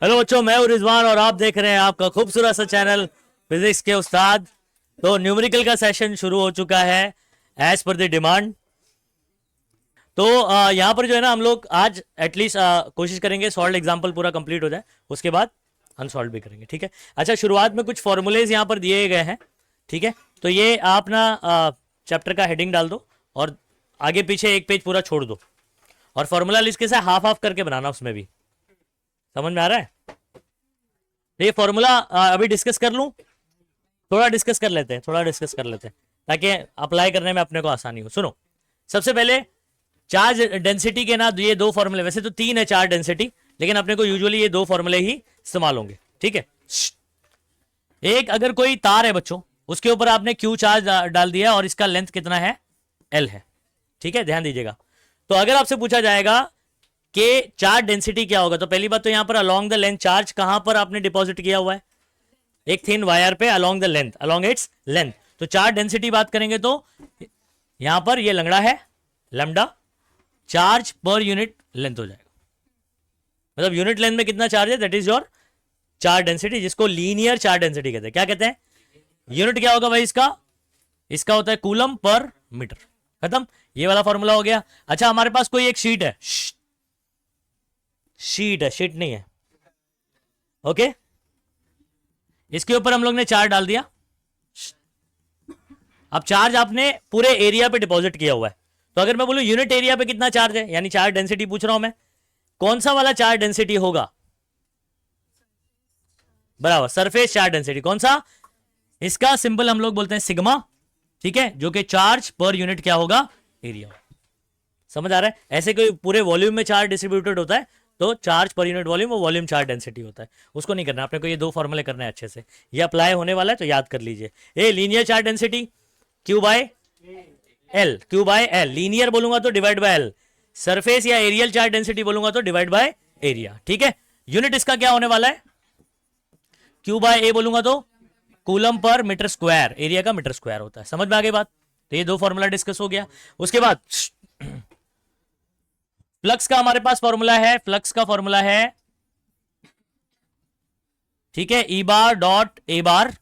Hello बच्चों, मैं हूं रिजवान और आप देख रहे हैं आपका खूबसूरत सा चैनल फिजिक्स के उस्ताद। तो न्यूमेरिकल का सेशन शुरू हो चुका है एज पर द डिमांड। तो यहाँ पर जो है ना, हम लोग आज एटलीस्ट कोशिश करेंगे सॉल्व एग्जाम्पल पूरा कंप्लीट हो जाए, उसके बाद अनसॉल्व भी करेंगे। ठीक है। अच्छा, शुरुआत में कुछ फॉर्मूलेज यहाँ पर दिए गए हैं। ठीक है, तो ये आप ना चैप्टर का हेडिंग डाल दो और आगे पीछे एक पेज पूरा छोड़ दो, और फॉर्मूला लिस्ट के साथ हाफ हाफ करके बनाना, उसमें भी समझ में आ रहा है। ये फॉर्मूला अभी डिस्कस कर लूं, थोड़ा डिस्कस कर लेते हैं, थोड़ा डिस्कस कर लेते हैं ताकि अप्लाई करने में अपने को आसानी हो। सुनो, सबसे पहले चार्ज डेंसिटी के ना ये दो फॉर्मूले, वैसे तो तीन है चार्ज डेंसिटी, लेकिन अपने को यूजुअली ये दो फॉर्मूले ही इस्तेमाल होंगे। ठीक है। एक, अगर कोई तार है बच्चों, उसके ऊपर आपने क्यू चार्ज डाल दिया और इसका लेंथ कितना है, एल है। ठीक है, ध्यान दीजिएगा। तो अगर आपसे पूछा जाएगा कि चार्ज डेंसिटी क्या होगा, तो पहली बात तो यहां पर अलोंग द लेंथ चार्ज कहां पर आपने डिपॉजिट किया हुआ है, एक थिन वायर पे along the length, along its length. तो चार्ज डेंसिटी बात करेंगे तो यहां पर ये लंगड़ा है lambda, charge per unit length हो जाएगा। मतलब यूनिट लेंथ में कितना चार्ज है, that is your charge density, जिसको लीनियर चार्ज डेंसिटी कहते हैं। क्या कहते हैं? यूनिट क्या होगा भाई इसका? इसका होता है कूलम पर मीटर। खत्म, ये वाला फॉर्मूला हो गया। अच्छा, हमारे पास कोई एक शीट है, शीट है, शीट नहीं है, ओके। इसके ऊपर हम लोग ने चार्ज डाल दिया। अब चार्ज आपने पूरे एरिया पे डिपॉजिट किया हुआ है, तो अगर मैं बोलूं यूनिट एरिया पे कितना चार्ज है, यानी चार्ज डेंसिटी पूछ रहा हूं मैं, कौन सा वाला चार्ज डेंसिटी होगा? बराबर, सरफेस चार्ज डेंसिटी। कौन सा? इसका सिंबल हम लोग बोलते हैं सिग्मा। ठीक है, जो कि चार्ज पर यूनिट क्या होगा, एरिया। समझ आ रहा है? ऐसे कोई पूरे वॉल्यूम में चार्ज डिस्ट्रीब्यूटेड होता है तो चार्ज पर यूनिट वॉल्यूम, वो वॉल्यूम चार्ज डेंसिटी होता है, उसको नहीं करना। आपने को ये दो फॉर्मूले करने हैं अच्छे से, ये अप्लाई होने वाला है तो याद कर लीजिए। A linear charge density Q by L, Q by L, linear बोलूंगा तो डिवाइड बाय एल, सरफेस या एरियल चार्ज डेंसिटी बोलूंगा तो डिवाइड बाय एरिया। ठीक है, यूनिट इसका क्या होने वाला है, क्यू बाय ए बोलूंगा तो कूलम पर मीटर स्क्वायर, एरिया का मीटर स्क्वायर होता है। समझ में आ गई बात? तो ये दो फॉर्मूला डिस्कस हो गया। उसके बाद फ्लक्स का हमारे पास फॉर्मूला है, फ्लक्स का फॉर्मूला है, ठीक है, ई बार डॉट ए बार,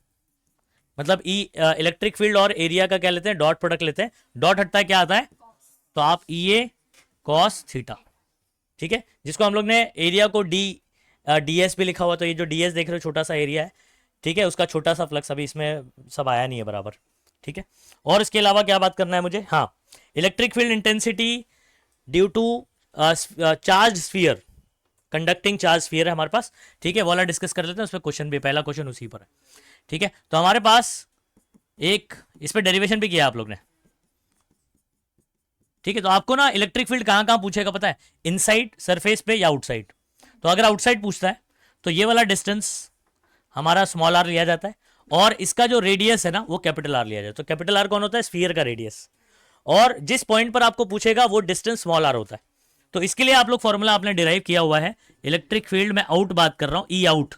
मतलब ई इलेक्ट्रिक फील्ड और एरिया का क्या लेते हैं, डॉट प्रोडक्ट लेते हैं। डॉट हटता है क्या आता है, तो आप ई ए कॉस थीटा। ठीक है, जिसको हम लोग ने एरिया को डी डीएस भी लिखा हुआ, तो ये जो डीएस देख रहे हो छोटा सा एरिया है, ठीक है, उसका छोटा सा फ्लक्स, अभी इसमें सब आया नहीं है बराबर। ठीक है, और इसके अलावा क्या बात करना है मुझे, हाँ, electric field intensity due to charge sphere, conducting charge sphere है हमारे पास। ठीक है, वो वाला डिस्कस कर लेते हैं, उस पर क्वेश्चन भी, पहला क्वेश्चन उसी पर है। ठीक है, तो हमारे पास एक इस पर डेरिवेशन भी किया आप लोग ने। ठीक है, तो आपको ना इलेक्ट्रिक फील्ड कहां कहां पूछेगा पता है, इनसाइड सरफेस पे या आउटसाइड। तो अगर आउटसाइड पूछता है तो ये वाला डिस्टेंस हमारा स्मॉल आर लिया जाता है, और इसका जो रेडियस है ना वो कैपिटल आर लिया जाता है। तो कैपिटल आर कौन होता है, स्फीयर का रेडियस, और जिस पॉइंट पर आपको पूछेगा वो डिस्टेंस स्मॉल आर होता है। तो इसके लिए आप लोग फॉर्मूला आपने डिराइव किया हुआ है, इलेक्ट्रिक फील्ड में आउट बात कर रहा हूं, ई आउट,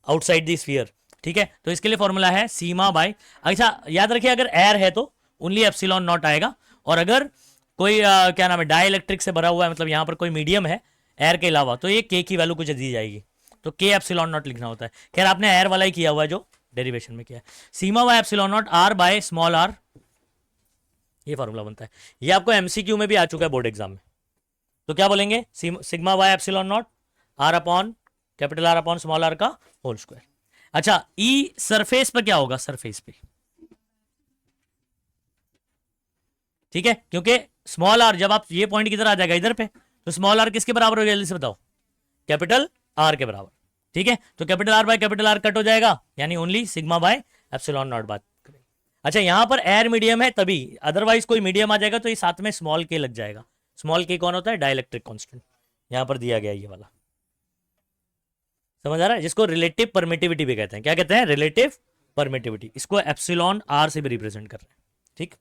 आउटसाइड द स्फीयर। ठीक है, तो इसके लिए फॉर्मूला है सीमा बाय, अच्छा याद रखिए, अगर एयर है तो ओनली एप्सिलॉन नॉट आएगा, और अगर कोई क्या नाम है डाई इलेक्ट्रिक से भरा हुआ है, मतलब यहां पर कोई मीडियम है एयर के अलावा, तो ये के की वैल्यू कुछ दी जाएगी, तो के एप्सिलॉन नॉट लिखना होता है। खैर आपने एयर वाला ही किया हुआ है जो डेरिवेशन में किया है। Sigma by epsilon not R by small R, ये फॉर्मूला बनता है। ये आपको एमसीक्यू में भी आ चुका है बोर्ड एग्जाम में। तो क्या बोलेंगे, sigma by epsilon not R upon capital R upon small R का होल स्क्वायर। अच्छा, ई सरफेस पर क्या होगा, सरफेस पे, ठीक है, क्योंकि स्मॉल आर जब आप ये पॉइंट किधर आ जाएगा, इधर पे, तो स्मॉल आर किसके बराबर हो जाएगा, जल्दी से बताओ, कैपिटल आर के बराबर। ठीक है, तो capital R by capital R cut हो जाएगा, यानी only sigma by epsilon not बात करेंगे। अच्छा, यहां पर एयर मीडियम है तभी, अदरवाइज कोई मीडियम आ जाएगा तो ये साथ में स्मॉल के लग जाएगा। स्मॉल के कौन होता है, डाइलेक्ट्रिक कांस्टेंट, यहां पर दिया गया ये वाला। समझ आ रहा है? जिसको रिलेटिव परमिटिविटी भी कहते हैं। क्या कहते हैं, रिलेटिव परमिटिविटी। इसको एप्सिलॉन आर से भी रिप्रेजेंट कर रहे हैं। ठीक,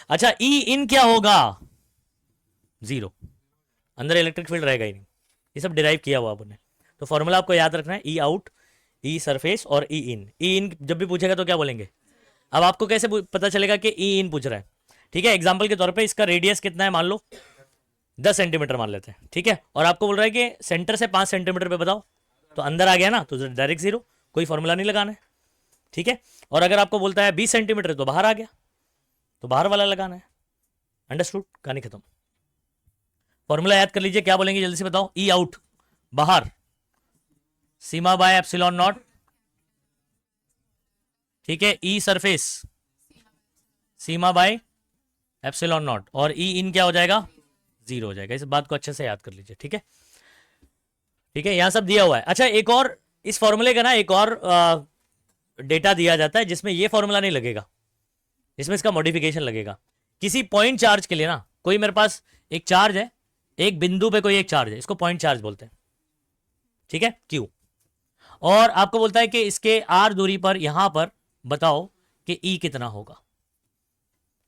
अच्छा, ई इन क्या होगा, जीरो, अंदर इलेक्ट्रिक फील्ड रहेगा ही नहीं, ये सब डिराइव किया हुआ आपने। तो फॉर्मूला आपको याद रखना है, ई आउट, ई सरफेस और ई इन। ई इन जब भी पूछेगा तो क्या बोलेंगे, अब आपको कैसे पता चलेगा कि ई इन पूछ रहा है। ठीक है, एग्जाम्पल के तौर पे इसका रेडियस कितना है, मान लो 10 सेंटीमीटर मान लेते हैं। ठीक है, और आपको बोल रहा है कि सेंटर से 5 सेंटीमीटर पे बताओ, तो अंदर आ गया ना, तो डायरेक्ट जीरो, कोई फॉर्मूला नहीं लगाना है, ठीक है। और अगर आपको बोलता है 20 सेंटीमीटर तो बाहर आ गया, तो बाहर वाला लगाना है। अंडरस्टूड, कहानी खत्म। फॉर्मूला याद कर लीजिए, क्या बोलेंगे जल्दी से बताओ। ई आउट बाहर, सीमा बाय एप्सिलॉन नॉट, ठीक है। E surface sigma by epsilon not, और ई इन क्या हो जाएगा, जीरो हो जाएगा। इस बात को अच्छे से याद कर लीजिए, ठीक है, ठीक है। यहां सब दिया हुआ है। अच्छा, एक और इस फॉर्मूले का ना एक और डेटा दिया जाता है जिसमें ये फॉर्मूला नहीं लगेगा, इसमें इसका मॉडिफिकेशन लगेगा। किसी पॉइंट चार्ज के लिए ना, कोई मेरे पास एक चार्ज है, एक बिंदु पे कोई एक चार्ज है, इसको पॉइंट चार्ज बोलते हैं, ठीक है, क्यू। और आपको बोलता है कि इसके आर दूरी पर यहां पर बताओ कि ई कितना होगा,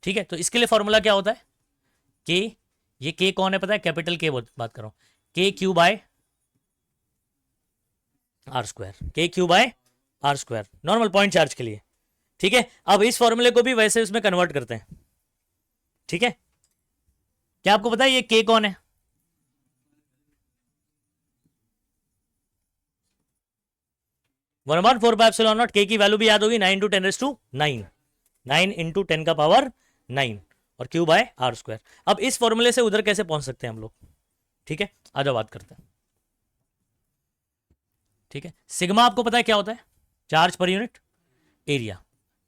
ठीक है। तो इसके लिए फॉर्मूला क्या होता है, के, ये के कौन है पता है, कैपिटल के बात कर रहा हूं, K Q by R square, K Q by R square, normal point charge के लिए, ठीक है। अब इस फॉर्मूले को भी वैसे उसमें कन्वर्ट करते हैं, ठीक है। क्या आपको पता है ये के कौन है, 1/4 के की वैल्यू भी याद होगी, 9 इंटू 10 का पावर 9, और क्यू बाय आर स्क्वायर। अब इस फॉर्मूले से उधर कैसे पहुंच सकते हैं हम लोग, ठीक है, आ जाओ बात करते हैं, ठीक है। सिग्मा आपको पता है क्या होता है, चार्ज पर यूनिट एरिया,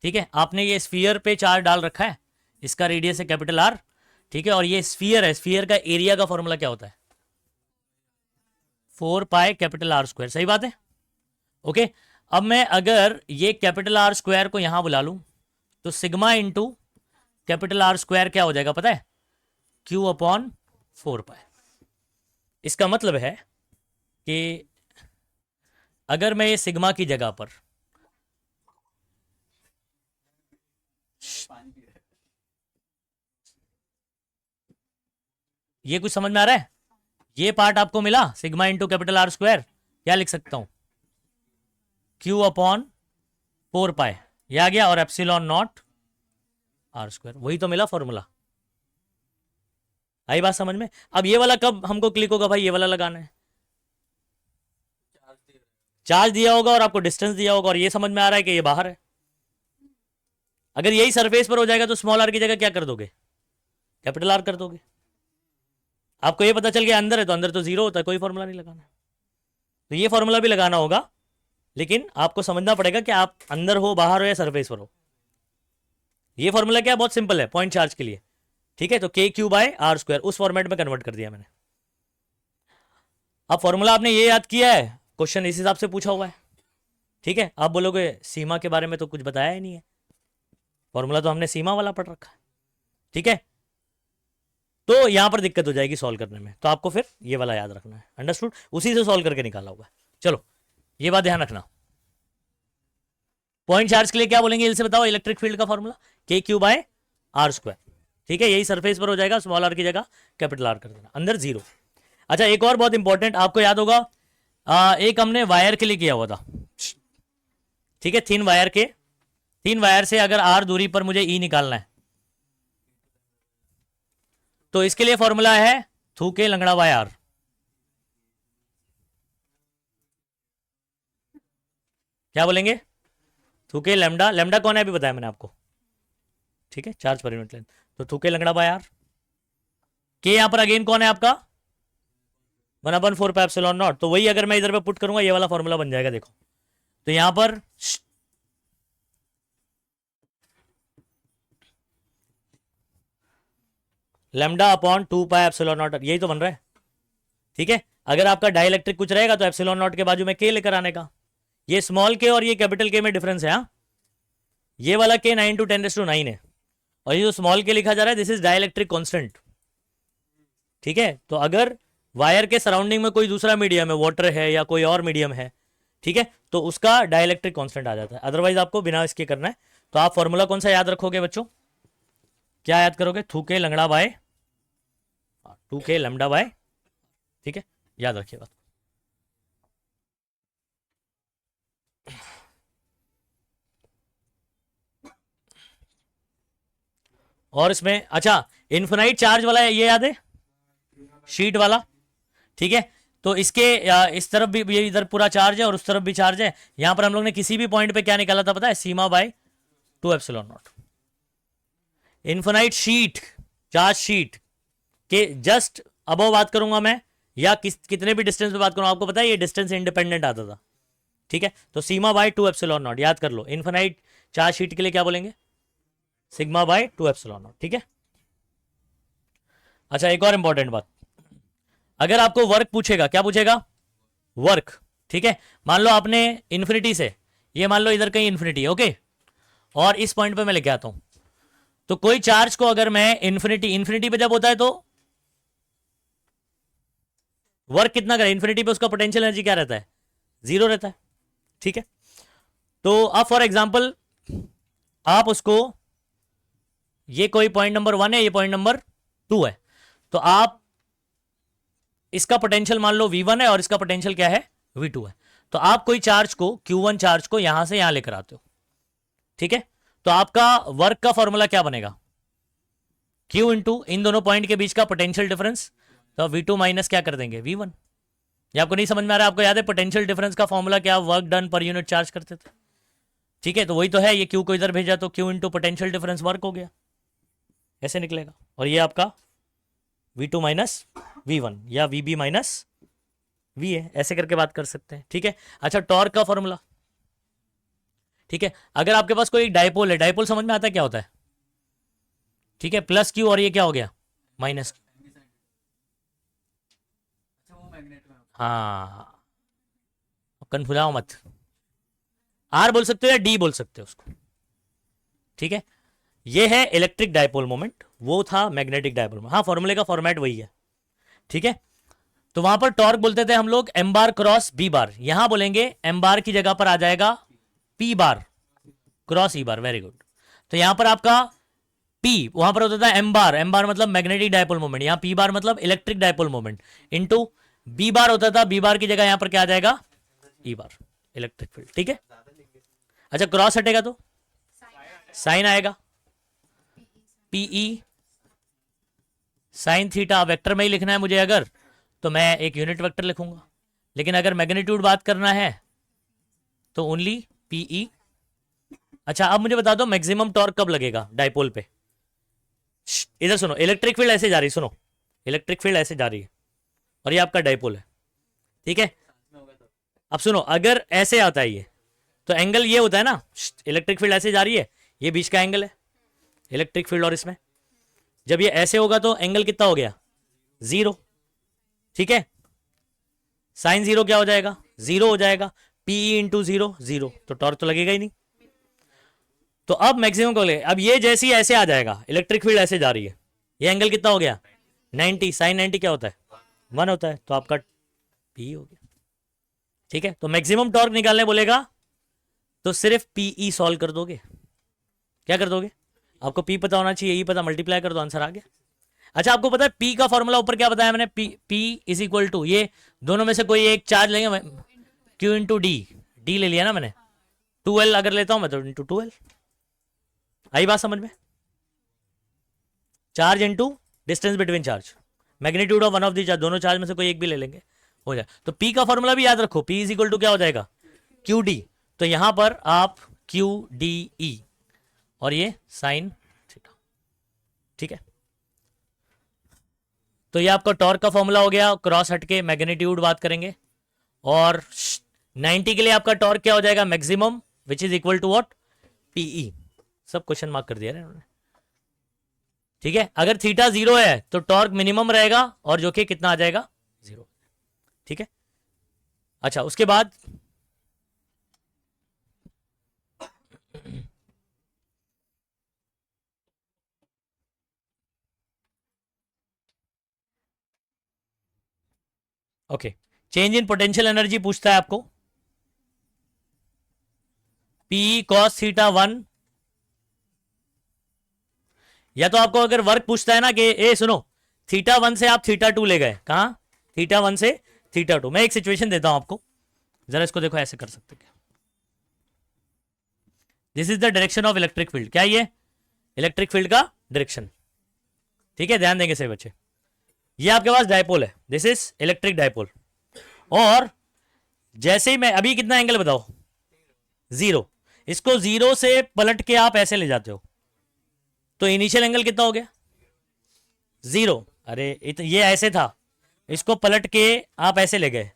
ठीक है। आपने ये स्फीयर पे चार्ज डाल रखा है, इसका रेडियस है कैपिटल आर, ठीक है। और ये स्फीयर है, स्फीयर का एरिया का फॉर्मूला क्या होता है, 4 पाई कैपिटल आर स्क्वायर, सही बात है, ओके। अब मैं अगर ये कैपिटल आर स्क्वायर को यहां बुला लूं, तो sigma into capital R square क्या हो जाएगा पता है, क्यू अपॉन 4 पाई। इसका मतलब है कि अगर मैं ये सिग्मा की जगह पर ये कुछ समझ में आ रहा है, ये पार्ट आपको मिला, sigma into capital R square, क्या लिख सकता हूं, क्यू अपॉन 4 पाई, ये आ गया, और एप्सिलॉन नॉट आर स्क्वायर, वही तो मिला फॉर्मूला। आई बात समझ में। अब ये वाला कब हमको क्लिक होगा भाई, ये वाला लगाना है, चार्ज दिया होगा और आपको डिस्टेंस दिया होगा, और ये समझ में आ रहा है कि ये बाहर है। अगर यही सरफेस पर हो जाएगा तो स्मॉल आर की जगह क्या कर दोगे, कैपिटल आर कर दोगे। आपको ये पता चल गया अंदर है, तो अंदर तो जीरो होता है, कोई फॉर्मूला नहीं लगाना। तो ये फॉर्मूला भी लगाना होगा, लेकिन आपको समझना पड़ेगा कि आप अंदर हो, बाहर हो, या सरफेस पर हो। ये फॉर्मूला क्या, बहुत सिंपल है पॉइंट चार्ज के लिए, ठीक है। तो के क्यू बाय आर स्क्वायर उस फॉर्मेट में कन्वर्ट कर दिया मैंने। अब फॉर्मूला आपने ये याद किया है, क्वेश्चन इस हिसाब से पूछा हुआ है, ठीक है। आप बोलोगे सीमा के बारे में तो कुछ बताया ही नहीं है, फॉर्मूला तो हमने सीमा वाला पढ़ रखा है, ठीक है। तो यहां पर दिक्कत हो जाएगी सॉल्व करने में, तो आपको फिर ये वाला याद रखना है, अंडरस्टूड, उसी से सॉल्व करके निकाला हुआ है। चलो ये बात ध्यान रखना। पॉइंट चार्ज के लिए क्या बोलेंगे जल्दी से बताओ, इलेक्ट्रिक फील्ड का फॉर्मूला के क्यू बाय आर स्क्वायर, ठीक है। यही सरफेस पर हो जाएगा, स्मॉल आर की जगह कैपिटल आर कर देना, अंदर जीरो। अच्छा, एक और बहुत इंपॉर्टेंट आपको याद होगा, एक हमने वायर के लिए किया हुआ था, ठीक है। थिन वायर से अगर आर दूरी पर मुझे ई निकालना है, तो इसके लिए फॉर्मूला है थूके लंगड़ा बाय आर, क्या बोलेंगे, थूके लैम्डा, लैम्डा कौन है अभी बताया मैंने आपको, ठीक है, चार्ज पर यूनिट लेंथ। तो थूके लंगड़ा बाय आर, के यहां पर अगेन कौन है आपका, 1/4 पाई एप्सिलॉन नॉट। तो वही अगर मैं इधर पे पुट करूंगा, ये वाला फॉर्मूला बन जाएगा, देखो। तो यहां पर lambda upon 2 pi epsilon not, यही तो बन रहा है, ठीक है। अगर आपका डाइलेक्ट्रिक कुछ रहेगा तो एप्सिलॉन नॉट के बाजू में के लेकर आने का। ये स्मॉल के और ये कैपिटल के में डिफरेंस है, हाँ। ये वाला के 9 × 10⁹ है, और ये जो स्मॉल के लिखा जा रहा है, दिस इज डाइलेक्ट्रिक कांस्टेंट, ठीक है। तो अगर वायर के सराउंडिंग में कोई दूसरा मीडियम है, वाटर है या कोई और मीडियम है, ठीक है, तो उसका डाइलेक्ट्रिक कांस्टेंट आ जाता है। अदरवाइज आपको बिना इसके करना है। तो आप फॉर्मूला कौन सा याद रखोगे बच्चों, क्या याद करोगे, थूके लंगड़ा बाय 2k लैम्डा बाय, ठीक है, याद रखिए बात। और इसमें अच्छा, इन्फिनाइट चार्ज वाला ये याद है, शीट वाला, ठीक है। तो इसके इस तरफ भी ये इधर पूरा चार्ज है और उस तरफ भी चार्ज है। यहां पर हम लोग ने किसी भी पॉइंट पे क्या निकाला था पता है, sigma by 2 epsilon not. Infinite sheet, charge sheet के जस्ट अबव बात करूंगा मैं, या कितने भी डिस्टेंस पे बात करूंगा, आपको पता है ये डिस्टेंस इंडिपेंडेंट आता था, ठीक है। तो सीमा बाय 2 एप्सिलॉन नॉट याद कर लो। इन्फिनाइट चार्ज शीट के लिए क्या बोलेंगे, सिग्मा बाय 2 एप्सिलॉन नॉट, ठीक है। अच्छा एक और इंपॉर्टेंट बात, अगर आपको वर्क पूछेगा, क्या पूछेगा, वर्क, ठीक है। मान लो आपने इन्फिनिटी से, ये मान लो इधर कहीं इन्फिनिटी है, ओके, और इस पॉइंट पे मैं लेके आता हूं, तो कोई चार्ज को अगर मैं इन्फिनिटी पे जब होता है तो वर्क कितना करे, इन्फिनिटी पे उसका पोटेंशियल एनर्जी क्या रहता है, 0 रहता है, ठीक है। तो अब फॉर एग्जांपल आप उसको, ये कोई पॉइंट नंबर 1 है, ये पॉइंट नंबर 2 है, तो आप इसका पोटेंशियल मान लो v1 है और इसका पोटेंशियल क्या है, v2 है। तो आप कोई चार्ज को, q1 चार्ज को यहां से यहां लेकर आते हो, ठीक है। तो आपका वर्क का फॉर्मूला क्या बनेगा, q इंटू इन दोनों पॉइंट के बीच का पोटेंशियल डिफरेंस, तो v2 माइनस क्या कर देंगे, v1। ये आपको नहीं समझ में आ रहा है, आपको याद है पोटेंशियल डिफरेंस का फॉर्मूला क्या, work done per unit charge करते थे, ठीक है। तो वही तो है, ये q को इधर भेजा तो q into potential difference work हो गया, ऐसे निकलेगा। और ये आपका v2 माइनस v1 या vb माइनस v है, ऐसे करके बात कर सकते हैं, ठीक है। अच्छा टॉर्क का फॉर्मूला, ठीक है, अगर आपके पास कोई डायपोल है, डायपोल समझ में आता है क्या होता है, ठीक है, प्लस क्यू और ये क्या हो गया माइनस, हाँ कन्फ्यूज मत, आर बोल सकते हो या डी बोल सकते हो उसको, ठीक है। ये है इलेक्ट्रिक डायपोल मोमेंट, वो था मैग्नेटिक डायपोल मोमेंट, हाँ फॉर्मूले का फॉर्मेट वही है, ठीक है। तो वहां पर टॉर्क बोलते थे हम लोग एम बार क्रॉस बी बार, यहां बोलेंगे एम बार की जगह पर आ जाएगा पी बार क्रॉस ई बार, वेरी गुड। तो यहां पर आपका P वहां पर होता था एम बार, एम बार मतलब मैग्नेटिक डायपोल मोमेंट, यहां P बार मतलब electric dipole moment, into B bar होता था, बी बार की जगह यहां पर क्या आ जाएगा, ई बार इलेक्ट्रिक फील्ड, ठीक है। अच्छा क्रॉस हटेगा तो साइन आएगा, पीई साइन थीटा, वेक्टर में ही लिखना है मुझे अगर, तो मैं एक यूनिट वेक्टर लिखूंगा, लेकिन अगर मैग्नीट्यूड बात करना है तो ओनली पीई। अच्छा अब मुझे बता दो मैक्सिमम टॉर्क कब लगेगा डायपोल पे, इधर सुनो, इलेक्ट्रिक फील्ड ऐसे जा रही है, सुनो इलेक्ट्रिक फील्ड ऐसे जा रही है और ये आपका डायपोल है, ठीक है। अब सुनो अगर ऐसे आता है ये, तो एंगल ये होता है ना, इलेक्ट्रिक फील्ड ऐसे जा रही है, ये बीच का एंगल है इलेक्ट्रिक फील्ड और इसमें, जब ये ऐसे होगा तो एंगल कितना हो गया, 0, ठीक है। साइन 0 क्या हो जाएगा, 0 हो जाएगा, पीई इंटू 0 0, तो टॉर्क तो लगेगा ही नहीं। तो अब मैक्सिमम को ले, अब ये जैसे ही ऐसे आ जाएगा, इलेक्ट्रिक फील्ड ऐसे जा रही है, ये एंगल कितना हो गया 90, साइन 90 क्या होता है 1 होता है, तो आपका पी हो गया, ठीक है। तो मैक्सिमम टॉर्क निकालने बोलेगा तो सिर्फ पीई सॉल्व कर दोगे, क्या कर दोगे, आपको पी पता होना चाहिए, ई पता, मल्टीप्लाई कर दो, आंसर आ गया। अच्छा आपको पता है पी का फॉर्मूला ऊपर क्या बताया मैंने, पी इज इक्वल टू, ये दोनों में से कोई एक चार्ज लेंगे, क्यू इंटू डी, डी ले लिया ना मैंने, 2L अगर लेता हूं मैं तो इंटू 2L, आई बात समझ में, charge into distance between charge, magnitude of one of the charge, दोनों चार्ज में से कोई एक भी ले लेंगे, हो जाए। तो पी का फॉर्मूला भी याद रखो, पी इज इक्वल टू क्या हो जाएगा, क्यू डी, तो यहां पर आप क्यू डी ई और ये साइन थीटा, ठीक है। तो ये आपका टॉर्क का फॉर्मूला हो गया, क्रॉस हट के मैग्नीट्यूड बात करेंगे, और 90 के लिए आपका टॉर्क क्या हो जाएगा, maximum which is equal to what, P E, सब क्वेश्चन मार्क कर दिया इन्होंने, ठीक है। अगर थीटा 0 है तो टॉर्क मिनिमम रहेगा, और जो कि कितना आ जाएगा 0, ठीक है। अच्छा उसके बाद okay, change in potential energy पूछता है आपको, पी कॉस थीटा 1, या तो आपको अगर वर्क पूछता है ना कि ए सुनो थीटा 1 से आप थीटा 2 ले गए, कहां थीटा 1 से थीटा 2, मैं एक सिचुएशन देता हूं आपको, जरा इसको देखो, ऐसे कर सकते क्या, this is the direction of electric field, क्या ये इलेक्ट्रिक फील्ड का डायरेक्शन, ठीक है, ध्यान देंगे सही बच्चे। ये आपके पास डायपोल है, दिस इज इलेक्ट्रिक डायपोल, और जैसे ही मैं अभी कितना एंगल बताओ, 0, इसको 0 से पलट के आप ऐसे ले जाते हो तो इनिशियल एंगल कितना हो गया, 0। अरे ये ऐसे था, इसको पलट के आप ऐसे ले गए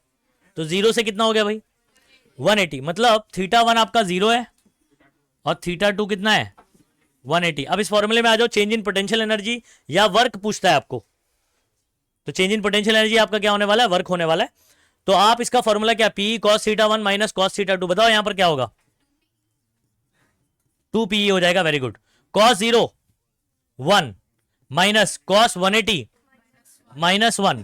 तो 0 से कितना हो गया भाई, 180। मतलब θ1 आपका 0 है और θ2 कितना है, 180। अब इस फॉर्मूले में आ जाओ, चेंज इन पोटेंशियल एनर्जी या वर्क पूछता है आपको, तो चेंज इन पोटेंशियल एनर्जी आपका क्या होने वाला है, वर्क होने वाला है। तो आप इसका फॉर्मूला क्या, P cos θ1 माइनस cos θ2, बताओ यहां पर क्या होगा, 2PE हो जाएगा। Very good. cos 0 1 minus cos 180 minus 1,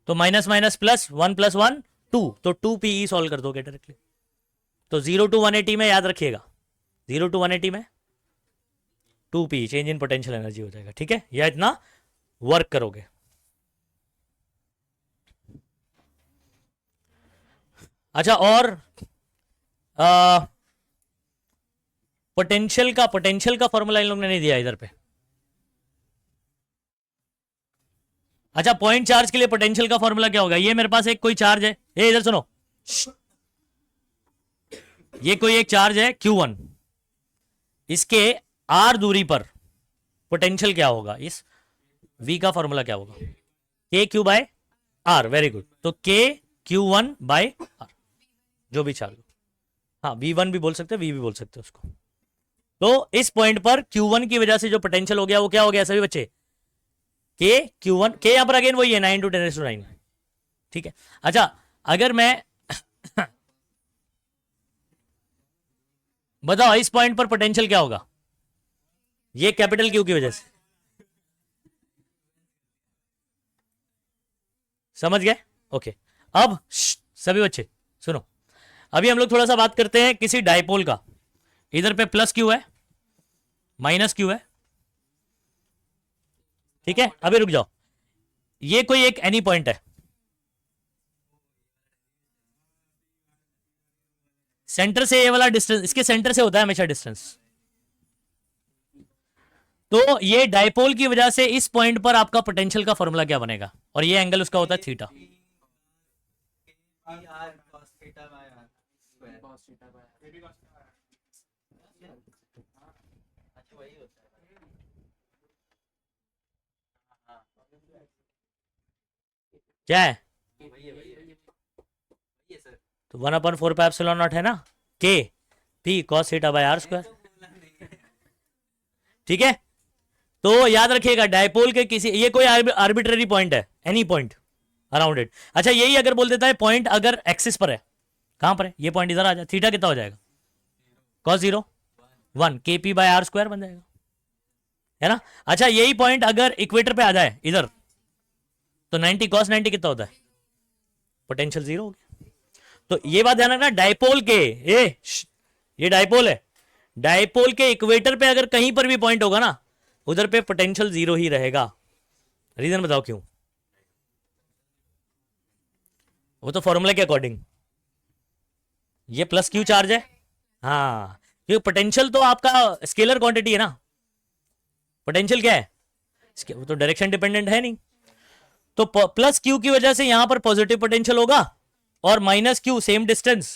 तो माइनस माइनस प्लस 1 प्लस 1 2, तो 2PE सॉल्व कर दोगे डायरेक्टली। तो 0 to 180 में याद रखिएगा, 0 to 180 में 2PE change in potential energy हो जाएगा। ठीक है, या इतना वर्क करोगे। अच्छा, और पोटेंशियल का फॉर्मूला इन लोगों ने नहीं दिया इधर पे। अच्छा, पॉइंट चार्ज के लिए पोटेंशियल का फॉर्मूला क्या होगा, ये मेरे पास एक कोई चार्ज है, ये इधर सुनो, ये कोई एक चार्ज है Q1, इसके R दूरी पर पोटेंशियल क्या होगा, इस V का फॉर्मूला क्या होगा, KQ by R। Very good. तो KQ1 बाय R, जो भी चार्ज हो, हाँ V1 भी बोल सकते हैं, V भी बोल सकते हैं उसको। तो इस पॉइंट पर Q1 की वजह से जो पोटेंशियल हो गया वो क्या हो गया सभी बच्चे, Q1, K यहां पर अगेन वही है 9 to 10⁹। ठीक है। अच्छा, अगर मैं बताओ इस पॉइंट पर पोटेंशियल क्या होगा, ये कैपिटल Q की वजह से, समझ गए? ओके। अब सभी बच्चे सुनो, अभी हम लोग थोड़ा सा बात करते हैं किसी डाइपोल का। इधर पे प्लस Q है, माइनस Q है, ठीक है। अभी रुक जाओ, ये कोई एक एनी पॉइंट है, सेंटर से ये वाला डिस्टेंस, इसके सेंटर से होता है हमेशा डिस्टेंस। तो ये डाइपोल की वजह से इस पॉइंट पर आपका पोटेंशियल का फॉर्मूला क्या बनेगा, और ये एंगल उसका होता है थीटा। क्या है, तो 1/4πε0 है ना, K P cos θ by R square. ठीक है, तो याद रखिएगा डायपोल के किसी, ये कोई आर्बिट्ररी पॉइंट है, एनी पॉइंट अराउंड इट। अच्छा, यही अगर बोल देता है पॉइंट अगर एक्सिस पर है, कहां पर है, ये पॉइंट इधर आ जाए, थीटा कितना हो जाएगा, cos 0 1 KP by R square बन जाएगा, है ना। अच्छा, यही पॉइंट अगर इक्वेटर पे आ जाए इधर, तो 90 cos 90 कितना होता है, पोटेंशियल 0 हो गया। तो ये बात ध्यान रखना, डाइपोल के ये डाइपोल है, डाइपोल के इक्वेटर पे अगर कहीं पर भी पॉइंट होगा ना, उधर पे पोटेंशियल 0 ही रहेगा। रीजन बताओ क्यों, वो तो फॉर्मूला के अकॉर्डिंग, ये प्लस Q चार्ज है, हाँ, क्योंकि पोटेंशियल तो आपका स्केलर क्वांटिटी है ना, पोटेंशियल क्या है, वो तो डायरेक्शन डिपेंडेंट है नहीं। तो प्लस Q की वजह से यहां पर पॉजिटिव पोटेंशियल होगा, और minus Q same distance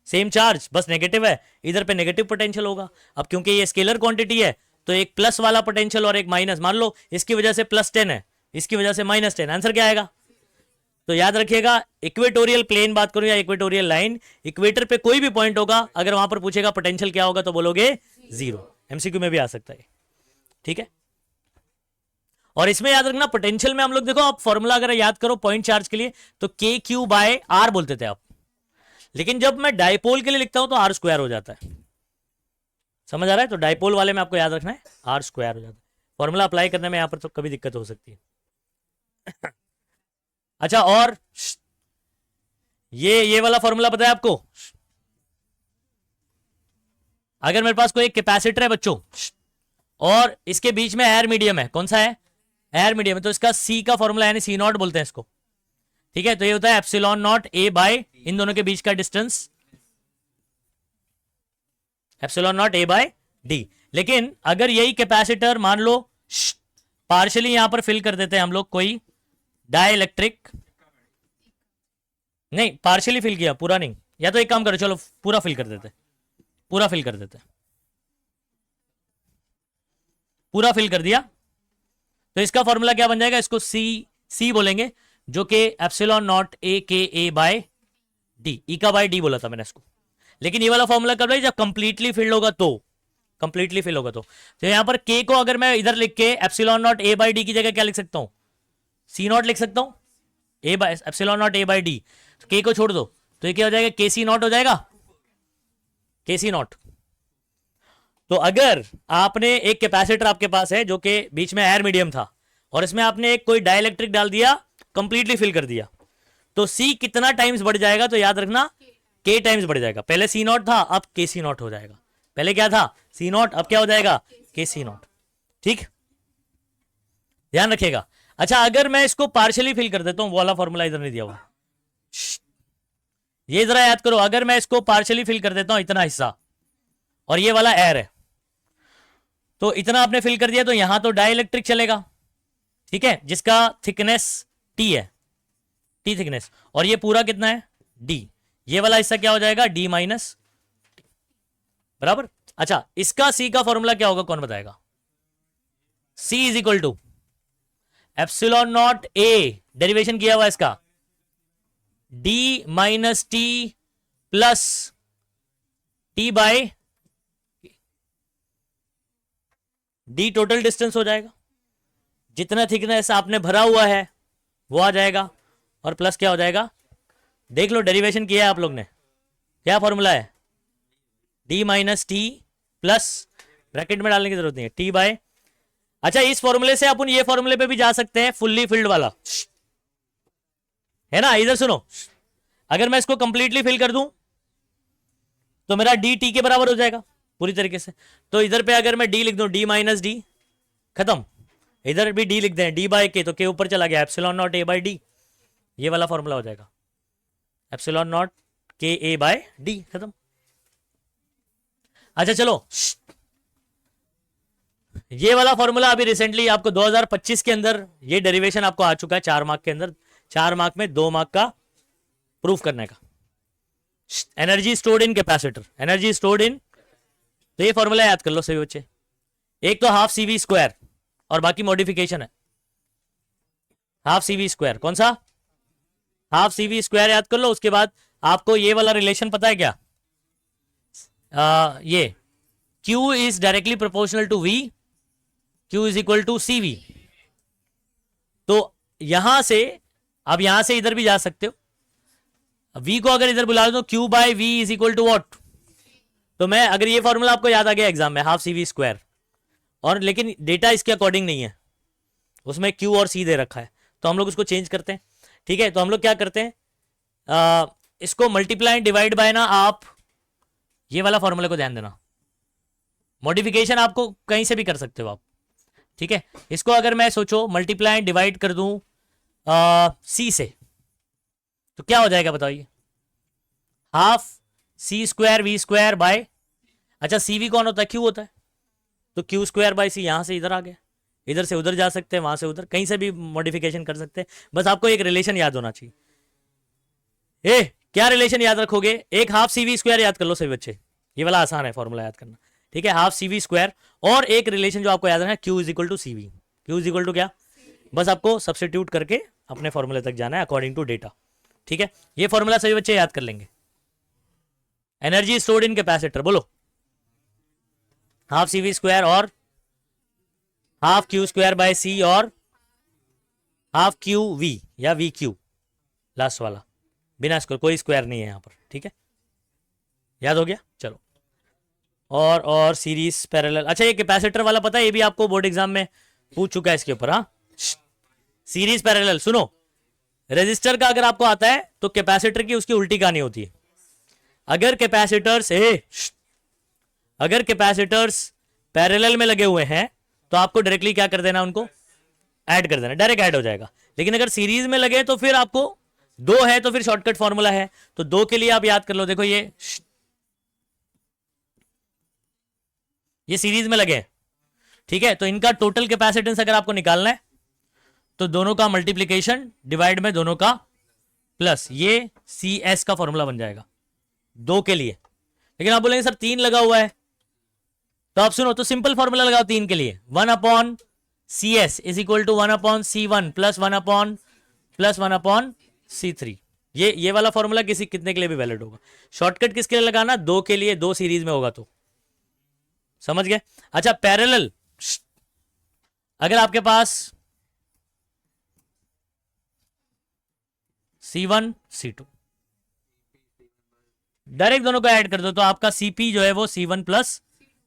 same charge बस नेगेटिव है, इधर पे नेगेटिव पोटेंशियल होगा। अब क्योंकि ये स्केलर क्वांटिटी है, तो एक प्लस वाला पोटेंशियल और एक माइनस, मान लो इसकी वजह से +10 है, इसकी वजह से -10, आंसर क्या आएगा। तो याद रखिएगा, इक्वेटोरियल प्लेन बात करूं या इक्वेटोरियल लाइन, इक्वेटर पे कोई भी पॉइंट होगा, अगर वहां पर पूछेगा पोटेंशियल क्या होगा तो बोलोगे 0। MCQ में भी आ सकता है, ठीक है। और इसमें याद रखना, पोटेंशियल में हम लोग देखो, आप फॉर्मूला अगर याद करो पॉइंट चार्ज के लिए तो KQ बाय R बोलते थे आप, लेकिन जब मैं डाइपोल के लिए लिखता हूं तो R स्क्वायर हो जाता है, समझ आ रहा है। तो डाइपोल वाले में आपको याद रखना है R स्क्वायर हो जाता है, फॉर्मूला अप्लाई करने में यहां पर तो कभी दिक्कत हो सकती है। अच्छा, और ये वाला फॉर्मूला पता है आपको, अगर मेरे पास कोई कैपेसिटर है बच्चों, और इसके बीच में एयर मीडियम है, कौन सा है, एयर मीडियम है, तो इसका C का फॉर्मूला यानी C0 बोलते हैं इसको, ठीक है। तो ये होता है ε0 A बाय इन दोनों के बीच का डिस्टेंस, ε0 A बाय D। लेकिन अगर यही कैपेसिटर मान लो पार्शियली यहां पर फिल कर देते हैं हम लोग कोई डाइलेक्ट्रिक नहीं, पार्शियली फिल किया, पूरा नहीं। या तो एक काम करो, चलो पूरा फिल कर देते, पूरा फिल कर देते, पूरा फिल कर दिया। तो इसका फॉर्मूला क्या बन जाएगा, इसको सी बोलेंगे, जो कि एप्सिलॉन नॉट ए के ए बाय डी, ई का बाय डी बोला था मैंने इसको। लेकिन ये वाला फॉर्मूला कब, जब कंप्लीटली फिल्ड होगा तो, कंप्लीटली फिल होगा तो यहां पर के को अगर मैं इधर लिख के epsilon not A by D की जगह क्या लिख सकता हूं, सी नॉट लिख सकता हूं, A by epsilon not A by D, तो के को छोड़ दो, तो ये क्या हो जाएगा, के सी नॉट हो जाएगा, के सी नॉट। तो अगर आपने एक कैपेसिटर आपके पास है जो कि बीच में एयर मीडियम था, और इसमें आपने एक कोई डाइलेक्ट्रिक डाल दिया, कंप्लीटली फिल कर दिया, तो सी कितना टाइम्स बढ़ जाएगा, तो याद रखना के टाइम्स बढ़ जाएगा। पहले सी नॉट था, अब के सी नॉट हो जाएगा। पहले क्या था, सी नॉट, अब क्या हो जाएगा, के सी नॉट। ठीक, ध्यान रखिएगा। अच्छा, अगर मैं इसको पार्शियली फिल कर देता हूं, वो वाला फॉर्मूला इधर नहीं दिया हुआ, ये जरा याद करो, अगर मैं इसको पार्शियली फिल कर देता हूं इतना हिस्सा, और ये वाला एयर है, तो इतना आपने फिल कर दिया, तो यहां तो डाइलेक्ट्रिक चलेगा, ठीक है, जिसका थिकनेस टी है, टी थिकनेस, और ये पूरा कितना है, डी। ये वाला हिस्सा क्या हो जाएगा, डी माइनस, बराबर। अच्छा, इसका सी का फॉर्मूला क्या होगा, कौन बताएगा, C is equal to epsilon not A, derivation किया हुआ इसका, D minus T plus T by D, total distance हो जाएगा, जितना थिकनेस आपने भरा हुआ है वो आ जाएगा, और प्लस क्या हो जाएगा, देख लो डेरिवेशन किया है आप लोग ने, क्या फॉर्मूला है, D minus T plus, bracket में डालने की जरूरत नहीं है, टी बाय। अच्छा, इस फॉर्मूले से अपन ये फॉर्मूले पे भी जा सकते हैं, फुल्ली फिल्ड वाला है ना। इधर सुनो, अगर मैं इसको कंप्लीटली फिल कर दूं तो मेरा डी टी के बराबर हो जाएगा पूरी तरीके से। तो इधर पे अगर मैं डी लिख दूं, डी माइनस डी, खत्म। इधर भी डी लिख दें, डी बाय के, तो के ऊपर चला गया, epsilon not A by D, ये वाला फॉर्मूला हो जाएगा, एप्सिलॉन नॉट के ए बाय डी, खत्म। अच्छा चलो, ये वाला फॉर्मूला अभी रिसेंटली आपको 2025 के अंदर ये डेरिवेशन आपको आ चुका है, 4 मार्क के अंदर, 4 मार्क में 2 मार्क का प्रूफ करने का। Energy stored in capacitor, energy stored in, तो ये फॉर्मूला याद कर लो सभी बच्चे, एक तो हाफ सी वी स्क्वायर, और बाकी मॉडिफिकेशन है, हाफ सी वी स्क्वायर, कौन सा, हाफ सी वी स्क्वायर याद कर लो। उसके बाद आपको ये वाला रिलेशन पता है क्या, ये Q is directly proportional to V, Q is equal to C V. तो यहां से, अब यहां से इधर भी जा सकते हो, V को अगर इधर बुला दो, Q by V is equal to what, तो मैं अगर ये फॉर्मूला आपको याद आ गया एग्जाम में, हाफ सी वी स्क्वायर, और लेकिन डेटा इसके अकॉर्डिंग नहीं है, उसमें Q और C दे रखा है, तो हम लोग उसको चेंज करते हैं। ठीक है, तो हम लोग क्या करते हैं, इसको मल्टीप्लाई डिवाइड बाय ना, आप ये वाला फॉर्मूले को ध्यान देना, मॉडिफिकेशन आपको कहीं से भी कर सकते हो आप। ठीक है, इसको अगर मैं सोचो मल्टीप्लाई डिवाइड कर दूं सी से, तो क्या हो जाएगा बताइए, half C square V square by, अच्छा सी वी कौन होता है, क्यू होता है, तो क्यू स्क्वायर बाय सी, यहां से इधर आ गया, इधर से उधर जा सकते हैं, वहां से उधर, कहीं से भी मॉडिफिकेशन कर सकते हैं, बस आपको एक रिलेशन याद होना चाहिए। क्या रिलेशन याद रखोगे, एक हाफ सी वी स्क्वायर याद कर लो सभी बच्चे, ये वाला आसान है फॉर्मूला याद करना। ठीक है, हाफ सी वी स्क्वायर, और एक रिलेशन जो आपको याद रखना, Q is equal to C V, Q is equal to क्या, बस आपको सब्सटीट्यूट करके अपने फॉर्मूले तक जाना है अकॉर्डिंग टू डेटा। ठीक है, ये फॉर्मूला सभी बच्चे याद कर लेंगे। एनर्जी स्टोर्ड इन कैपेसिटर, बोलो, हाफ सी वी स्क्वायर और हाफ क्यू स्क्वायर बाय सी, और हाफ क्यू वी या वी क्यू, लास्ट वाला बिना स्क्वायर, कोई स्क्वायर नहीं है यहां पर। ठीक है, याद हो गया, चलो। और सीरीज पैरेलल, अच्छा ये कैपेसिटर वाला पता है, ये भी आपको बोर्ड एग्जाम में पूछ चुका है इसके ऊपर। हाँ, सीरीज पैरेलल सुनो, रेजिस्टर का अगर आपको आता है तो कैपेसिटर की उसकी उल्टी कहानी होती है। अगर कैपेसिटर्स पैरेलल में लगे हुए हैं तो आपको डायरेक्टली क्या कर देना, उनको ऐड कर देना, डायरेक्ट ऐड हो जाएगा। लेकिन अगर सीरीज में लगे तो फिर आपको, दो है तो फिर शॉर्टकट फॉर्मूला है, तो दो के लिए आप याद कर लो, देखो ये सीरीज में लगे हैं। ठीक है, तो इनका टोटल कैपेसिटेंस अगर आपको निकालना है तो दोनों का मल्टीप्लीकेशन डिवाइड में दोनों का प्लस ये सी एस का फॉर्मूला बन जाएगा 2 के लिए। लेकिन आप बोलेंगे सर 3 लगा हुआ है, तो आप सुनो, तो सिंपल फॉर्मूला लगाओ 3 के लिए, 1 upon C S is equal to 1 upon C one plus 1 upon C3। ये वाला फॉर्मूला कितने के लिए भी वैलिड होगा। शॉर्टकट किसके लिए लगाना, 2 के लिए, 2 सीरीज में होगा तो, समझ गए। अच्छा पैरेलल, अगर आपके पास C1 C2 डायरेक्ट दोनों को ऐड कर दो तो आपका CP जो है वो C1 प्लस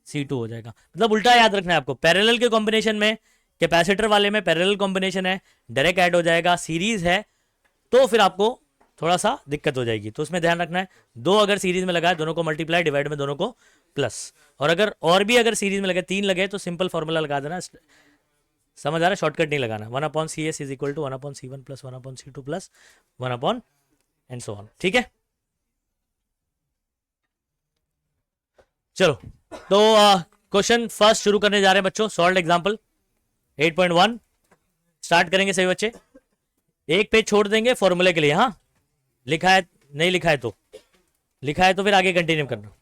C2 हो जाएगा। मतलब उल्टा याद रखना है आपको, पैरेलल के कॉम्बिनेशन में, कैपेसिटर वाले में पैरेलल कॉम्बिनेशन है, डायरेक्ट ऐड हो जाएगा। सीरीज है तो फिर आपको थोड़ा सा दिक्कत हो जाएगी, तो उसमें ध्यान रखना है। 2 अगर सीरीज में लगाए, दोनों को मल्टीप्लाई, डिवाइड में दोनों को प्लस, और अगर सीरीज में लगे, 3 लगे तो सिंपल फॉर्मूला लगा देना। समझ आ रहा है, शॉर्टकट नहीं लगाना। 1 upon C S is equal to 1 upon C1 plus 1 upon C2 plus 1 upon and so on. ठीक है, चलो तो क्वेश्चन फर्स्ट शुरू करने जा रहे हैं बच्चों। सॉल्व एग्जांपल 8.1 स्टार्ट करेंगे सभी बच्चे। एक पेज छोड़ देंगे फॉर्मूले के लिए। हाँ, लिखा है, नहीं लिखा है तो, लिखा है तो फिर आगे कंटिन्यू करना।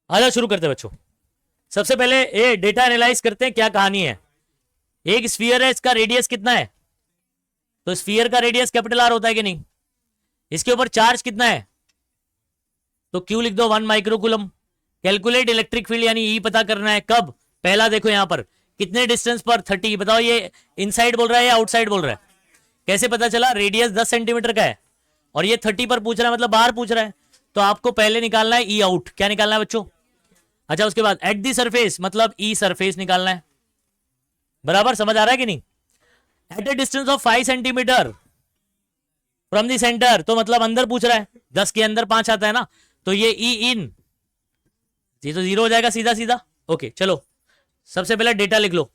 आजा शुरू करते हैं बच्चों। सबसे पहले ये डेटा एनालाइज करते हैं, क्या कहानी है। एक स्फीयर है, इसका रेडियस कितना है, तो स्फीयर का रेडियस कैपिटल आर होता है कि नहीं। इसके ऊपर चार्ज कितना है, तो क्यू लिख दो 1 माइक्रोकूलम। कैलकुलेट इलेक्ट्रिक फील्ड यानी ई पता करना है, कब, पहला देखो यहां पर कितने डिस्टेंस पर, 30। बताओ ये इनसाइड बोल रहा है या आउटसाइड बोल रहा है, कैसे पता चला। रेडियस 10 सेंटीमीटर का है और ये 30 पर पूछ रहा है, मतलब बाहर पूछ रहा है, तो आपको पहले निकालना है ई आउट। क्या निकालना है बच्चों, अच्छा उसके बाद एट दी सरफेस मतलब ई सरफेस निकालना है। बराबर समझ आ रहा है कि नहीं। At a distance of 5 centimetre from the centre, तो मतलब अंदर पूछ रहा है, 10 के अंदर 5 आता है ना, तो ये ई इन, ये तो 0 हो जाएगा सीधा सीधा। ओके चलो सबसे पहले डेटा लिख लो,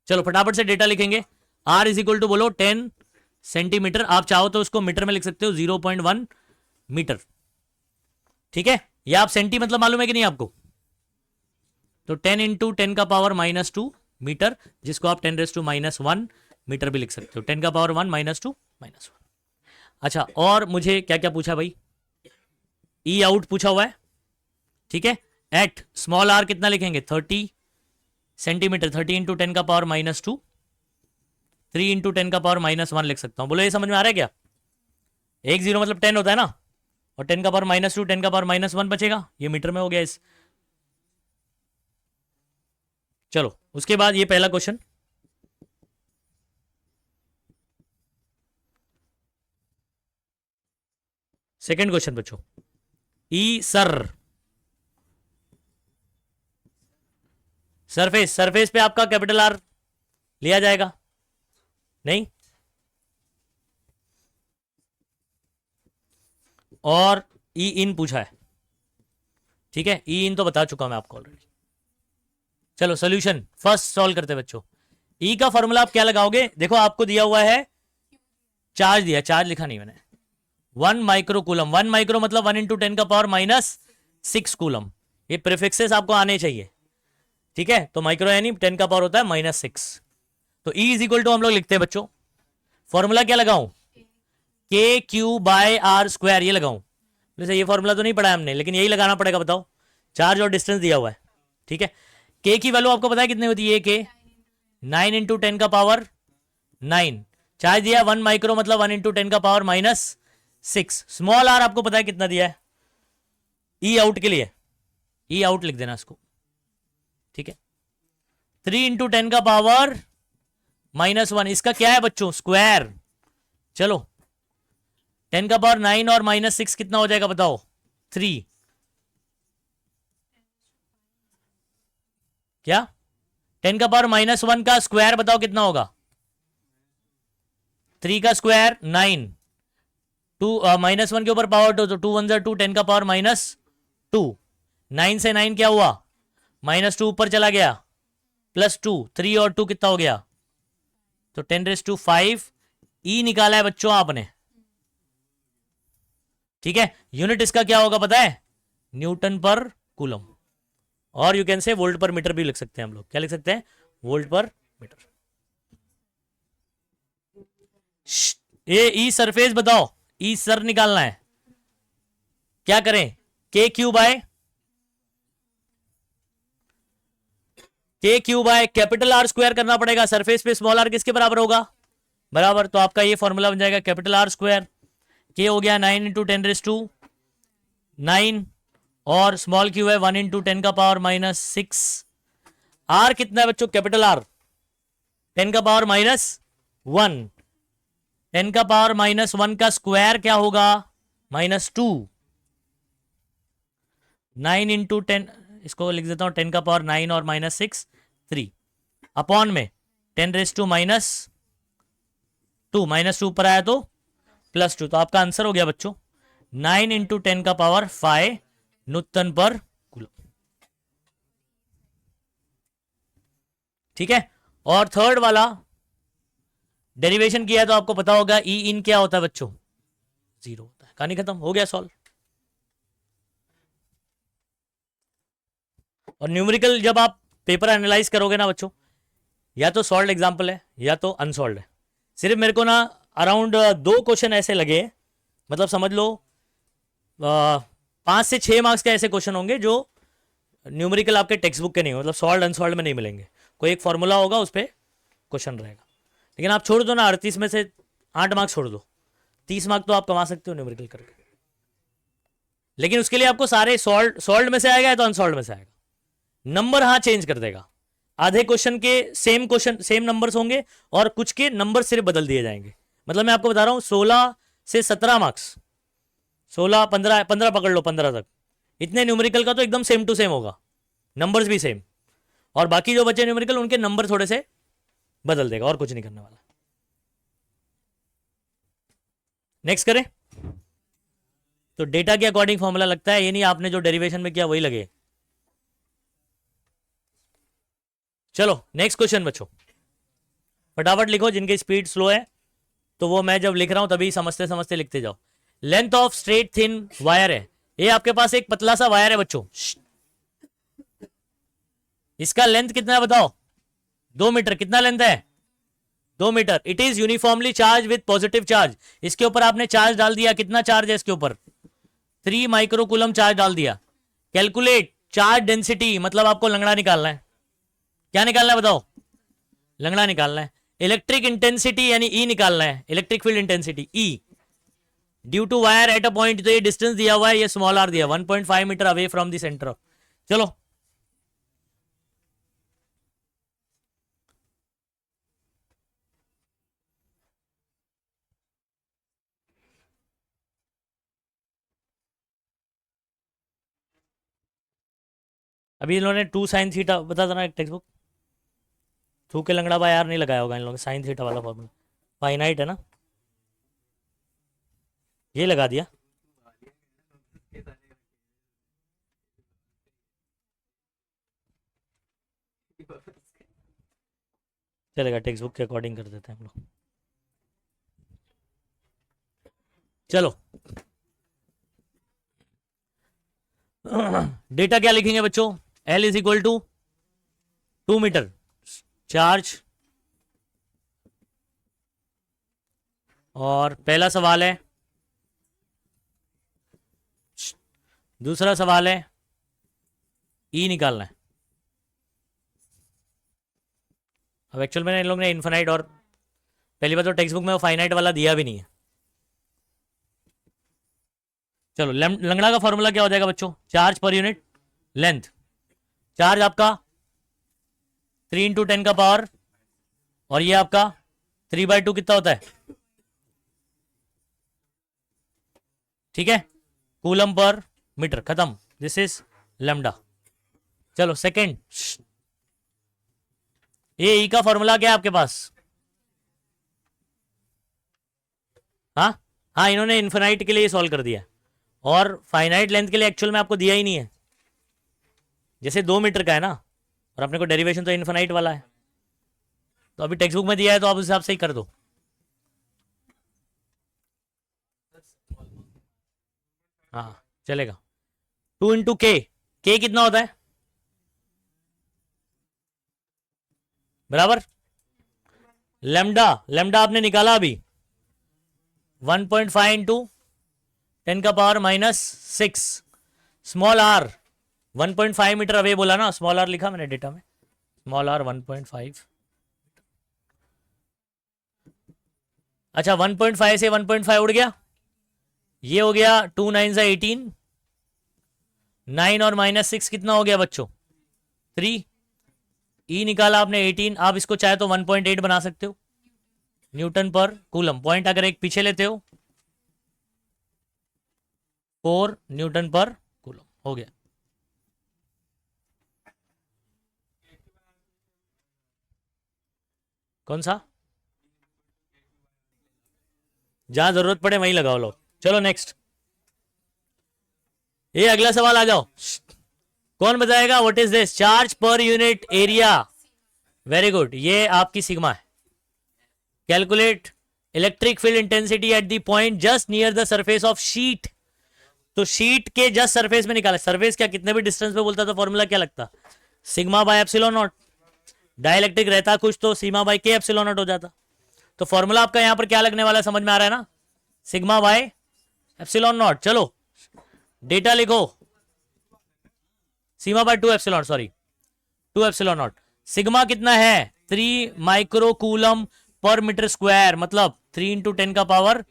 चलो फटाफट से डेटा लिखेंगे। आर इज इक्वल टू बोलो 10 सेंटीमीटर, आप चाहो तो उसको मीटर में लिख सकते हो, 0.1 मीटर। ठीक है, या आप सेंटी मतलब मालूम है कि नहीं आपको, तो 10 इंटू 10 का पावर -2 मीटर, जिसको आप 10⁻⁻1 मीटर भी लिख सकते हो। 10 का पावर 1 -2 -1। अच्छा और मुझे क्या क्या पूछा भाई, ई आउट पूछा हुआ है। ठीक है, एट स्मॉल आर कितना लिखेंगे, 30 सेंटीमीटर, 30 इंटू 10 का पावर -2, 3 इंटू 10 का पावर -1 लिख सकता हूं। बोलो ये समझ में आ रहा है क्या। 1 0 मतलब 10 होता है ना, और 10 का पावर -2, 10 का पावर -1 बचेगा, ये मीटर में हो गया इस। चलो उसके बाद ये पहला क्वेश्चन, सेकंड क्वेश्चन बच्चों। ई सर, सरफेस, सरफेस पे आपका कैपिटल आर लिया जाएगा नहीं, और ई इन पूछा है। ठीक है, ई इन तो बता चुका मैं आपको ऑलरेडी। चलो सोल्यूशन फर्स्ट सॉल्व करते हैं बच्चों। ई का फॉर्मूला आप क्या लगाओगे, देखो आपको दिया हुआ है चार्ज, दिया चार्ज लिखा नहीं मैंने, 1 माइक्रोकूलम। 1 माइक्रो मतलब 1 इंटू 10 का पावर -6 कूलम। ये प्रीफिक्सेस आपको आने चाहिए। ठीक है, तो माइक्रो यानी 10 का पावर होता है -6। तो E इज इक्वल टू हम लोग लिखते हैं बच्चों, फॉर्मूला क्या लगाऊं, KQ/R², ये लगाऊं। जैसे ये फॉर्मूला तो नहीं पढ़ा है हमने, लेकिन यही लगाना पड़ेगा। बताओ, चार्ज और डिस्टेंस दिया हुआ है। ठीक है, K की वैल्यू आपको पता है कितनी होती है, K 9 इंटू 10 का पावर 9, चार्ज दिया 1 माइक्रो मतलब 1 इंटू 10 का पावर -6। स्मॉल आर आपको पता है कितना दिया है, ई आउट के लिए, ई आउट लिख देना इसको। ठीक है, 3 इंटू 10 का पावर -1, इसका क्या है बच्चों, स्क्वायर। चलो 10 का पावर 9 और -6 कितना हो जाएगा बताओ, 3। क्या 10 का पावर -1 का स्क्वायर बताओ कितना होगा, 3 का स्क्वायर 9, 2 -1 के ऊपर पावर 2, तो 2 1 2, 10 का पावर -2, 9 से 9 क्या हुआ, -2 ऊपर चला गया, +2, 3 और 2 कितना हो गया, तो 10⁵। ई निकाला है बच्चों आपने। ठीक है, यूनिट इसका क्या होगा पता है, न्यूटन पर कूलम, और यू कैन से वोल्ट पर मीटर भी लिख सकते हैं हम लोग। क्या लिख सकते हैं, वोल्ट पर मीटर। ये ई सरफेस बताओ, ई सर निकालना है, क्या करें? K Q by capital R square करना पड़ेगा। सरफेस पे स्मॉल आर किसके बराबर होगा? बराबर। तो आपका ये फॉर्मूला बन जाएगा कैपिटल आर स्क्वायर, के हो गया 9 × 10⁻⁹ और स्मॉल क्यू है 1 × 10⁻⁻⁶। आर कितना है बच्चों? कैपिटल आर 10⁻⁻1, 10⁻⁻1 का स्क्वायर क्या होगा? -2। 9 × 10, इसको लिख देता हूं 10⁻⁹ और -6 3 अपॉन में 10⁻², -2 ऊपर आया तो +2। तो आपका आंसर हो गया बच्चों 9 × 10⁵ न्यूटन पर कूलम। ठीक है। और थर्ड वाला डेरिवेशन किया तो आपको पता होगा ई इन क्या होता है बच्चों? 0 होता है। कहानी खत्म, हो गया सॉल्व। और न्यूमेरिकल जब आप पेपर एनालाइज करोगे ना बच्चों, या तो सॉल्व एग्जाम्पल है या तो अनसॉल्व है। सिर्फ मेरे को ना अराउंड 2 क्वेश्चन ऐसे लगे, मतलब समझ लो 5 से 6 मार्क्स के ऐसे क्वेश्चन होंगे जो न्यूमेरिकल आपके टेक्स्ट बुक के नहीं हो, मतलब सॉल्व अनसॉल्व में नहीं मिलेंगे। कोई एक फॉर्मूला होगा, उस पर क्वेश्चन रहेगा। लेकिन आप छोड़ दो ना, 38 में से 8 मार्क्स छोड़ दो, 30 मार्क्स तो आप कमा सकते हो न्यूमेरिकल करके। लेकिन उसके लिए आपको सारे सॉल्व में से आएगा या तो अनसॉल्व में से आएगा। नंबर हाँ चेंज कर देगा, आधे क्वेश्चन के सेम नंबर्स होंगे और कुछ के नंबर सिर्फ बदल दिए जाएंगे। मतलब मैं आपको बता रहा हूं 16 से 17 मार्क्स, 16 15 पकड़ लो 15 तक, इतने न्यूमेरिकल का तो एकदम सेम टू सेम होगा, नंबर्स भी सेम, और बाकी जो बचे न्यूमेरिकल उनके नंबर थोड़े से बदल देगा, और कुछ नहीं करने वाला। नेक्स्ट करें। तो डेटा के अकॉर्डिंग फॉर्मूला लगता है, ये नहीं आपने जो डेरिवेशन में किया वही लगे। चलो नेक्स्ट क्वेश्चन बच्चों, फटाफट लिखो, जिनकी स्पीड स्लो है तो वो मैं जब लिख रहा हूं तभी समझते समझते लिखते जाओ। Length of straight thin wire है, ये आपके पास एक पतला सा वायर है बच्चों, इसका लेंथ कितना है बताओ? 2 मीटर। कितना लेंथ है? 2 मीटर। It is uniformly charge with positive charge. इसके ऊपर आपने चार्ज डाल दिया, कितना चार्ज है इसके ऊपर? 3 माइक्रोकूलम चार्ज डाल दिया। कैलकुलेट चार्ज डेंसिटी, मतलब आपको लंगड़ा निकालना है। क्या निकालना है बताओ? लंगड़ा निकालना है। इलेक्ट्रिक इंटेंसिटी यानी ई निकालना है, electric field intensity E due to wire at a point. तो ये डिस्टेंस दिया हुआ है, ये स्मॉल आर दिया 1.5 metre away from the centre. चलो अभी इन्होंने 2 sin थीटा बता देना एक टेक्स्ट बुक। 2 के लंगड़ा बाय आर नहीं लगाया होगा इन लोगों ने, sin थीटा वाला फॉर्मूला फाइनाइट है ना, ये लगा दिया। चलेगा, टेक्स्ट बुक के अकॉर्डिंग कर देते हैं हम लोग। चलो डेटा क्या लिखेंगे बच्चों? L is equal to 2 metre charge. और पहला सवाल है, दूसरा सवाल है ई निकालना है। अब एक्चुअल में इन लोग ने इन्फिनाइट, और पहली बार तो टेक्स्ट बुक में वो फाइनाइट वाला दिया भी नहीं है। चलो लंगड़ा का फॉर्मूला क्या हो जाएगा बच्चों? Charge per unit length. Charge आपका 3 × 10 का पावर, और ये आपका 3/2 कितना होता है? ठीक है, कूलम पर मीटर। खत्म, दिस इज लैम्डा। चलो सेकंड, ये ई का फॉर्मूला क्या है आपके पास? हाँ हाँ, इन्होंने इन्फिनाइट के लिए सॉल्व कर दिया, और फाइनाइट लेंथ के लिए एक्चुअल में आपको दिया ही नहीं है। जैसे 2 मीटर का है ना, और अपने को डेरिवेशन तो इन्फिनाइट वाला है, तो अभी टेक्स्ट बुक में दिया है तो आप उस हिसाब से ही कर दो। हाँ चलेगा। 2 × के कितना होता है? बराबर लैम्डा। लैम्डा आपने निकाला अभी, 1.5 इंटू 10 का power -6, small R 1.5 metre away बोला ना, स्मॉल आर लिखा मैंने डेटा में, स्मॉल आर 1.5। अच्छा 1.5 से 1.5 उड़ गया, ये हो गया 2 9 से 18, 9 और -6 कितना हो गया बच्चों 3, ई निकाला आपने 18। आप इसको चाहे तो 1.8 बना सकते हो न्यूटन पर कूलम, पॉइंट अगर एक पीछे लेते हो 4 न्यूटन पर कूलम हो गया। कौन सा, जहां जरूरत पड़े वहीं लगाओ लोग। चलो नेक्स्ट, ये अगला सवाल आ जाओ। कौन बताएगा what is this, charge per unit area. Very good, ये आपकी सिग्मा है। Calculate electric field intensity at the point just near the surface of sheet. तो शीट के जस्ट सरफेस में निकाला, सरफेस क्या कितने भी डिस्टेंस पे बोलता तो फॉर्मूला क्या लगता, sigma by epsilon not. Dielectric रहता कुछ तो सिग्मा बाय के एप्सिलॉन नॉट हो जाता। तो फॉर्मूला आपका यहां पर क्या लगने वाला है, समझ में आ रहा है ना, सिग्मा बाय एप्सिलॉन नॉट। चलो डेटा लिखो, sigma by 2 epsilon, sorry 2 epsilon not. Sigma कितना है 3 माइक्रो कूलम पर मीटर स्क्वायर, मतलब 3 इंटू 10 का पावर।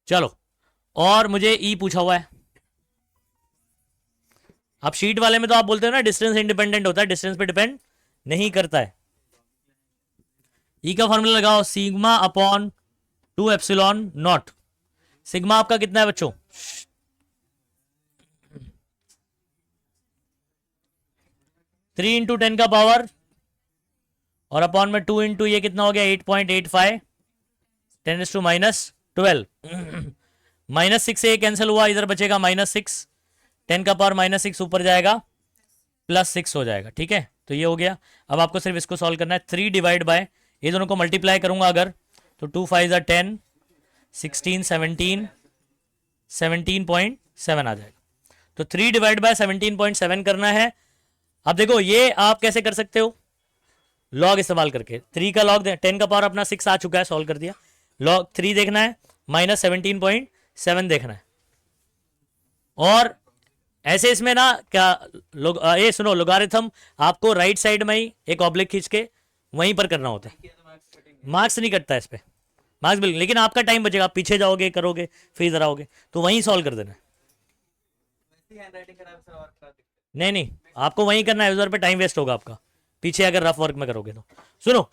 चलो और मुझे ई पूछा हुआ है। आप शीट वाले में तो आप बोलते हो ना डिस्टेंस इंडिपेंडेंट होता है, डिस्टेंस पे डिपेंड नहीं करता है। ई का फॉर्मूला लगाओ, sigma upon 2 epsilon not. Sigma आपका कितना है बच्चों, 3 इंटू 10 का पावर और अपॉन में 2 इंटू ये कितना हो गया 8.85, 10⁻12। -6 से कैंसिल हुआ, इधर बचेगा -6, 10 का पावर -6 ऊपर जाएगा +6 हो जाएगा। ठीक है, तो ये हो गया। अब आपको सिर्फ इसको सॉल्व करना है, 3 डिवाइड बाय, ये दोनों को मल्टीप्लाई करूंगा अगर तो 2 5 10, 16 17, 17.7 आ जाएगा। तो 3 डिवाइड बाय 17.7 करना है। अब देखो ये आप कैसे कर सकते हो, लॉग इस्तेमाल करके। 3 का लॉग 10 का पावर अपना 6 आ चुका है, सॉल्व कर दिया। लॉग 3 देखना है, -17.7 देखना है। और ऐसे इसमें ना क्या ये सुनो, लोगारिथम आपको राइट साइड में ही एक ऑब्लिक खींच के वहीं पर करना होता है, मार्क्स नहीं कटता है इस पे, मार्क्स बिल्कुल, लेकिन आपका टाइम बचेगा, आप पीछे जाओगे करोगे फिर इधर आओगे, तो वहीं सॉल्व कर देना है। नहीं नहीं, आपको वहीं करना है, उधर पे टाइम वेस्ट होगा आपका, पीछे अगर रफ वर्क में करोगे तो। सुनो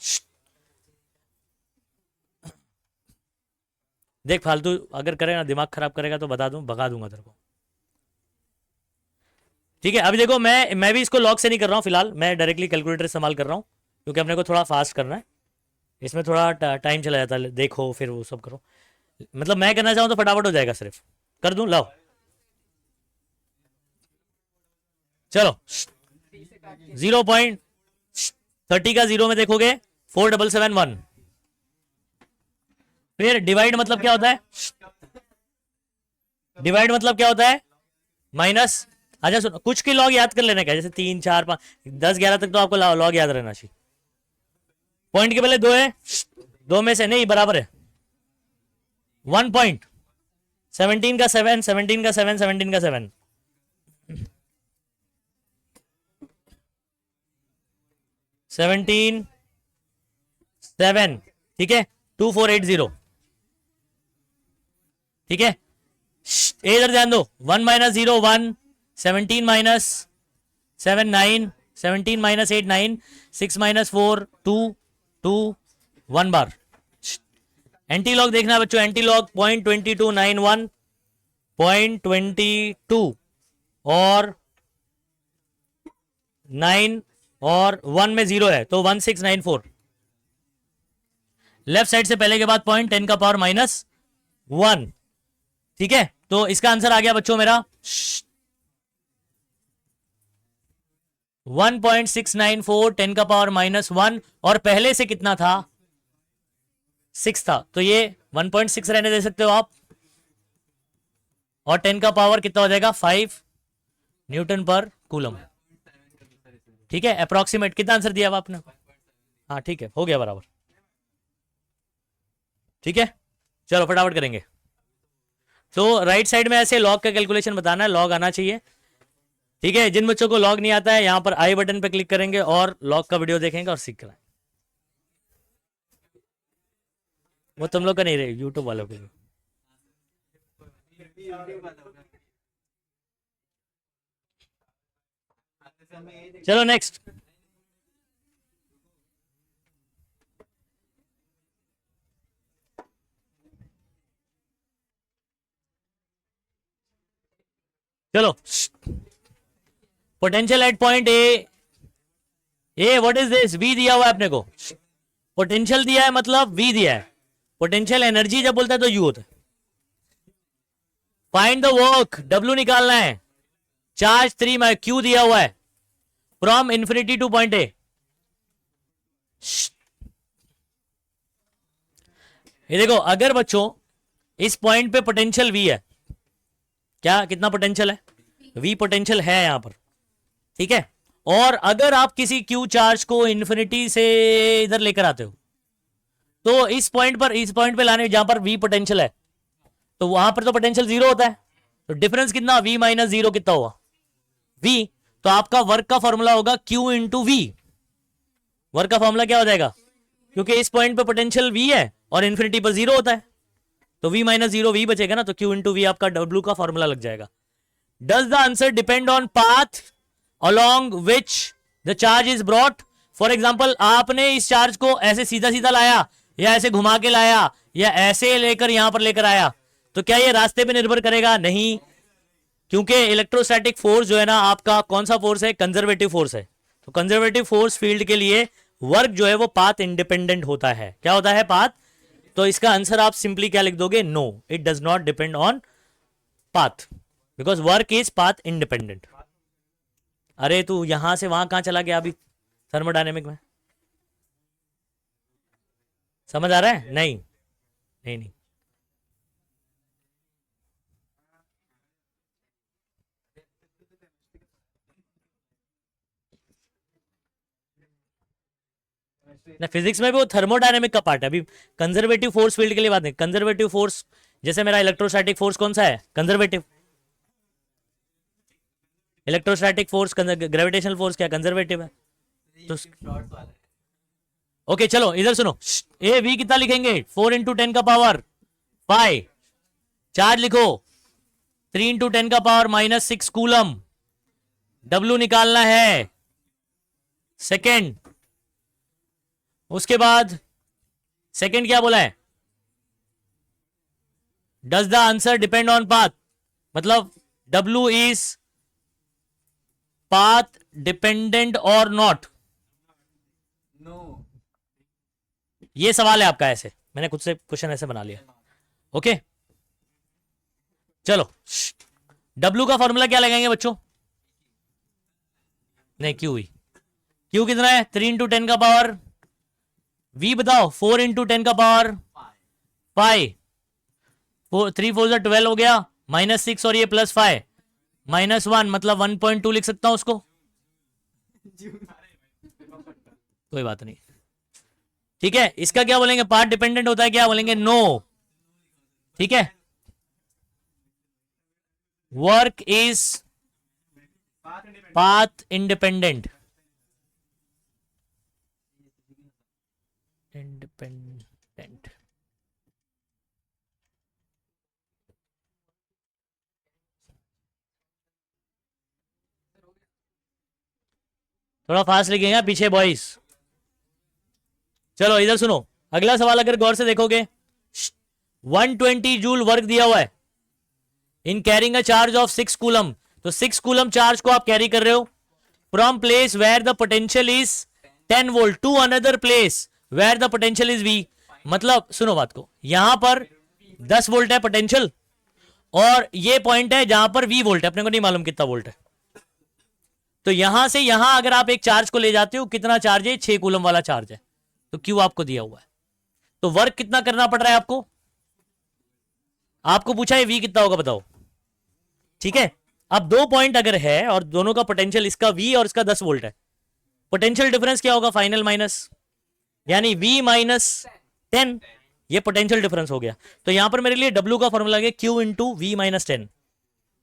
देख, फालतू अगर करेगा दिमाग खराब करेगा तो बता दूं, भगा दूंगा तेरे को। ठीक है, अभी देखो मैं भी इसको लॉग से नहीं कर रहा हूं फिलहाल, मैं डायरेक्टली कैलकुलेटर इस्तेमाल कर रहा हूं क्योंकि अपने को थोड़ा फास्ट करना है, इसमें थोड़ा टाइम चला जाता है, देखो फिर वो सब करो। मतलब मैं करना चाहूँ तो फटाफट हो जाएगा, सिर्फ कर दूं, लाओ चलो। 0.30 का 0 में देखोगे 4771। फिर डिवाइड मतलब क्या होता है, डिवाइड मतलब क्या होता है माइनस। अच्छा सुनो, कुछ की लॉग याद कर लेना, क्या जैसे 3 4 5 10 11 तक तो आपको लॉग याद रहना चाहिए। पॉइंट के पहले 2 है, 2 में से नहीं बराबर है 1 पॉइंट, 17 का 7, 17 का 7, 17 का 7, 17 7, ठीक है 2480, ठीक है। इधर ध्यान दो, 1 - 0 1, 17 - 7 9, 17 - 8 9, 6 - 4 2 2 1 बार। एंटी लॉग देखना बच्चों, एंटी लॉग 0.2291, 0.22 और 9 और 1 में 0 है तो 1694। लेफ्ट साइड से पहले के बाद पॉइंट 10 का पावर -1, ठीक है। तो इसका आंसर आ गया बच्चों मेरा 1.694, 10 का पावर -1, और पहले से कितना था 6 था, तो ये 1.6 रहने दे सकते हो आप, और 10 का पावर कितना हो जाएगा 5 न्यूटन पर कूलम, ठीक है। अप्रोक्सीमेट कितना आंसर दिया आपने, हाँ ठीक है, हो गया बराबर। ठीक है, चलो फटाफट करेंगे। तो राइट साइड में ऐसे लॉग का कैलकुलेशन बताना है, लॉग आना चाहिए। ठीक है, जिन बच्चों को लॉग नहीं आता है यहाँ पर आई बटन पे क्लिक करेंगे और लॉग का वीडियो देखेंगे और सीख कराएं। वो तुम लोग का नहीं रहे, यूट्यूब वालों के लिए। चलो नेक्स्ट। चलो, potential at point A what is this, V दिया हुआ है अपने को, पोटेंशियल दिया है मतलब वी दिया है। पोटेंशियल एनर्जी जब बोलता है तो यू होता है। फाइंड द वर्क, डब्ल्यू निकालना है। चार्ज 3 में क्यू दिया हुआ है from infinity two point A. ये देखो, अगर बच्चों इस पॉइंट पे पोटेंशियल वी है, क्या कितना पोटेंशियल है, वी पोटेंशियल है यहां पर, ठीक है। और अगर आप किसी क्यू चार्ज को इंफिनिटी से इधर लेकर आते हो तो इस पॉइंट पे लाने, जहां पर वी पोटेंशियल है तो वहां पर तो पोटेंशियल जीरो होता है, तो डिफरेंस कितना, वी माइनस जीरो कितना हुआ, वी। तो आपका वर्क का फॉर्मूला होगा क्यू इंटू वी। वर्क का फॉर्मूला क्या हो जाएगा, क्योंकि इस पॉइंट पे पोटेंशियल वी है और इन्फिनिटी पर जीरो होता है, तो v माइनस जीरो वी बचेगा ना, तो q इंटू वी आपका w का फॉर्मूला लग जाएगा। Does the answer depend on path along which the charge is brought. For example, आपने इस चार्ज को ऐसे सीधा सीधा लाया या ऐसे घुमा के लाया या ऐसे लेकर यहां पर लेकर आया, तो क्या ये रास्ते पे निर्भर करेगा, नहीं, क्योंकि इलेक्ट्रोस्टैटिक फोर्स जो है ना आपका कौन सा फोर्स है, कंजर्वेटिव फोर्स है। तो कंजर्वेटिव फोर्स फील्ड के लिए वर्क जो है वो पाथ इंडिपेंडेंट होता है। क्या होता है, पाथ। तो इसका आंसर आप सिंपली क्या लिख दोगे, no, it does not depend on path because work is path independent. अरे तू यहां से वहां कहां चला गया अभी थर्मोडायनेमिक में, समझ आ रहा है, नहीं नहीं नहीं। ना, फिजिक्स में भी वो थर्मोडायनेमिक का पार्ट है, अभी कंजर्वेटिव फोर्स फील्ड के लिए बात नहीं। कंजर्वेटिव फोर्स जैसे मेरा इलेक्ट्रोस्टैटिक फोर्स कौन सा है, conservative. Electrostatic force, gravitational force क्या कंजर्वेटिव है। तो ओके चलो इधर सुनो, ए वी कितना लिखेंगे, 4 इंटू 10 का पावर 5। चार्ज लिखो 3 इंटू 10 का पावर माइनस 6 कूलम। डब्ल्यू निकालना है सेकेंड। उसके बाद सेकेंड क्या बोला है, does the answer depend on path, मतलब डब्ल्यू इज पाथ डिपेंडेंट और नॉट। ये सवाल है आपका, ऐसे मैंने खुद से क्वेश्चन ऐसे बना लिया। ओके चलो, डब्ल्यू का फॉर्मूला क्या लगाएंगे बच्चों, नहीं क्यू ही, क्यू कितना है 3 इंटू 10 का पावर, वी बताओ 4 इंटू 10 का पावर 5, 3 4 12 हो गया, माइनस 6 और ये प्लस 5 माइनस 1 मतलब 1.2 लिख सकता हूं उसको, कोई बात नहीं, ठीक है। इसका क्या बोलेंगे, पाथ डिपेंडेंट होता है, क्या बोलेंगे, नो, ठीक है। Work is path independent, independent. थोड़ा फास्ट लिखेगा पीछे बॉयज। चलो इधर सुनो, अगला सवाल अगर गौर से देखोगे, 120 जूल वर्क दिया हुआ है in carrying a charge of 6 coulomb. तो 6 कूलम चार्ज को आप कैरी कर रहे हो from place where the potential is 10 volt to another place where the potential is V. मतलब सुनो बात को, यहां पर 10 वोल्ट है पोटेंशियल और ये पॉइंट है जहां पर वी वोल्ट है, अपने को नहीं मालूम कितना वोल्ट है। तो यहां से यहां अगर आप एक चार्ज को ले जाते हो, कितना चार्ज है, 6 कूलम वाला चार्ज है, तो क्यू आपको दिया हुआ है। तो वर्क कितना करना पड़ रहा है आपको, आपको पूछा है वी कितना होगा बताओ, ठीक है। अब 2 पॉइंट अगर है और दोनों का पोटेंशियल, इसका वी और इसका 10 वोल्ट है, पोटेंशियल डिफरेंस क्या होगा, फाइनल माइनस, यानी v माइनस 10, ये पोटेंशियल डिफरेंस हो गया। तो यहां पर मेरे लिए W का फॉर्मूला है Q into V minus 10।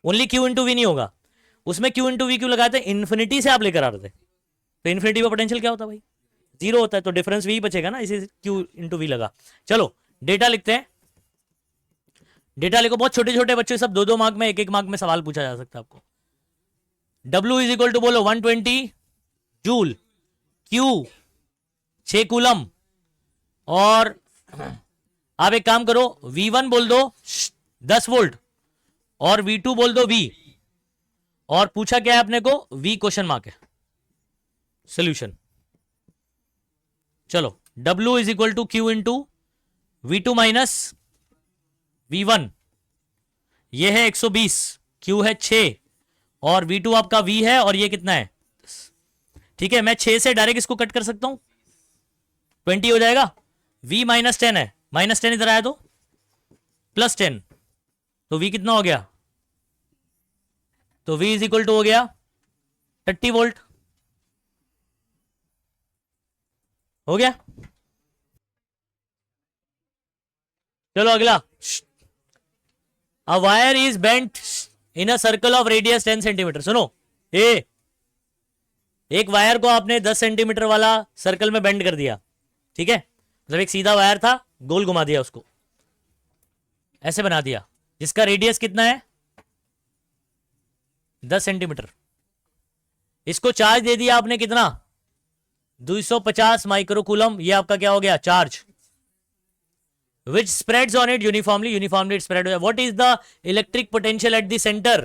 Only Q into V नहीं होगा, उसमें Q इंटू वी क्यों लगाते हैं, इन्फिनिटी से आप लेकर आ रहे थे, तो इन्फिनिटी का पोटेंशियल क्या होता है भाई, जीरो होता है, तो डिफरेंस वी बचेगा ना, इसे Q इंटू वी लगा। चलो डेटा लिखते हैं, डेटा लिखो, बहुत छोटे छोटे बच्चे सब 2-2 मार्क में, 1-1 मार्क में सवाल पूछा जा सकता है आपको। W इज इक्वल टू बोलो 120 जूल, Q 6 कूलम, और आप एक काम करो V1 बोल दो 10 वोल्ट और V2 बोल दो V, और पूछा क्या है अपने को, V क्वेश्चन मार्क है। सोल्यूशन, चलो W is equal to Q into V2 minus V1, ये है 120, Q है 6 और V2 आपका V है, और ये कितना है, ठीक है। मैं 6 से डायरेक्ट इसको कट कर सकता हूं, 20 हो जाएगा। V माइनस 10 है, माइनस 10 इधर आया तो प्लस 10, तो V कितना हो गया, तो V इज इक्वल टू हो गया 30 वोल्ट, हो गया। चलो अगला, a wire is bent in a circle of radius 10 centimetre. सुनो, एक वायर को आपने 10 सेंटीमीटर वाला सर्कल में बेंड कर दिया, ठीक है, मतलब एक सीधा वायर था, गोल घुमा दिया उसको, ऐसे बना दिया, जिसका रेडियस कितना है 10 सेंटीमीटर। इसको चार्ज दे दिया आपने कितना, 250 माइक्रोकूलम, ये आपका क्या हो गया, charge, which spreads on it uniformly it spread। what is the electric potential at the center?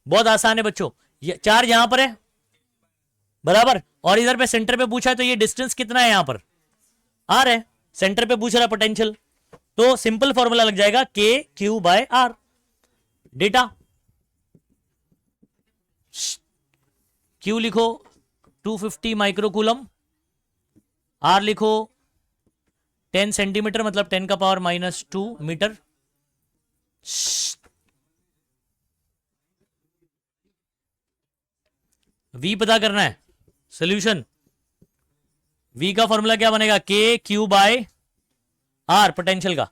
बहुत आसान है बच्चों, चार्ज यहां पर है बराबर, और इधर पे सेंटर पे पूछा है, तो ये डिस्टेंस कितना है यहां पर, आर है, सेंटर पे पूछ रहा है पोटेंशियल, तो सिंपल फॉर्मूला लग जाएगा K Q by R. Data Q लिखो 250 माइक्रोकूलम, आर लिखो 10 सेंटीमीटर, मतलब 10 का पावर माइनस 2 मीटर। V पता करना है, सोल्यूशन, V का फॉर्मूला क्या बनेगा, के क्यू बाय आर, पोटेंशियल का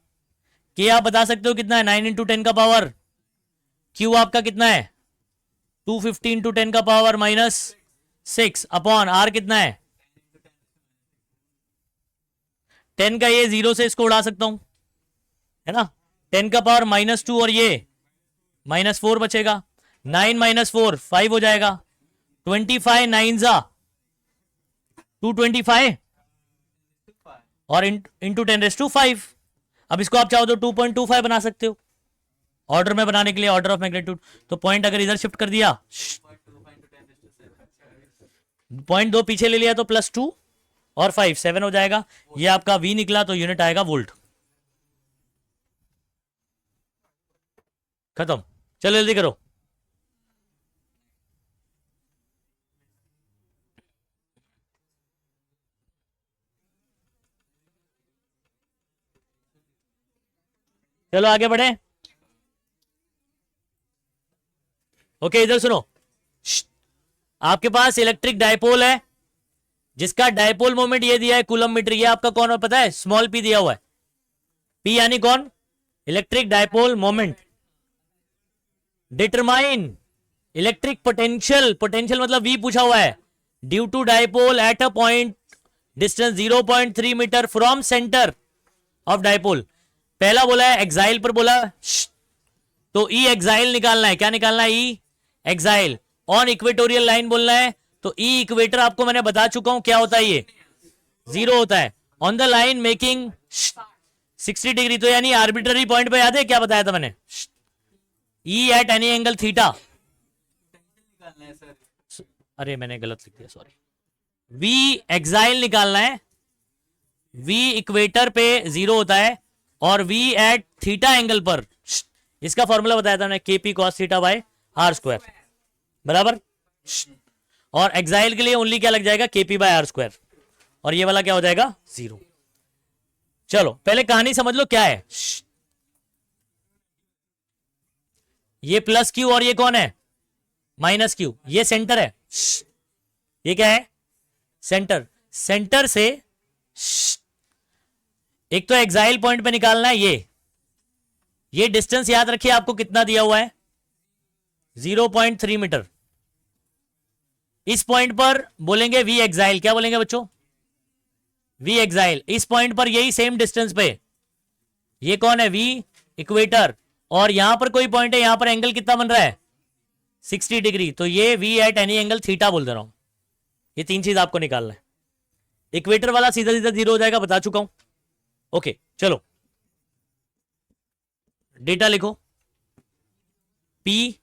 के आप बता सकते हो कितना है, 9 इंटू 10 का पावर, क्यू आपका कितना है 250 इंटू 10 का पावर माइनस 6 अपॉन आर कितना है 10 का, ये 0 से इसको उड़ा सकता हूं, है ना, 10 का पावर माइनस 2 और ये माइनस 4 बचेगा, 9 माइनस 4 5 हो जाएगा, 25 9 जा 225 और इंटू 10⁵5। अब इसको आप चाहो तो 2.25 बना सकते हो, ऑर्डर में बनाने के लिए, ऑर्डर ऑफ मैग्नीट्यूड, तो पॉइंट अगर इधर शिफ्ट कर दिया, 0.2 पीछे ले लिया तो +2 और 5 7 हो जाएगा, ये आपका V निकला, तो यूनिट आएगा वोल्ट। खत्म, चलो जल्दी करो। चलो आगे बढ़े, ओके इधर सुनो, आपके पास इलेक्ट्रिक डायपोल है, जिसका डायपोल मोमेंट ये दिया है कूलम मीटर, ये आपका कौन है पता है, स्मॉल p दिया हुआ है, p यानी कौन, electric dipole moment. Determine electric potential, potential मतलब V पूछा हुआ है, due to dipole at a point distance 0.3 metre from centre of dipole. पहला बोला है एक्साइल पर बोला, तो ई एक्साइल निकालना है, क्या निकालना है, ई एक्साइल, ऑन इक्वेटोरियल लाइन बोलना है, तो ई इक्वेटर आपको मैंने बता चुका हूं क्या होता है, ये 0 होता है, on the line making 60 degree, तो यानी आर्बिट्ररी पॉइंट पे याद है क्या बताया था मैंने, ई एट एनी एंगल थीटा, अरे मैंने गलत लिख दिया सॉरी, वी एक्साइल निकालना है, वी इक्वेटर पे 0 होता है और वी एट थीटा एंगल पर, इसका फॉर्मूला बताया था मैंने, K P cos theta by R square बराबर, और एक्साइल के लिए ओनली क्या लग जाएगा, केपी बाय आर स्क्वायर, और ये वाला क्या हो जाएगा 0। चलो पहले कहानी समझ लो क्या है, ये प्लस क्यू और ये कौन है माइनस क्यू, ये सेंटर है, ये क्या है सेंटर, सेंटर से एक तो एक्साइल पॉइंट पे निकालना है ये डिस्टेंस याद रखिए आपको कितना दिया हुआ है 0.3 मीटर। इस पॉइंट पर बोलेंगे वी एक्साइल, क्या बोलेंगे बच्चों वी एक्साइल। इस पॉइंट पर यही सेम डिस्टेंस पे ये कौन है वी इक्वेटर, और यहां पर कोई पॉइंट है, यहां पर एंगल कितना बन रहा है 60 डिग्री, तो ये V at any angle theta बोल दे रहा हूं। ये तीन चीज आपको निकालना है। इक्वेटर वाला सीधा सीधा जीरो हो जाएगा, बता चुका हूं। ओके चलो डेटा लिखो P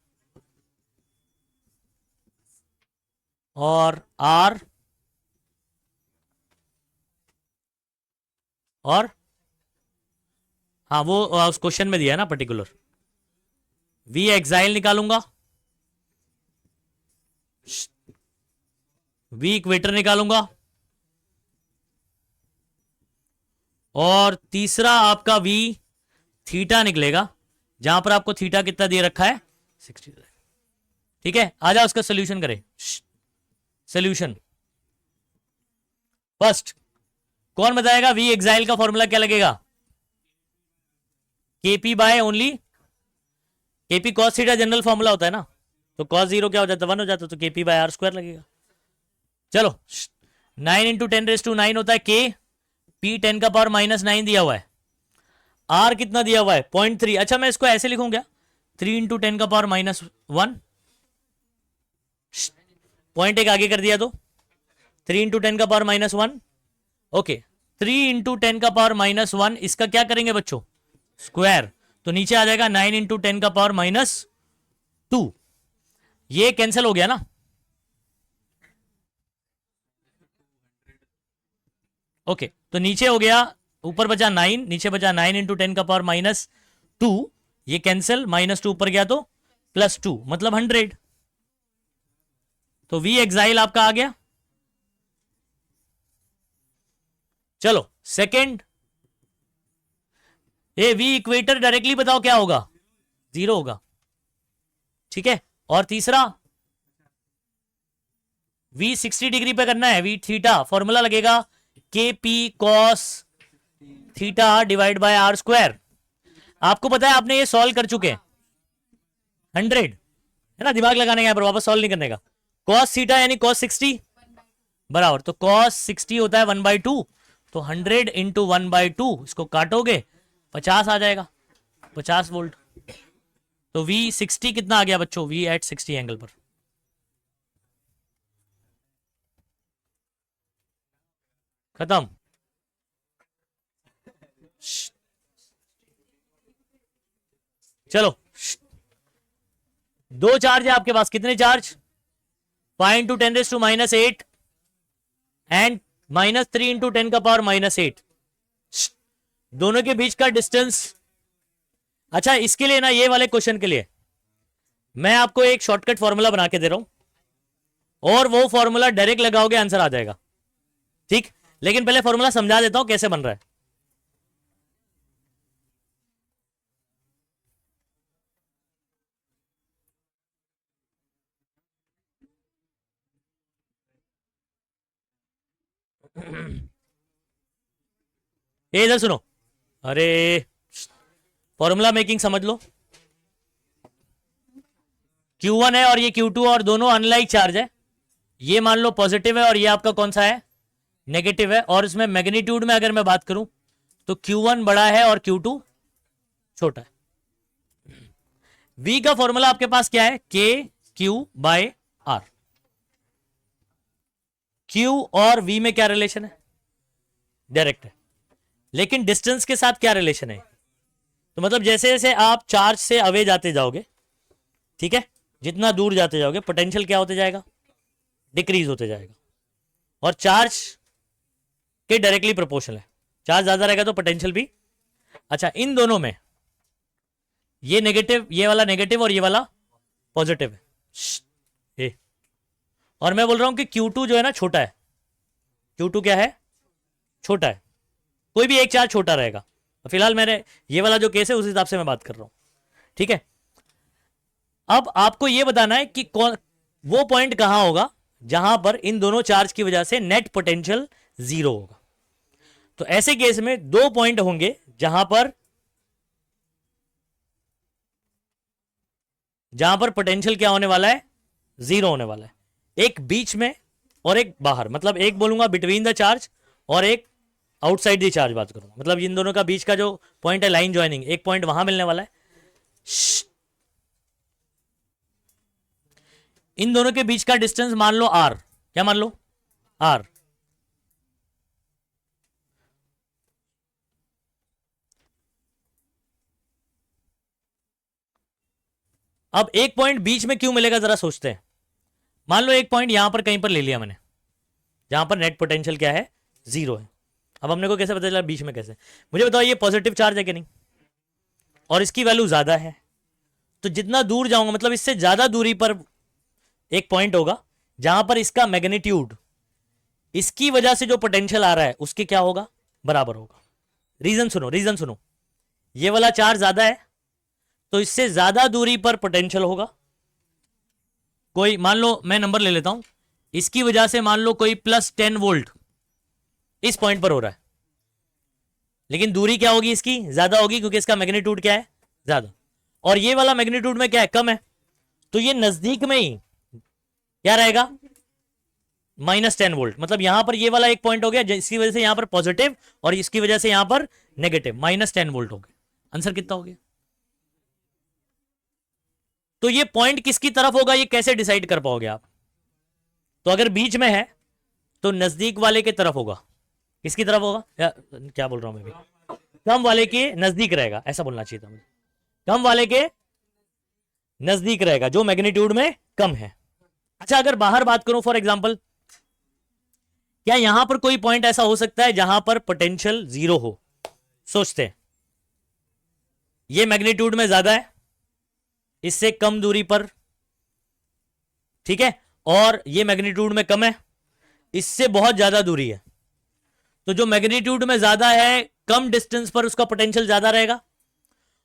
और R और हाँ वो उस क्वेश्चन में दिया है ना पर्टिकुलर। वी एक्साइल निकालूंगा, वी इक्वेटर निकालूंगा, और तीसरा आपका वी थीटा निकलेगा, जहां पर आपको थीटा कितना दे रखा है 60। ठीक है, आ जाओ उसका सोल्यूशन करें। सोल्यूशन फर्स्ट कौन बताएगा वी एक्साइल का फॉर्मूला क्या लगेगा K P by only K P cos theta general formula होता है ना, तो कॉस जीरो क्या हो जाता है 1 हो जाता है, तो केपी बाय आर स्क्वायर लगेगा। चलो 9 इंटू 10⁻⁹ होता है के, पी 10 का पावर -9 दिया हुआ है, आर कितना दिया हुआ है 0.3। अच्छा मैं इसको ऐसे लिखूं क्या 3 इंटू 10 का पावर -1, पॉइंट एक आगे कर दिया तो 3 इंटू 10 का पावर -1। ओके 3 इंटू 10 का पावर -1, इसका क्या करेंगे बच्चों स्क्वायर, तो नीचे आ जाएगा 9 इंटू 10 का पावर -2। ये कैंसिल हो गया ना, ओके तो नीचे हो गया, ऊपर बचा 9, नीचे बचा 9 इंटू 10 का पावर -2, ये कैंसिल, -2 ऊपर गया तो +2 मतलब 100। तो वी एक्साइल आपका आ गया। चलो सेकंड, ये वी इक्वेटर डायरेक्टली बताओ क्या होगा 0 होगा, ठीक है। और तीसरा वी 60 डिग्री पे करना है, वी थीटा फॉर्मूला लगेगा K P cos theta divide by R square. आपको पता है आपने ये सॉल्व कर चुके हैं 100 है ना, दिमाग लगाने का यहाँ पर, वापस सॉल्व नहीं करने का। कॉस थीटा यानी कॉस 60 बराबर, तो कॉस 60 होता है 1/2, तो 100 इंटू 1/2, इसको काटोगे 50 आ जाएगा, 50 वोल्ट। तो V 60 कितना आ गया बच्चों, V एट 60 एंगल पर। खत्म। चलो दो चार्ज है आपके पास, कितने चार्ज 5 इंटू 10⁻⁸ एंड -3 इंटू 10 का पावर -8, दोनों के बीच का डिस्टेंस। अच्छा इसके लिए ना, ये वाले क्वेश्चन के लिए मैं आपको एक शॉर्टकट फॉर्मूला बना के दे रहा हूं, और वो फॉर्मूला डायरेक्ट लगाओगे आंसर आ जाएगा, ठीक। लेकिन पहले फॉर्मूला समझा देता हूं कैसे बन रहा है। ये इधर सुनो, अरे फॉर्मूला मेकिंग समझ लो। Q1 है और ये Q2 और दोनों अनलाइक चार्ज है, ये मान लो पॉजिटिव है और ये आपका कौन सा है नेगेटिव है, और इसमें मैग्नीट्यूड में अगर मैं बात करूं तो Q1 बड़ा है और Q2 छोटा है। V का फॉर्मूला आपके पास क्या है K Q by R। Q और V में क्या रिलेशन है डायरेक्ट है, लेकिन डिस्टेंस के साथ क्या रिलेशन है, तो मतलब जैसे जैसे आप चार्ज से अवे जाते जाओगे, ठीक है, जितना दूर जाते जाओगे पोटेंशियल क्या होते जाएगा डिक्रीज होते जाएगा, और चार्ज के डायरेक्टली प्रोपोर्शनल है, चार्ज ज्यादा रहेगा तो पोटेंशियल भी। अच्छा इन दोनों में ये नेगेटिव, ये वाला नेगेटिव और ये वाला पॉजिटिव है, और मैं बोल रहा हूं कि Q2 जो है ना छोटा है, Q2 क्या है छोटा है, कोई भी एक चार्ज छोटा रहेगा। फिलहाल मैंने ये वाला जो केस है उस हिसाब से मैं बात कर रहा हूं, ठीक है। अब आपको यह बताना है कि कौन वो पॉइंट कहां होगा जहां पर इन दोनों चार्ज की वजह से नेट पोटेंशियल 0 होगा। तो ऐसे केस में दो पॉइंट होंगे जहां पर पोटेंशियल क्या होने वाला है, जीरो होने वाला है। एक बीच में और एक बाहर, मतलब एक बोलूंगा बिटवीन द चार्ज और एक आउटसाइड द चार्ज बात करूंगा, मतलब इन दोनों का बीच का जो पॉइंट है लाइन ज्वाइनिंग, एक पॉइंट वहां मिलने वाला है। इन दोनों के बीच का डिस्टेंस मान लो आर, क्या मान लो, आर। अब एक पॉइंट बीच में क्यों मिलेगा जरा सोचते हैं। मान लो एक पॉइंट यहां पर कहीं पर ले लिया मैंने, जहां पर नेट पोटेंशियल क्या है, जीरो है। अब हमने को कैसे पता चला बीच में कैसे, मुझे बताओ ये पॉजिटिव चार्ज है कि नहीं, और इसकी वैल्यू ज्यादा है, तो जितना दूर जाऊंगा मतलब इससे ज्यादा दूरी पर एक पॉइंट होगा जहां पर इसका मैग्नीट्यूड इसकी वजह से जो पोटेंशियल आ रहा है उसके क्या होगा, बराबर होगा। रीजन सुनो, ये वाला चार्ज ज्यादा है तो इससे ज्यादा दूरी पर पोटेंशियल होगा। कोई मान लो मैं नंबर ले लेता हूं, इसकी वजह से मान लो कोई +10 वोल्ट इस पॉइंट पर हो रहा है, लेकिन दूरी क्या होगी इसकी, ज्यादा होगी, क्योंकि इसका मैग्नीट्यूड क्या है, ज्यादा, और ये वाला मैग्नीट्यूड में क्या है, कम है। तो ये नजदीक में ही क्या रहेगा, -10 वोल्ट। मतलब यहां पर ये वाला एक पॉइंट हो गया जिसकी वजह से यहां पर पॉजिटिव और इसकी वजह से यहां पर नेगेटिव, -10 वोल्ट हो गए। आंसर कितना हो गया। तो ये पॉइंट किसकी तरफ होगा ये कैसे डिसाइड कर पाओगे आप। तो अगर बीच में है तो नजदीक वाले के तरफ होगा, किसकी तरफ होगा, या क्या बोल रहा हूं मैं भी, कम वाले के नजदीक रहेगा, ऐसा बोलना चाहिए था मुझे, कम वाले के नजदीक रहेगा जो मैग्नीट्यूड में कम है। अच्छा अगर बाहर बात करूं फॉर एग्जांपल, क्या यहां पर कोई पॉइंट ऐसा हो सकता है जहां पर पोटेंशियल जीरो हो, सोचते हैं, ये मैग्नीट्यूड में ज्यादा है, इससे कम दूरी पर, ठीक है, और ये मैग्नीट्यूड में कम है, इससे बहुत ज्यादा दूरी है। तो जो मैग्नीट्यूड में ज्यादा है कम डिस्टेंस पर उसका पोटेंशियल ज्यादा रहेगा,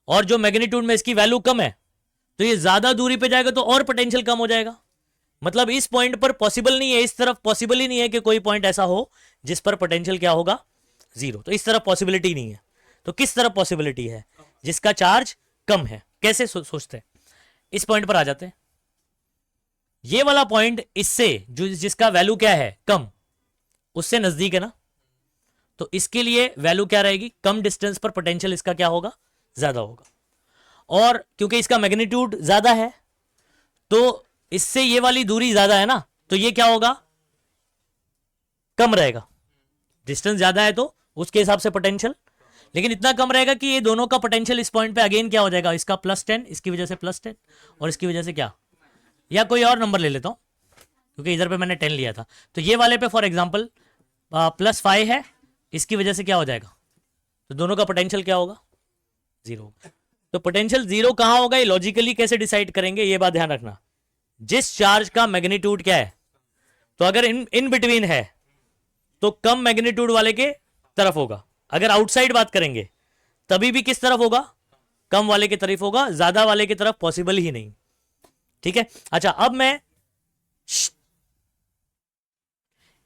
और जो मैग्नीट्यूड में इसकी वैल्यू कम है तो ये ज्यादा दूरी पे जाएगा तो और पोटेंशियल कम हो जाएगा। मतलब इस पॉइंट पर पॉसिबल नहीं है, इस तरफ पॉसिबल ही नहीं है कि कोई पॉइंट ऐसा हो जिस पर पोटेंशियल क्या होगा, जीरो। तो इस तरफ पॉसिबिलिटी नहीं है। तो किस तरफ पॉसिबिलिटी है, जिसका चार्ज कम है। कैसे सोचते हैं, इस पॉइंट पर आ जाते हैं, ये वाला पॉइंट इससे जो जिसका वैल्यू क्या है कम, उससे नजदीक है ना, तो इसके लिए वैल्यू क्या रहेगी, कम डिस्टेंस पर पोटेंशियल इसका क्या होगा, ज्यादा होगा। और क्योंकि इसका मैग्नीट्यूड ज्यादा है तो इससे ये वाली दूरी ज्यादा है ना, तो ये क्या होगा, कम रहेगा। डिस्टेंस ज्यादा है तो उसके हिसाब से पोटेंशियल, लेकिन इतना कम रहेगा कि ये दोनों का पोटेंशियल इस पॉइंट पे अगेन क्या हो जाएगा, इसका +10, इसकी वजह से +10 और इसकी वजह से क्या, या कोई और नंबर ले लेता हूं क्योंकि इधर पे मैंने 10 लिया था। तो ये वाले पे फॉर एग्जांपल +5 है, इसकी वजह से क्या हो जाएगा, तो दोनों का पोटेंशियल क्या होगा, जीरो। तो पोटेंशियल जीरो कहां होगा, ये लॉजिकली कैसे डिसाइड करेंगे, ये बात ध्यान रखना। जिस चार्ज का मैग्नीट्यूड क्या है, तो अगर इन बिटवीन है तो कम मैग्नीट्यूड वाले के तरफ होगा। अगर आउटसाइड बात करेंगे तभी भी किस तरफ होगा, कम वाले की तरफ होगा, ज्यादा वाले की तरफ पॉसिबल ही नहीं। ठीक है। अच्छा अब मैं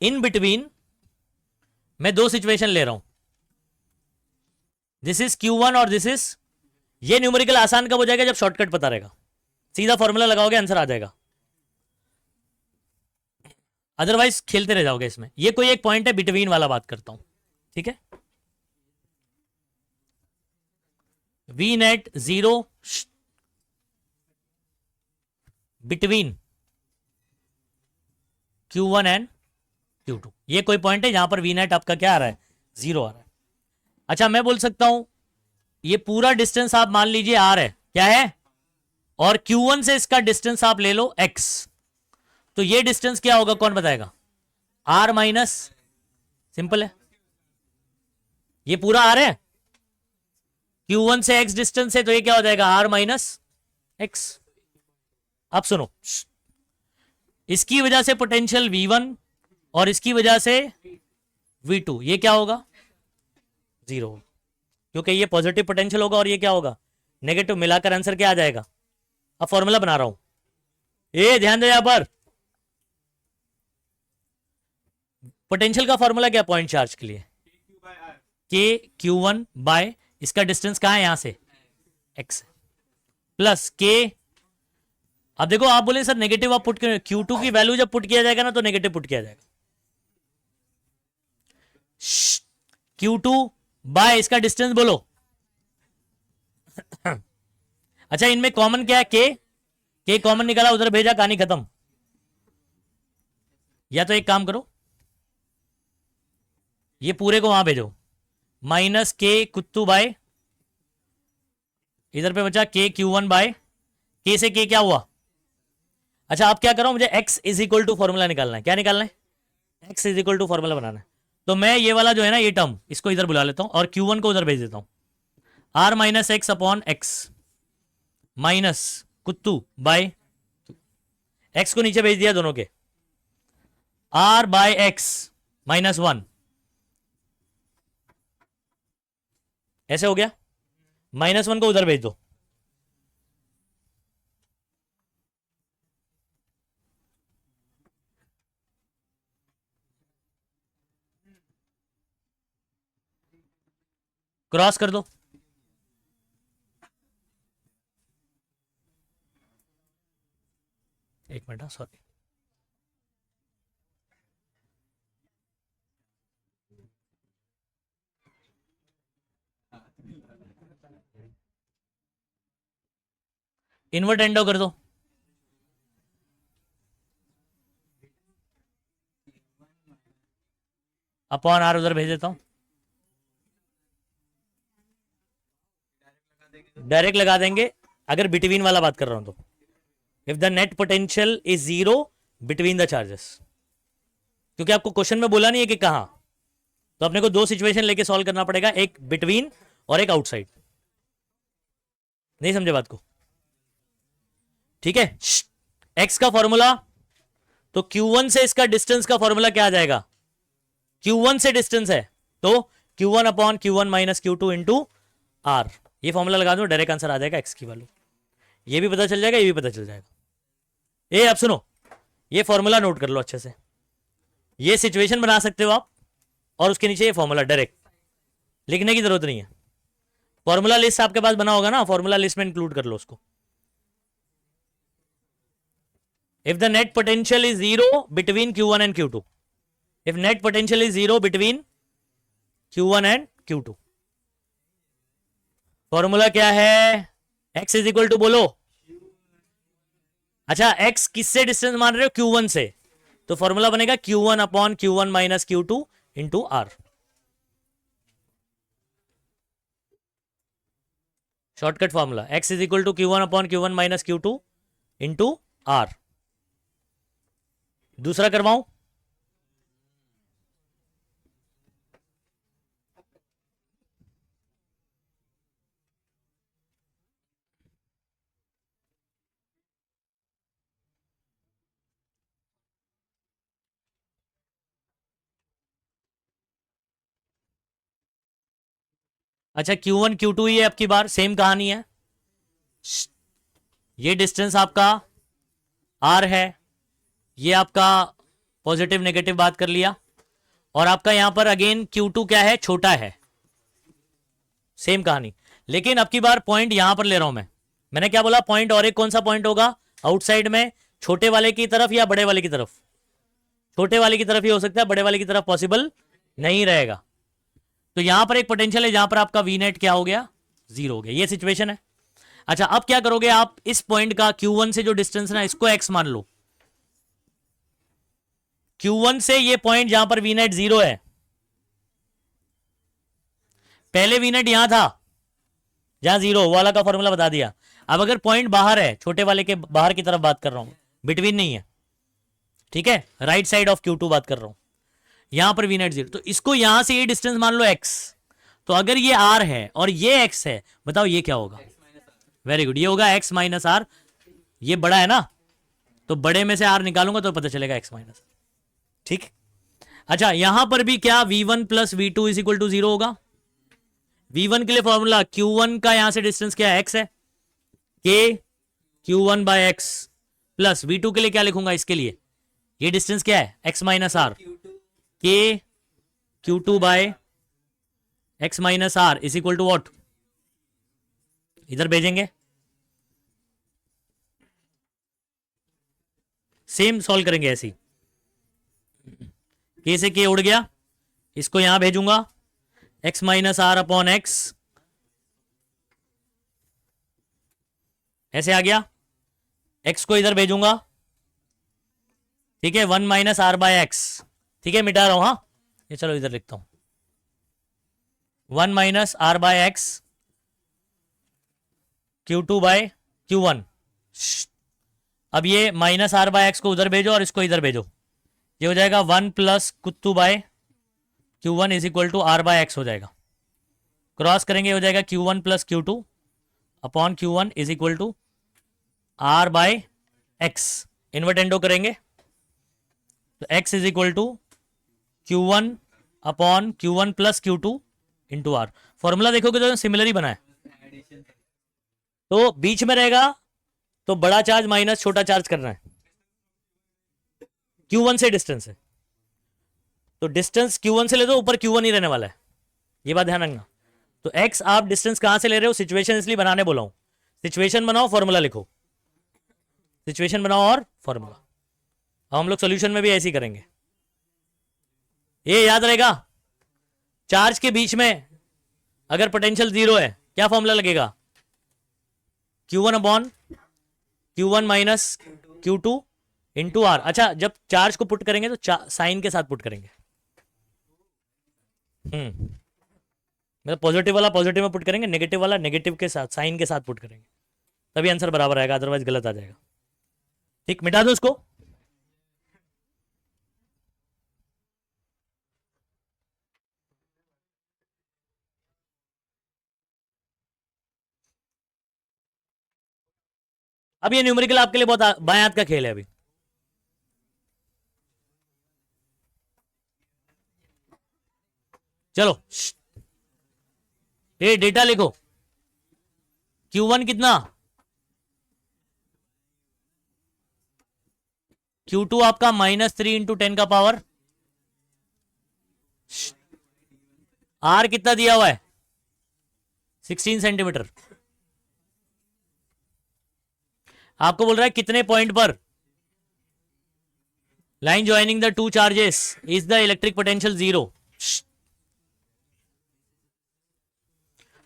इन बिटवीन मैं दो सिचुएशन ले रहा हूं, दिस इज Q1 और दिस इज, ये न्यूमेरिकल आसान कब हो जाएगा, जब शॉर्टकट पता रहेगा, सीधा फॉर्मूला लगाओगे आंसर आ जाएगा, अदरवाइज खेलते रह जाओगे इसमें। ये कोई एक पॉइंट है बिटवीन वाला बात करता हूं, ठीक है। V net zero between Q1 and Q2, ये कोई पॉइंट है जहां पर वी नेट आपका क्या आ रहा है, जीरो आ रहा है। अच्छा मैं बोल सकता हूं ये पूरा डिस्टेंस आप मान लीजिए r है, क्या है, और Q1 से इसका डिस्टेंस आप ले लो x, तो ये डिस्टेंस क्या होगा कौन बताएगा, r माइनस, सिंपल है, ये पूरा r है, Q1 से x डिस्टेंस है तो ये क्या हो जाएगा r माइनस x। अब सुनो, इसकी वजह से पोटेंशियल V1 और इसकी वजह से V2, ये क्या होगा, जीरो, क्योंकि ये पॉजिटिव पोटेंशियल होगा और ये क्या होगा, नेगेटिव, मिलाकर आंसर क्या आ जाएगा। अब फॉर्मूला बना रहा हूं, ये ध्यान दे, यहां पर पोटेंशियल का फॉर्मूला क्या, पॉइंट चार्ज के लिए के Q1 बाय इसका डिस्टेंस कहाँ है यहां से x प्लस के। अब देखो आप बोले सर नेगेटिव आप पुट Q2 की वैल्यू जब पुट किया जाएगा ना तो नेगेटिव पुट किया जाएगा। Q2 बाय इसका डिस्टेंस बोलो। अच्छा इनमें कॉमन क्या है के कॉमन निकाला उधर भेजा कहानी खत्म। या तो एक काम करो ये पूरे को वहां भेजो माइनस के कुत्तू बाय इधर पे बचा के Q1 बाय के से के क्या हुआ। अच्छा आप क्या करो मुझे x is equal to formula निकालना है। क्या निकालना है x is equal to formula बनाना है। तो मैं ये वाला जो है ना ये टर्म इसको इधर बुला लेता हूं और Q1 को उधर भेज देता हूं r minus X upon X minus कुत्तू बाय x को नीचे भेज दिया दोनों के r बाय एक्स माइनस 1 ऐसे हो गया। -1 को उधर भेज दो। क्रॉस कर दो। एक मिनट सॉरी इन्वर्ट एंडो कर दो। अपॉन आर उधर भेज देता हूं। डायरेक्ट लगा देंगे अगर बिटवीन वाला बात कर रहा हूं तो if the net potential is 0 between the charges. क्योंकि आपको क्वेश्चन में बोला नहीं है कि कहां, तो अपने को दो सिचुएशन लेके सॉल्व करना पड़ेगा, एक बिटवीन और एक आउटसाइड। नहीं समझे बात को? ठीक है। एक्स का फॉर्मूला तो Q1 से इसका डिस्टेंस का फॉर्मूला क्या आ जाएगा? Q1 से डिस्टेंस है तो Q1 upon Q1 minus Q2 into R. ये फॉर्मूला लगा दो डायरेक्ट आंसर आ जाएगा एक्स की वैल्यू। ये भी पता चल जाएगा ये भी पता चल जाएगा। ए अब सुनो ये फॉर्मूला नोट कर लो अच्छे से। ये सिचुएशन बना सकते हो आप और उसके नीचे ये फॉर्मूला डायरेक्ट लिखने की जरूरत नहीं है। फॉर्मूला लिस्ट आपके पास बना होगा ना, फॉर्मूला लिस्ट में इंक्लूड कर लो उसको। If the net potential is 0 between Q1 and Q2. If net potential is 0 between Q1 and Q2. Formula क्या है? x इज इक्वल टू बोलो। अच्छा x किससे डिस्टेंस मान रहे हो? Q1 से। तो फॉर्मूला बनेगा Q1 upon Q1 minus Q2 into R. Shortcut formula x is equal to Q1 upon Q1 minus Q2 into R. दूसरा करवाऊं? अच्छा Q1 Q2 ही है आपकी बार, सेम कहानी है। ये डिस्टेंस आपका R है, ये आपका पॉजिटिव नेगेटिव बात कर लिया, और आपका यहां पर अगेन Q2 क्या है? छोटा है। सेम कहानी, लेकिन अब की बार पॉइंट यहां पर ले रहा हूं मैं। मैंने क्या बोला? पॉइंट और एक कौन सा पॉइंट होगा आउटसाइड में? छोटे वाले की तरफ या बड़े वाले की तरफ? छोटे वाले की तरफ ही हो सकता है, बड़े वाले की तरफ पॉसिबल नहीं रहेगा। तो यहां पर एक पोटेंशियल है जहां पर आपका वी नेट क्या हो गया? 0 हो गया। ये सिचुएशन है। अच्छा अब क्या करोगे आप? इस पॉइंट का Q1 से जो डिस्टेंस ना इसको x मान लो। Q1 से ये पॉइंट जहां पर वी नेट 0 है, पहले वी नेट यहां था जहां 0 वाला का फॉर्मूला बता दिया। अब अगर पॉइंट बाहर है, छोटे वाले के बाहर की तरफ बात कर रहा हूं, बिटवीन नहीं है, ठीक है, राइट साइड ऑफ Q2 बात कर रहा हूं, यहां पर वी नेट 0, तो इसको यहां से ये डिस्टेंस मान लो x। तो अगर ये r है और ये x है, बताओ ये क्या होगा? वेरी गुड, ये होगा x माइनस आर। ये बड़ा है ना, तो बड़े में से r निकालूंगा तो पता चलेगा x माइनस। ठीक। अच्छा यहां पर भी क्या v1 plus v2 is equal to 0 होगा? v1 के लिए फॉर्मूला q1 का यहां से डिस्टेंस क्या है? x है, k q1 bye x plus v2 के लिए क्या लिखूंगा? इसके लिए ये डिस्टेंस क्या है? x minus R, k q2 by X minus R is equal to what, इधर भेजेंगे, सेम सॉल्व करेंगे ऐसे ही, के से के उड़ गया, इसको यहां भेजूंगा, X minus R upon X, ऐसे आ गया, एक्स को इधर भेजूंगा, ठीक है, 1 माइनस आर बाय एक्स, ठीक है, मिटा रहा हूं, हाँ ये चलो इधर लिखता हूं, 1 minus R by X Q2 by Q1। अब ये माइनस आर बाय एक्स को उधर भेजो और इसको इधर भेजो, ये हो जाएगा 1 plus Q2 by Q1 is equal to R by X हो जाएगा, क्रॉस करेंगे हो जाएगा Q1 plus Q2 upon Q1 is equal to R by X, invertendo करेंगे तो x is equal to Q1 upon Q1 plus Q2 into R. Formula देखोगे तो similar ही बना है, तो बीच में रहेगा तो बड़ा चार्ज माइनस छोटा चार्ज करना है, Q1 से डिस्टेंस है तो डिस्टेंस Q1 से ले दो, ऊपर Q1 ही रहने वाला है, ये बात ध्यान रखना। तो x आप डिस्टेंस कहां से ले रहे हो, सिचुएशन इसलिए बनाने बोला हूं, सिचुएशन बनाओ फॉर्मूला लिखो, सिचुएशन बनाओ और फॉर्मूला। हम लोग सॉल्यूशन में भी ऐसे ही करेंगे, ये याद रहेगा, चार्ज के बीच में अगर पोटेंशियल जीरो है क्या फॉर्मूला लगेगा, Q1 upon Q1 minus Q2 into are. अच्छा जब चार्ज को पुट करेंगे तो साइन के साथ पुट करेंगे, मतलब पॉजिटिव वाला पॉजिटिव में पुट करेंगे, नेगेटिव वाला नेगेटिव के साथ साइन के साथ पुट करेंगे, तभी आंसर बराबर आएगा, अदरवाइज गलत आ जाएगा। ठीक, मिटा दो उसको, अब ये न्यूमेरिकल आपके लिए बहुत बाएं हाथ का खेल है अभी। चलो ये डेटा लिखो, Q1 कितना, Q2 आपका -3 इंटू 10 का पावर, R कितना दिया हुआ है 16 सेंटीमीटर, आपको बोल रहा है कितने पॉइंट पर line joining the two charges is the electric potential zero.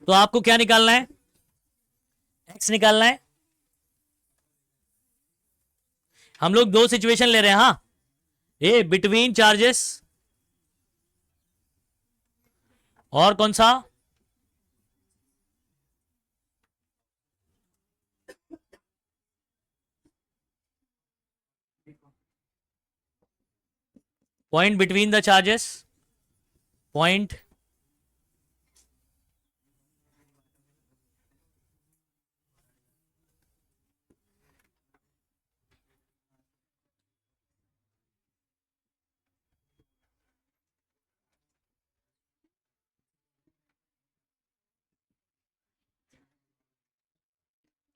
तो आपको क्या निकालना है, x निकालना है। हम लोग दो सिचुएशन ले रहे हैं, हाँ, ए बिटवीन चार्जेस और कौन सा, point between the charges, point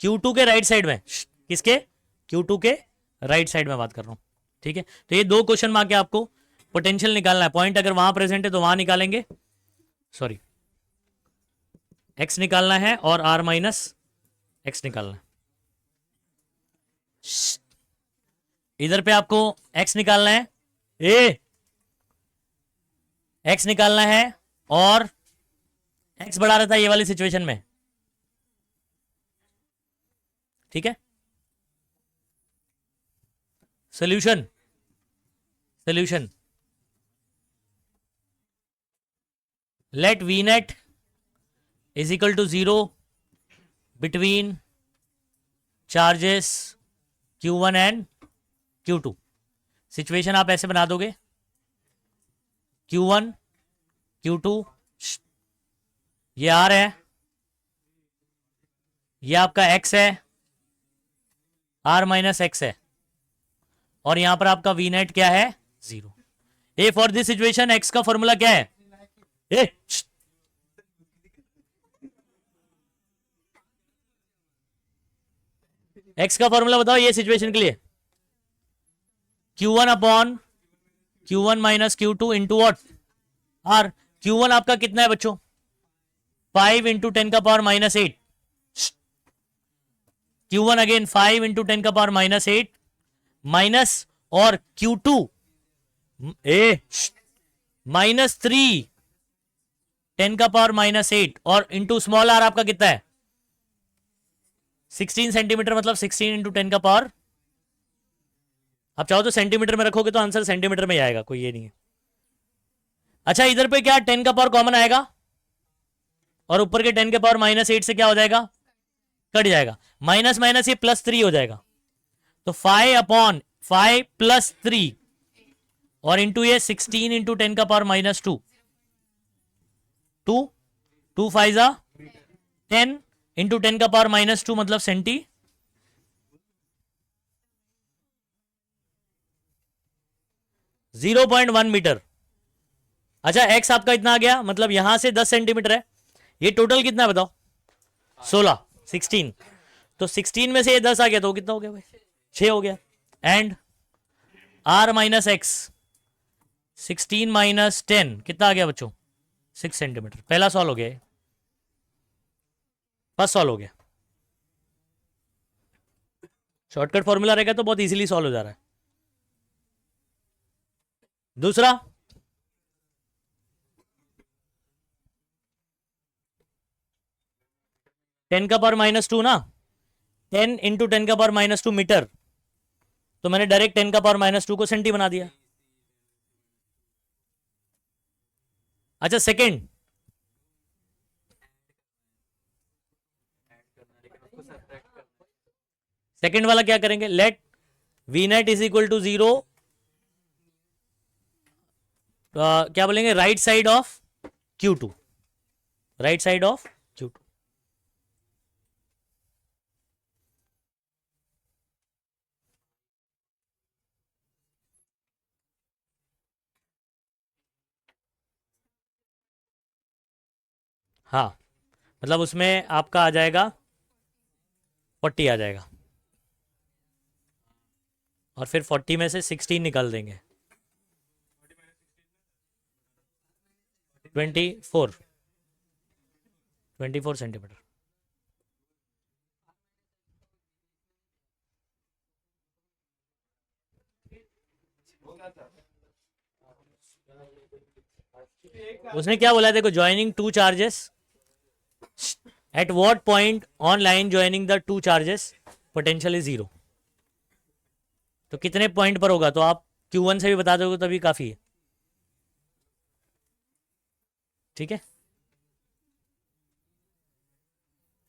Q2 के राइट साइड में, किसके, Q2 के राइट साइड में बात कर रहा हूं, ठीक है। तो ये दो क्वेश्चन मार्क है, आपको पोटेंशियल निकालना है, पॉइंट अगर वहां प्रेजेंट है तो वहां निकालेंगे, सॉरी x निकालना है और r माइनस x निकालना है, इधर पे आपको x निकालना है, ए x निकालना है और x बढ़ा रहा था ये वाली सिचुएशन में, ठीक है। Solution, solution, let v net is equal to 0 between charges Q1 and Q2। Situation आप ऐसे बना दोगे, Q1 Q2, ये R है, ये आपका x है, R माइनस एक्स है, और यहां पर आपका V नेट क्या है 0। A for this situation x का फॉर्मूला क्या है, ए x का फॉर्मूला बताओ ये सिचुएशन के लिए, Q1 upon Q1 minus Q2 into what R। Q1 आपका कितना है बच्चों, 5 इंटू 10 का power minus 8, Q1 again 5 into 10 का पावर माइनस 8 माइनस, और Q2 ए माइनस 3 10 का पावर माइनस 8 और इंटू स्मॉल आर आपका कितना है 16 सेंटीमीटर, मतलब 16 इंटू 10 का पावर, आप चाहो तो सेंटीमीटर में रखोगे तो आंसर सेंटीमीटर में ही आएगा, कोई ये नहीं है। अच्छा इधर पे क्या 10 का पावर कॉमन आएगा और ऊपर के 10 के पावर माइनस 8 से क्या हो जाएगा, कट जाएगा, माइनस माइनस ये प्लस 3 हो जाएगा, तो 5 अपॉन 5 प्लस 3 और इंटू ये 16 इंटू 10 का पावर माइनस 2, 2 5 जा 10 इंटू 10 का पावर माइनस 2 मतलब सेंटी, 0.1 मीटर। अच्छा एक्स आपका इतना आ गया, मतलब यहां से 10 सेंटीमीटर है, ये टोटल कितना है बताओ, 16 16, तो 16 में से ये 10 आ गया तो कितना हो गया भाई, 6 हो गया। And R minus X 16 minus 10 कितना आ गया बच्चों, 6 सेंटीमीटर। पहला सॉल्व हो गया, फर्स्ट सॉल्व हो गया। शॉर्टकट फॉर्मूला रहेगा तो बहुत इजीली सॉल्व हो जा रहा है। दूसरा, टेन का पावर माइनस 2 ना, 10 इंटू 10 का पावर माइनस 2 मीटर, तो मैंने डायरेक्ट 10 का पावर माइनस 2 को सेंटी बना दिया। अच्छा सेकेंड, सेकेंड वाला क्या करेंगे, let V net is equal to 0, क्या बोलेंगे, right side of Q2, right side of Q2। हाँ मतलब उसमें आपका आ जाएगा 40 आ जाएगा, और फिर 40 में से 16 निकाल देंगे, 24 सेंटीमीटर। उसने क्या बोला, देखो joining two charges at what point on line joining the two charges potential is 0, तो कितने पॉइंट पर होगा, तो आप Q1 से भी बता दोगे तभी काफी है, ठीक है,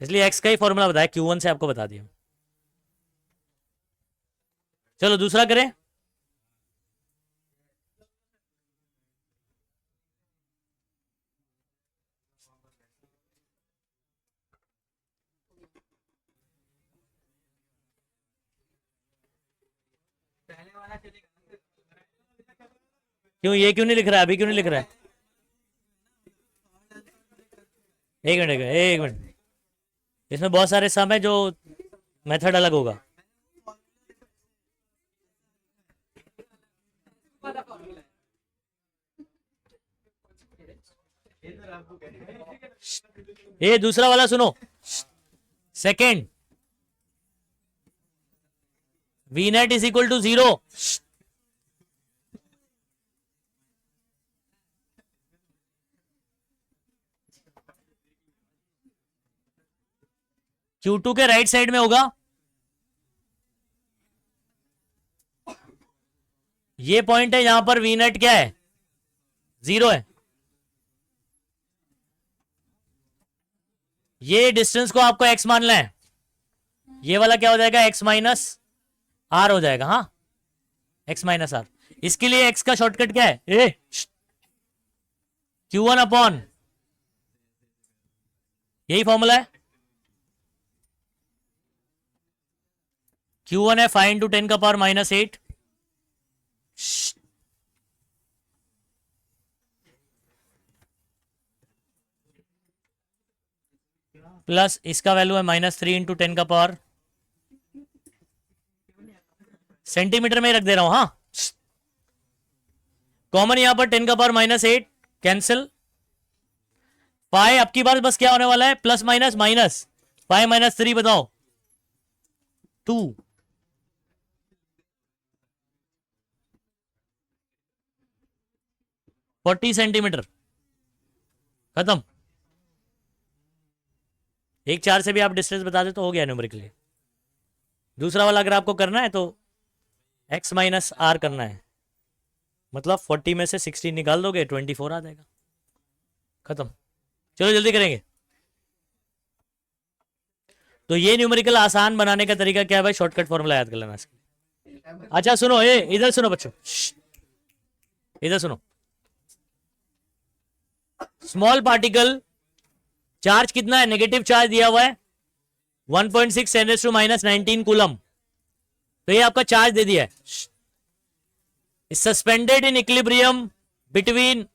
इसलिए x का ही फॉर्मूला बताया, Q1 से आपको बता दिया। चलो दूसरा करें, क्यों ये क्यों नहीं लिख रहा है, अभी क्यों नहीं लिख रहा है, एक मिनट एक मिनट, इसमें बहुत सारे सम है जो मेथड अलग होगा। ये दूसरा वाला सुनो, second V net is equal to 0, Q2 के राइट साइड में होगा, ये पॉइंट है यहां पर वी नेट क्या है, 0 है, ये डिस्टेंस को आपको x मानना है, ये वाला क्या हो जाएगा, x माइनस आर हो जाएगा, हाँ x माइनस आर। इसके लिए x का शॉर्टकट क्या है, Q1 अपॉन, यही फॉर्मूला है, Q1 है 5 इंटू 10 का पावर माइनस 8 प्लस इसका वैल्यू है माइनस 3 इंटू 10 का पावर, सेंटीमीटर में ही रख दे रहा हूं, हाँ कॉमन यहां पर 10 का पावर माइनस 8 कैंसिल, पाई आपकी बार बस क्या होने वाला है, plus minus minus, pi minus 3 बताओ 2, 40 सेंटीमीटर, खत्म। एक 4 से भी आप डिस्टेंस बता दे तो हो गया न्यूमेरिकली। दूसरा वाला अगर आपको करना है तो x माइनस आर करना है, मतलब 40 में से 16 निकाल दोगे 24 आ जाएगा, खत्म। चलो जल्दी करेंगे। तो ये न्यूमेरिकल आसान बनाने का तरीका क्या है भाई, शॉर्टकट फॉर्मूला याद कर लेना इसके। अच्छा सुनो, ये इधर सुनो बच्चों, इधर सुनो। स्मॉल पार्टिकल चार्ज कितना है, नेगेटिव चार्ज दिया हुआ है 1.6 10⁻⁻19 कूलम, तो ये आपका चार्ज दे दिया है, suspended in equilibrium between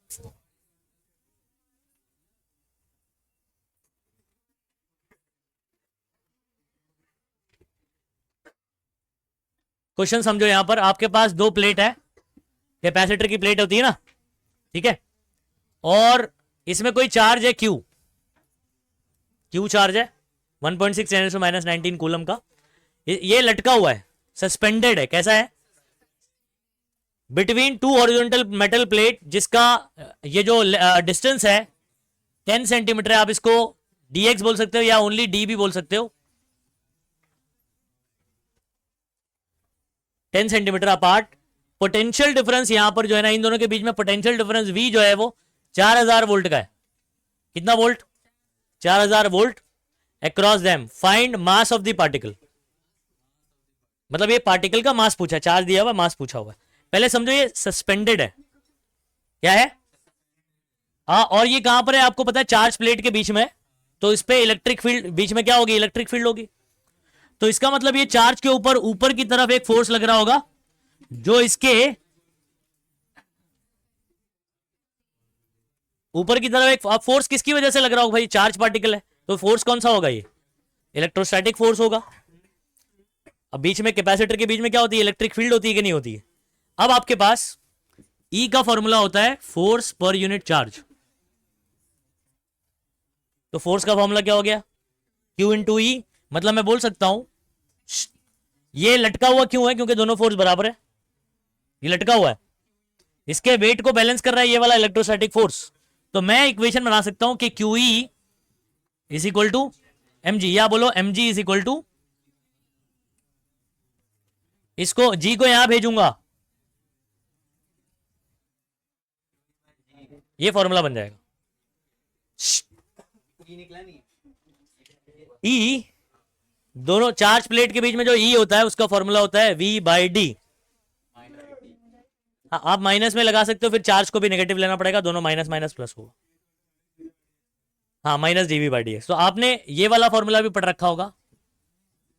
question समझो। यहां पर आपके पास दो प्लेट है, कैपेसिटर की प्लेट होती है ना, ठीक है, और इसमें कोई चार्ज है क्यू, क्यू चार्ज है 1.6 10⁻⁻19 कूलम का, ये लटका हुआ है, सस्पेंडेड है, कैसा है, between two horizontal metal plate, जिसका ये जो डिस्टेंस है 10 सेंटीमीटर है। आप इसको dx बोल सकते हो या ओनली d भी बोल सकते हो, 10 सेंटीमीटर अपार्ट। पोटेंशियल डिफरेंस यहां पर जो है ना, इन दोनों के बीच में पोटेंशियल डिफरेंस V जो है वो 4000 वोल्ट का है। कितना volt, 4000 volt across them. Find mass of the particle, मतलब ये पार्टिकल का मास पूछा, चार्ज दिया हुआ, मास पूछा हुआ है। पहले समझो ये सस्पेंडेड है, क्या है, हाँ, और ये कहां पर है आपको पता है, चार्ज प्लेट के बीच में, तो इस पे इलेक्ट्रिक फील्ड, बीच में क्या होगी, इलेक्ट्रिक फील्ड होगी। तो इसका मतलब ये चार्ज के ऊपर ऊपर की तरफ एक फोर्स लग रहा होगा, जो इसके ऊपर की तरफ एक फोर्स किसकी वजह से लग रहा होगा भाई, चार्ज पार्टिकल है, तो फोर्स कौन सा होगा, ये इलेक्ट्रोस्टैटिक फोर्स होगा। अब बीच में कैपेसिटर के बीच में क्या होती है, इलेक्ट्रिक फील्ड होती है कि नहीं होती है। अब आपके पास E का फॉर्मूला होता है फोर्स पर यूनिट चार्ज, तो फोर्स का फॉर्मूला क्या हो गया, Q इंटू ई। मतलब मैं बोल सकता हूं ये लटका हुआ क्यों है, क्योंकि दोनों फोर्स बराबर है, ये लटका हुआ है, इसके वेट को बैलेंस कर रहा है ये वाला इलेक्ट्रोस्टैटिक फोर्स। तो मैं इक्वेशन बना सकता हूं कि Q E is equal to M G, या बोलो M G is equal to, इसको जी को यहां भेजूंगा, ये फॉर्मूला बन जाएगा। ई दोनों चार्ज प्लेट के बीच में जो ई होता है उसका फॉर्मूला होता है V बाई डी। हाँ, आप माइनस में लगा सकते हो, फिर चार्ज को भी नेगेटिव लेना पड़ेगा, दोनों माइनस माइनस प्लस होगा, हाँ, minus D V by D X. तो आपने ये वाला फॉर्मूला भी पढ़ रखा होगा,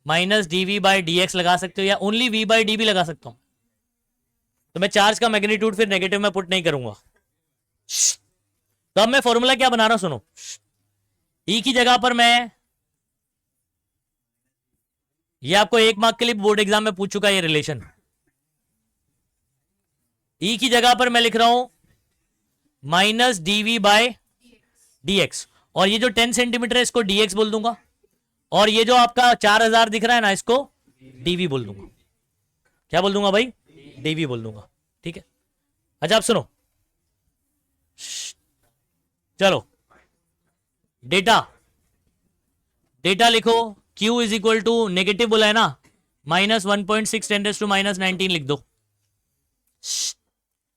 minus D V by D X लगा सकते हो, या ओनली V बाई डी भी लगा सकता हूं। तो मैं चार्ज का मैग्नीट्यूड फिर नेगेटिव में पुट नहीं करूंगा। तो अब मैं फॉर्मूला क्या बना रहा हूं, सुनो, ई की जगह पर मैं, ये आपको 1 मार्क के लिए बोर्ड एग्जाम में पूछ चुका है ये रिलेशन, ई की जगह पर मैं लिख रहा हूं माइनस डीवी बाय डीएक्स, और ये जो 10 सेंटीमीटर है इसको डीएक्स बोल दूंगा, और ये जो आपका 4000 दिख रहा है ना, इसको डीवी बोल दूंगा। क्या बोल दूंगा भाई, डीवी बोल दूंगा, ठीक है। अच्छा आप सुनो, चलो डेटा, डेटा लिखो, Q is equal to, negative बोला है ना, -1.6 10⁻⁻19 लिख दो।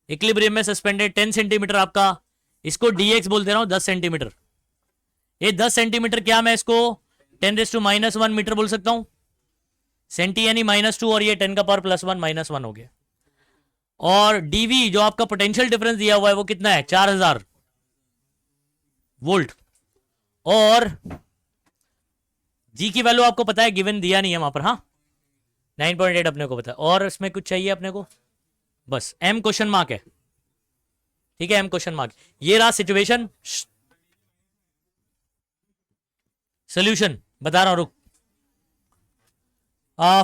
इक्विलिब्रियम में सस्पेंडेड 10 सेंटीमीटर आपका, इसको dx बोल दे रहा हूं 10 सेंटीमीटर। ये 10 सेंटीमीटर क्या मैं इसको 10⁻⁻1 मीटर बोल सकता हूं, सेंटी यानी -2, और ये 10 का पावर +1 -1 हो गया। और dv जो आपका पोटेंशियल डिफरेंस दिया हुआ है वो कितना है, 4000 वोल्ट, और जी की वैल्यू आपको पता है, गिवन दिया नहीं है वहां पर, हाँ 9.8 अपने को पता है, और इसमें कुछ चाहिए अपने को, बस m क्वेश्चन मार्क है, ठीक है, m क्वेश्चन मार्क। ये रहा सिचुएशन, सोल्यूशन बता रहा हूं, रुक।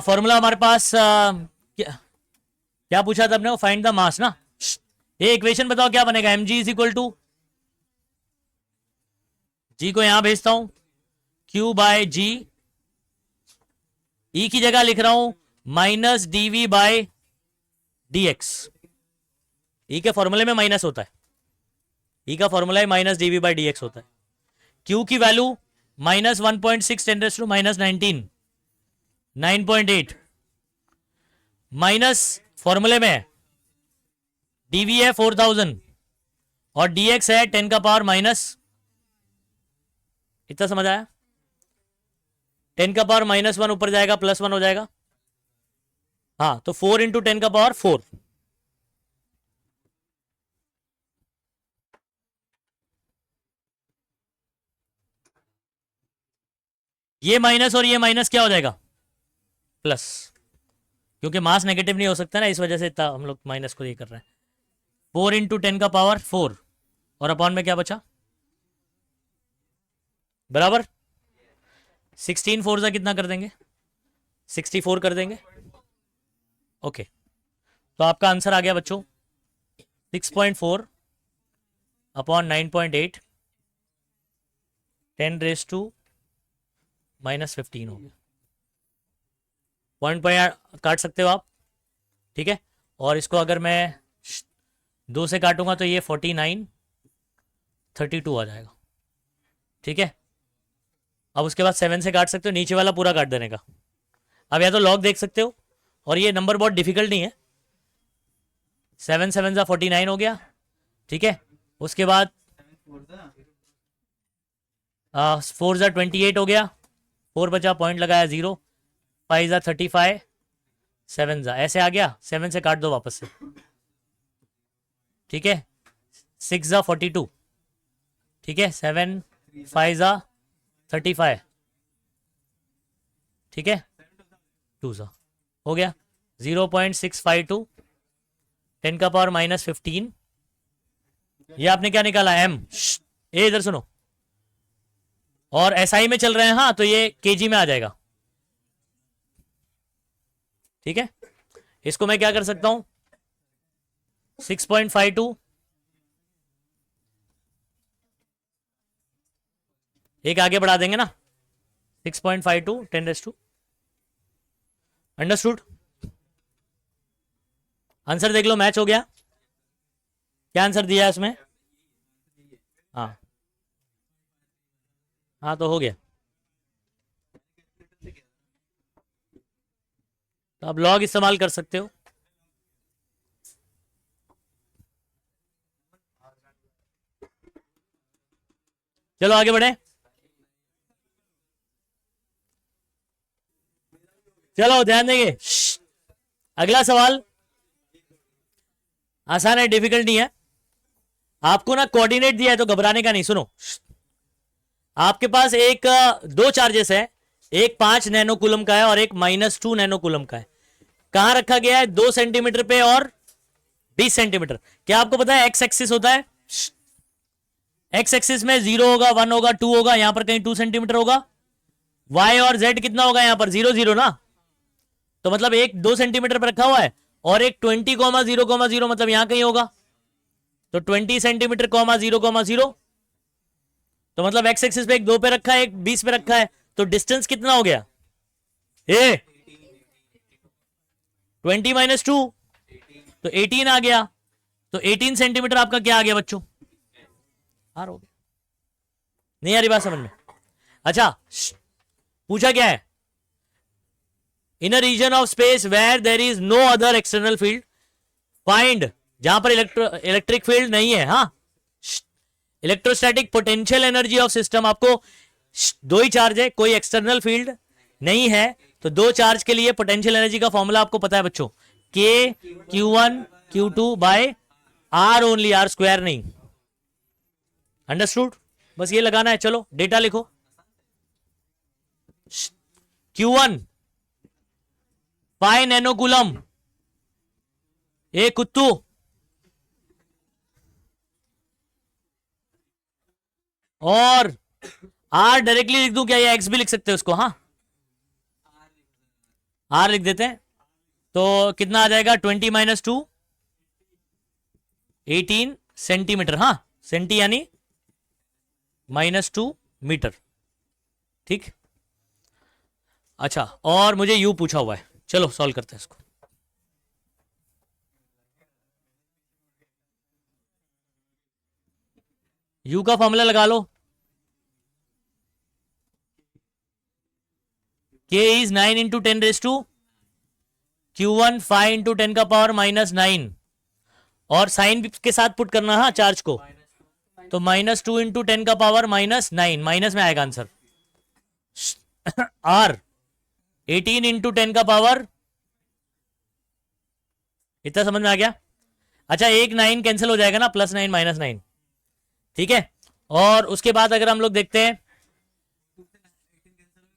फॉर्मूला हमारे पास क्या पूछा था अपने को, फाइंड द मास ना। ये इक्वेशन बताओ क्या बनेगा, mg इज इक्वल टू, जी को यहां भेजता हूं, Q बाय जी, ई की जगह लिख रहा हूं माइनस dV बाय dx। ई के फॉर्मूले में माइनस होता है, ई का फॉर्मूला है माइनस dV बाय dx होता है। Q की value minus 1.6 ten to minus 19, 9.8 minus फॉर्मूले में dV है 4000 और dx है 10 का पावर माइनस, इतना समझ आया? 10 का पावर माइनस 1 ऊपर जाएगा प्लस 1 हो जाएगा। हाँ, तो 4 इंटू 10 का पावर 4। ये माइनस और ये माइनस क्या हो जाएगा? प्लस, क्योंकि मास नेगेटिव नहीं हो सकता ना, इस वजह से इतना हम लोग माइनस को ये कर रहे हैं। 4 इंटू 10 का पावर 4 और अपॉन में क्या बचा? बराबर 16 4 से कितना कर देंगे? 64 कर देंगे। ओके, तो आपका आंसर आ गया बच्चों 6.4 अपॉन 9.8 10 माइनस 15 हो गया। पॉइंट पॉइंट काट सकते हो आप, ठीक है। और इसको अगर मैं 2 से काटूंगा तो ये 49 32 आ जाएगा, ठीक है। अब उसके बाद 7 से काट सकते हो, नीचे वाला पूरा काट देने का। अब या तो लॉग देख सकते हो, और ये नंबर बहुत डिफिकल्ट नहीं है। 7 7 जा 49 हो गया, ठीक है। उसके बाद 4 जा 28 हो गया, 4 बचा, पॉइंट लगाया 0, 5 जा 35, 7 जा ऐसे आ गया, 7 से काट दो वापस से, ठीक है। 6 जा 42, ठीक है। 7 5 जा 35, ठीक है। 2 जा हो गया 0.652 10 का पावर माइनस 15। ये आपने क्या निकाला? एम। ए इधर सुनो, और एसआई में चल रहे हैं, हाँ, तो ये केजी में आ जाएगा, ठीक है। इसको मैं क्या कर सकता हूं? 6.52 एक आगे बढ़ा देंगे ना, 6.52 10 अंडरस्टूड। आंसर देख लो, मैच हो गया। क्या आंसर दिया है उसमें? हाँ हाँ, तो हो गया। तो आप लॉग इस्तेमाल कर सकते हो। चलो आगे बढ़े, चलो ध्यान देंगे। अगला सवाल आसान है, डिफिकल्ट नहीं है। आपको ना कोऑर्डिनेट दिया है तो घबराने का नहीं। सुनो, आपके पास एक 2 चार्जेस है, एक 5 नैनो कूलम का है और एक -2 नैनो कूलम का है। कहां रखा गया है? 2 सेंटीमीटर पे और 20 सेंटीमीटर। क्या आपको पता है एक्स एक्सिस होता है? एक्स एक्सिस में 0 होगा, 1 होगा, 2 होगा, यहां पर कहीं 2 सेंटीमीटर होगा। वाई और जेड कितना होगा? यहां पर 0 0 ना, तो मतलब एक 2 सेंटीमीटर पर रखा हुआ है और एक 20,0,0 मतलब यहां कहीं होगा, तो 20 सेंटीमीटर 0,0, तो मतलब एक्स एक्सिस पे एक 2 पे रखा है, एक 20 पे रखा है, तो डिस्टेंस कितना हो गया? ए 20 - 2 तो 18 आ गया। तो 18 सेंटीमीटर आपका क्या आ गया बच्चों? आर हो गया। नहीं आ रही बात समझ में? अच्छा, पूछा क्या है? In a region of space where there is no other external field find, जहां पर इलेक्ट्रिक फील्ड नहीं है, हाँ, electrostatic potential energy of system. आपको 2 ही चार्ज है, कोई एक्सटर्नल फील्ड नहीं है, तो 2 चार्ज के लिए पोटेंशियल एनर्जी का फॉर्मूला आपको पता है बच्चों, K Q1 Q2 by R only, R square नहीं। अंडरस्टूड? बस ये लगाना है। चलो डेटा लिखो। Q1 5 नैनो कूलम, ए कुत्तू, और आर डायरेक्टली लिख दूं क्या, या एक्स भी लिख सकते हैं उसको? हाँ, आर लिख देते हैं, तो कितना आ जाएगा? 20 - 2 18 सेंटीमीटर, हाँ, सेंटी यानी -2 मीटर। ठीक, अच्छा, और मुझे यू पूछा हुआ है, चलो सॉल्व करते हैं इसको। यू का फॉर्मूला लगा लो, K is 9 into 10 raise to Q1 5 into 10 का पावर -9, और साइन के साथ पुट करना, हाँ, चार्ज को, तो -2 इंटू 10 का पावर -9, माइनस में आएगा आंसर। R 18 इंटू 10 का पावर, इतना समझ में आ गया? अच्छा, एक 9 कैंसिल हो जाएगा ना, +9 -9, ठीक है। और उसके बाद अगर हम लोग देखते हैं,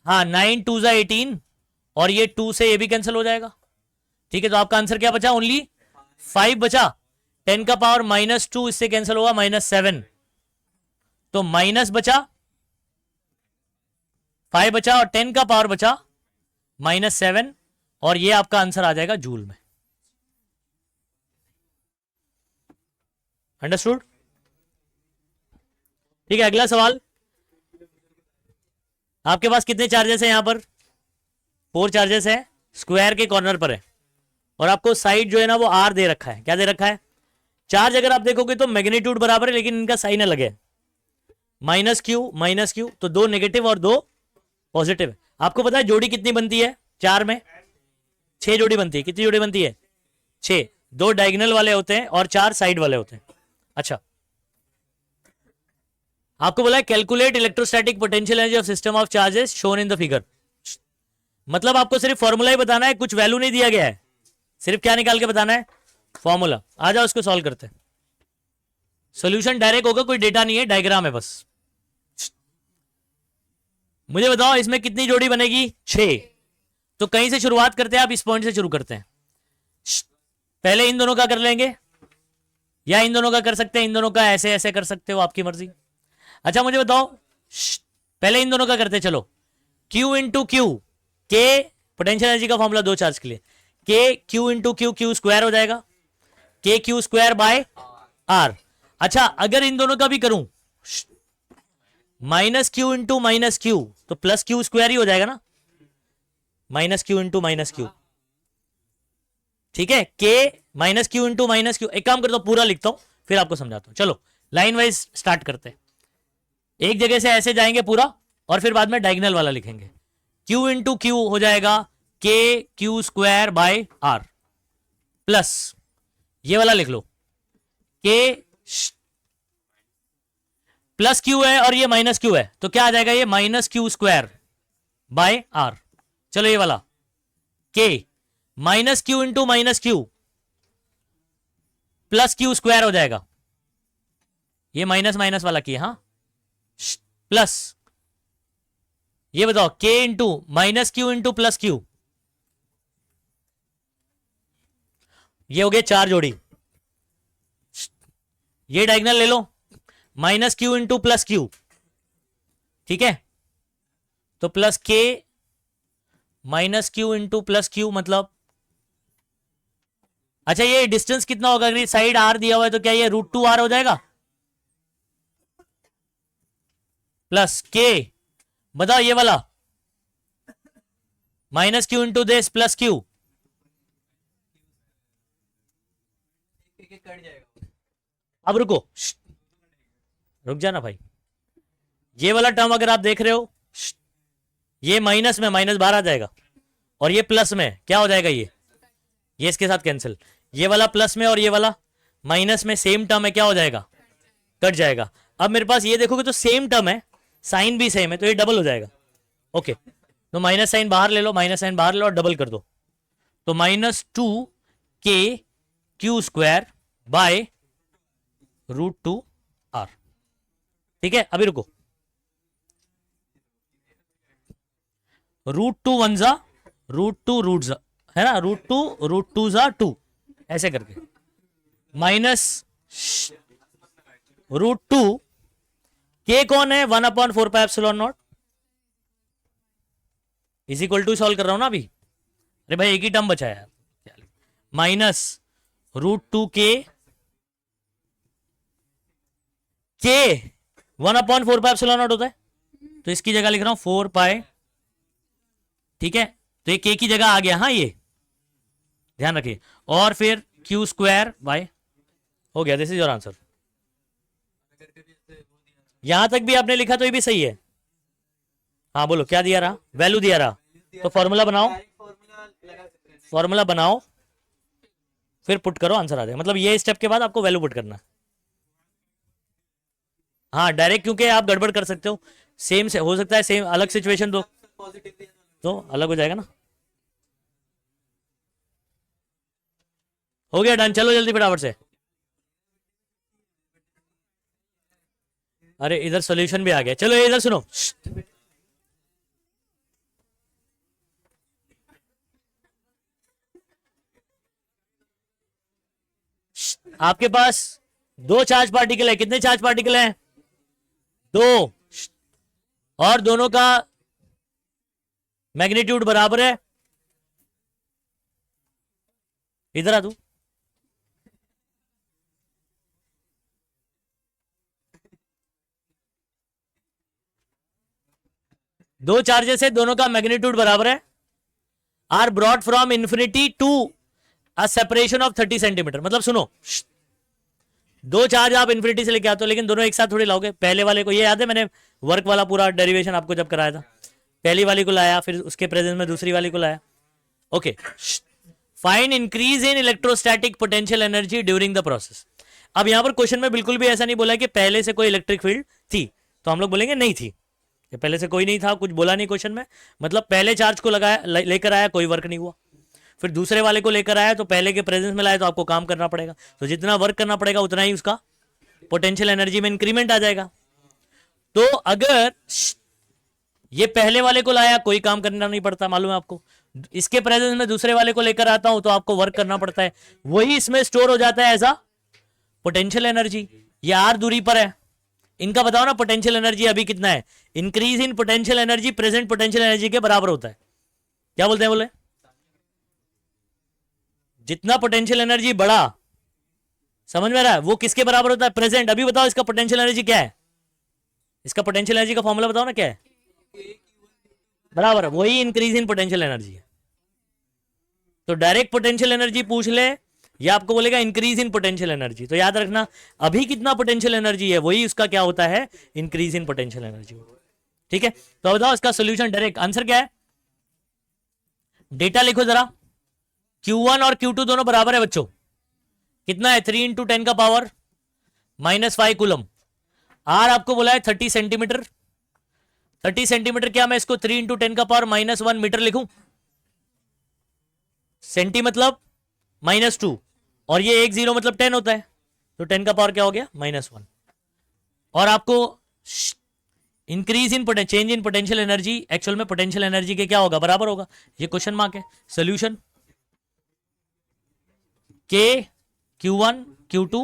हाँ, 9 2 ज़ा 18, और ये 2 से ये भी कैंसिल हो जाएगा, ठीक है। तो आपका आंसर क्या बचा? ओनली 5 बचा। 10 का पावर -2 इससे कैंसिल होगा, -7, तो माइनस बचा, 5 बचा, और 10 का पावर बचा -7, और ये आपका आंसर आ जाएगा जूल में। अंडरस्टूड? ठीक है, अगला सवाल, आपके पास कितने चार्जेस हैं? यहां पर 4 चार्जेस हैं, स्क्वायर के कॉर्नर पर है, और आपको साइड जो है ना वो R दे रखा है। क्या दे रखा है? चार्ज अगर आप देखोगे तो मैग्नीट्यूड बराबर है, लेकिन इनका साइन अलग है, -Q, तो 2 नेगेटिव और 2 पॉजिटिव है। आपको पता है जोड़ी कितनी बनती है? 4 में 6 जोड़ी बनती है। कितनी जोड़ी बनती है? 6। 2 डायगोनल वाले होते हैं और 4 साइड वाले होते हैं। अच्छा, आपको बोला है calculate electrostatic potential energy of system of charges shown in the figure. मतलब आपको सिर्फ फॉर्मूला ही बताना है, कुछ वैल्यू नहीं दिया गया है, सिर्फ क्या निकाल के बताना है? फॉर्मूला। आ जाओ उसको सॉल्व करते हैं। सॉल्यूशन डायरेक्ट होगा, कोई डेटा नहीं है, डायग्राम है बस। मुझे बताओ इसमें कितनी जोड़ी बनेगी? 6। तो कहीं से शुरुआत करते हैं, आप इस पॉइंट से शुरू करते हैं। पहले इन दोनों का कर लेंगे, या इन दोनों का कर सकते हैं, इन दोनों का ऐसे ऐसे कर सकते हो, आपकी मर्जी। अच्छा, मुझे बताओ, पहले इन दोनों का करते चलो। Q इंटू क्यू, के पोटेंशियल एनर्जी का फॉर्मूला 2 चार्ज के लिए, के Q into Q, Q square हो जाएगा, K Q square by R। अच्छा, अगर इन दोनों का भी करूं, -Q इंटू -Q, तो +Q स्क्वायर ही हो जाएगा ना, -Q इंटू -Q, ठीक है। के -Q इंटू -Q, एक काम करता हूं, पूरा लिखता हूं, फिर आपको समझाता हूं। चलो लाइन वाइज स्टार्ट करते हैं, एक जगह से ऐसे जाएंगे पूरा, और फिर बाद में डायगोनल वाला लिखेंगे। Q इंटू क्यू हो जाएगा K Q square by R, plus ये वाला लिख लो, के प्लस क्यू है और ये -Q है, तो क्या आ जाएगा? ये -Q स्क्वायर बाय R। चलो ये वाला के -Q into -Q plus Q square हो जाएगा, ये माइनस माइनस वाला किया, हाँ, प्लस ये बताओ के इंटू -Q इंटू +Q, ये हो गए 4 जोड़ी। ये डायगोनल ले लो, -Q इंटू +Q, ठीक है, तो प्लस के -Q इंटू +Q, मतलब अच्छा, ये डिस्टेंस कितना होगा? अगर साइड R दिया हुआ है तो क्या ये √2R हो जाएगा, प्लस के, बताओ ये वाला -Q इंटू दिस +Q, अब रुको, रुक जाना भाई। ये वाला टर्म अगर आप देख रहे हो, ये माइनस में माइनस बाहर आ जाएगा, और ये प्लस में क्या हो जाएगा? ये इसके साथ कैंसिल, ये वाला प्लस में और ये वाला माइनस में, सेम टर्म है, क्या हो जाएगा? कट जाएगा। अब मेरे पास ये देखोगे तो सेम टर्म है, साइन भी सेम है, तो ये डबल हो जाएगा। ओके, तो माइनस साइन बाहर ले लो, माइनस साइन बाहर लो और डबल कर दो, तो -2 के क्यू स्क्वायर बाय √2R, ठीक है। अभी रुको, √2 1 जा √2 रूट जा, है ना, √2 जा 2, ऐसे करके माइनस √2, के कौन है? 1/4πε0 इज इक्वल टू, सॉल्व कर रहा हूं ना अभी, अरे भाई एक ही टर्म बचा है, माइनस √2 के 1/4πε0 होता है, तो इसकी जगह लिख रहा हूं 4 पाई, ठीक है, तो ये के की जगह आ गया, हाँ ये ध्यान रखिए, और फिर क्यू स्क्वायर बाय, हो गया, दिस इज योर आंसर। यहां तक भी आपने लिखा तो ये भी सही है। हाँ बोलो क्या दिया रहा, वैल्यू दिया रहा, तो फॉर्मूला बनाओ, फॉर्मूला बनाओ, फिर पुट करो, आंसर आ जाएगा। मतलब ये स्टेप के बाद आपको वैल्यू पुट करना है। हाँ डायरेक्ट, क्योंकि आप गड़बड़ कर सकते हो, सेम से हो सकता है, सेम अलग सिचुएशन दो तो अलग हो जाएगा ना। हो गया डन, चलो जल्दी फटाफट से। अरे इधर सॉल्यूशन भी आ गया, चलो इधर सुनो। आपके पास दो चार्ज पार्टिकल है, कितने चार्ज पार्टिकल हैं, दो, और दोनों का मैग्नीट्यूड बराबर है, इधर आ तू, दो चार्जेस है, दोनों का मैग्नीट्यूड बराबर है, are brought from infinity to a separation of 30 centimetre. मतलब सुनो, दो चार्ज आप इंफिनिटी से लेके आते हो, लेकिन दोनों एक साथ थोड़ी लाओगे। पहले वाले को, ये याद है मैंने वर्क वाला पूरा डेरिवेशन आपको जब कराया था, पहली वाली को लाया, फिर उसके प्रेजेंस में दूसरी वाली को लाया। Okay, find increase in electrostatic potential energy during the process. अब यहां पर क्वेश्चन में बिल्कुल भी ऐसा नहीं बोला कि पहले से कोई इलेक्ट्रिक फील्ड थी, तो हम लोग बोलेंगे नहीं थी, पहले से कोई नहीं था, कुछ बोला नहीं क्वेश्चन में, मतलब पहले चार्ज को लगाया, लेकर आया, कोई वर्क नहीं हुआ, फिर दूसरे वाले को लेकर आया तो पहले के प्रेजेंस में लाया, तो आपको काम करना पड़ेगा, तो जितना वर्क करना पड़ेगा उतना ही उसका पोटेंशियल एनर्जी में इंक्रीमेंट आ जाएगा। तो अगर ये पहले वाले को लाया, कोई काम करना नहीं पड़ता, मालूम है आपको, इसके प्रेजेंस में दूसरे वाले को लेकर आता हूं तो आपको वर्क करना पड़ता है, वही इसमें स्टोर हो जाता है एज अ पोटेंशियल एनर्जी। ये आर दूरी पर है, इनका बताओ ना पोटेंशियल एनर्जी अभी कितना है, increase in potential energy present potential energy के बराबर होता है। क्या बोलते हैं, बोले जितना पोटेंशियल एनर्जी बढ़ा, समझ में आ रहा है, वो किसके बराबर होता है, प्रेजेंट। अभी बताओ इसका पोटेंशियल एनर्जी क्या है, इसका पोटेंशियल एनर्जी का फॉर्मूला बताओ ना क्या है, बराबर, वही इंक्रीज इन पोटेंशियल एनर्जी है। तो डायरेक्ट पोटेंशियल एनर्जी पूछ ले, या आपको बोलेगा इंक्रीज इन पोटेंशियल एनर्जी, तो याद रखना अभी कितना पोटेंशियल एनर्जी है, वही उसका क्या होता है, इंक्रीज इन पोटेंशियल एनर्जी। ठीक है, तो बताओ इसका सोल्यूशन, डायरेक्ट आंसर क्या है, डेटा लिखो जरा। Q1 और Q2 दोनों बराबर है बच्चों, कितना है, 3 इंटू 10 का पावर -5 कूलम। आर आपको बोला है 30 सेंटीमीटर, 30 सेंटीमीटर, क्या मैं इसको 3 इंटू 10 का पावर -1 मीटर लिखूं, सेंटी मतलब -2, और ये 1 0 मतलब 10 होता है, तो 10 का पावर क्या हो गया, -1। और आपको increase in change in potential energy, actual में पोटेंशियल एनर्जी के क्या होगा, बराबर होगा, ये क्वेश्चन मार्क है। Solution K Q1 Q2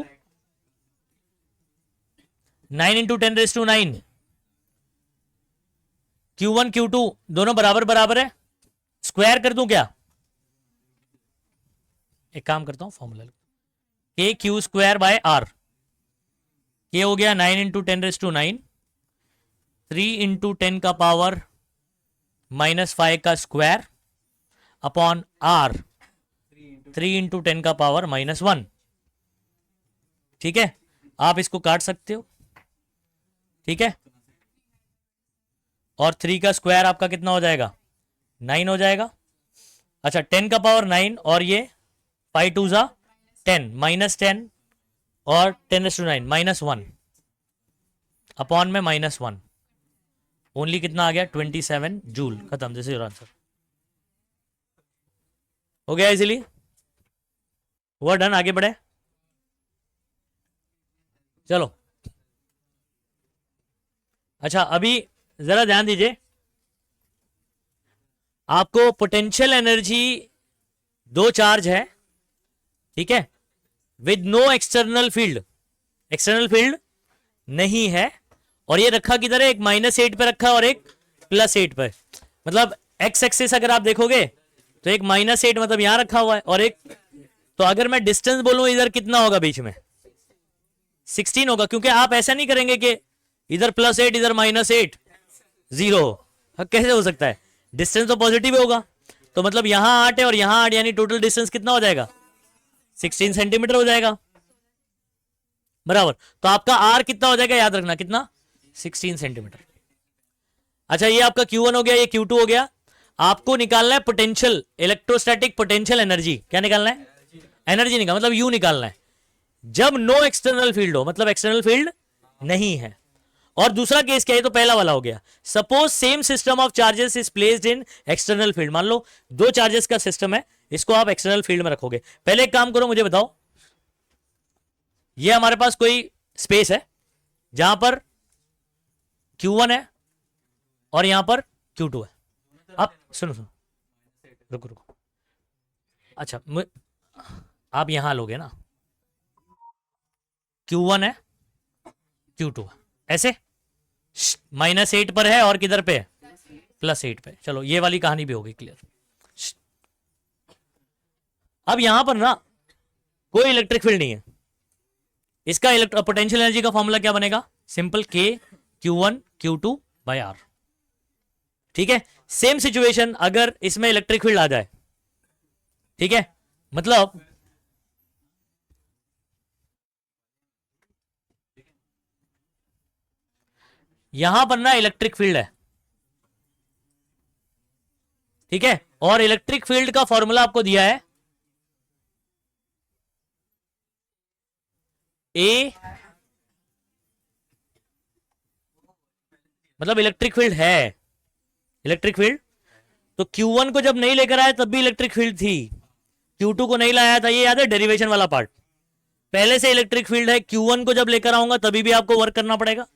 9 into 10⁻⁹, Q1 Q2 दोनों बराबर बराबर है, स्क्वायर कर दूं क्या, एक काम करता हूं, formula K Q square by R, K हो गया 9 इंटू 10⁻⁹, 3 इंटू 10 का पावर -5 का स्क्वायर अपॉन R 3 इंटू 10 का पावर -1। ठीक है, आप इसको काट सकते हो, ठीक है, और 3 का स्क्वायर आपका कितना हो जाएगा, 9 हो जाएगा। अच्छा 10 का पावर 9, और ये 5 2 जा 10, -10 और 10⁻⁹ -1 अपॉन में -1, ओनली कितना आ गया, 27 जूल। खत्म, दिस इज योर आंसर। हो गया इजीली, हुआ डन, आगे बढ़े, चलो। अच्छा अभी जरा ध्यान दीजिए, आपको पोटेंशियल एनर्जी, दो चार्ज है, ठीक है, with no external field, external field नहीं है, और ये रखा किधर है, एक -8 पे रखा है और एक +8 पे, मतलब एक्स एक्सिस अगर आप देखोगे तो एक -8 मतलब यहां रखा हुआ है, और एक, तो अगर मैं डिस्टेंस बोलूं इधर कितना होगा बीच में, 16 होगा, क्योंकि आप ऐसा नहीं करेंगे कि इधर +8 इधर -8, 0 हो। कैसे हो सकता है? डिस्टेंस तो पॉजिटिव होगा, तो मतलब यहां 8 है और यहां 8, यानी टोटल डिस्टेंस कितना हो जाएगा? 16 सेंटीमीटर हो जाएगा, बराबर। तो आपका आर कितना हो जाएगा, याद रखना, कितना? 16 सेंटीमीटर। अच्छा, ये आपका Q1 हो गया, ये Q2 हो गया। आपको निकालना है पोटेंशियल, इलेक्ट्रोस्टैटिक पोटेंशियल एनर्जी। क्या निकालना है? एनर्जी निकाल, मतलब यू निकालना है जब नो एक्सटर्नल फील्ड हो, मतलब एक्सटर्नल फील्ड नहीं है। और दूसरा केस क्या है? तो पहला वाला हो गया। Suppose same system of charges is placed in external field. मान लो दो चार्जेस का सिस्टम है, इसको आप एक्सटर्नल फील्ड में रखोगे। पहले एक काम करो, मुझे बताओ, ये हमारे पास कोई स्पेस है जहां पर Q1 है और यहां पर Q2 है। आप सुनो सुनो, रुको रुको। अच्छा, आप यहां लोगे ना, Q1 है, Q2 है, ऐसे -8 पर है और किधर पे है? +8 पे। चलो, ये वाली कहानी भी होगी क्लियर। अब यहां पर ना कोई इलेक्ट्रिक फील्ड नहीं है, इसका पोटेंशियल एनर्जी का फॉर्मूला क्या बनेगा? Simple, K Q1 Q2 by R। ठीक है, सेम सिचुएशन अगर इसमें इलेक्ट्रिक फील्ड आ जाए, ठीक है, मतलब यहां पर ना इलेक्ट्रिक फील्ड है, ठीक है, और इलेक्ट्रिक फील्ड का फॉर्मूला आपको दिया है ए, मतलब इलेक्ट्रिक फील्ड है, इलेक्ट्रिक फील्ड। तो Q1 को जब नहीं लेकर आया तब भी इलेक्ट्रिक फील्ड थी, Q2 को नहीं लाया था, ये याद है डेरिवेशन वाला पार्ट। पहले से इलेक्ट्रिक फील्ड है, Q1 को जब लेकर आऊंगा तभी भी आपको वर्क करना पड़ेगा।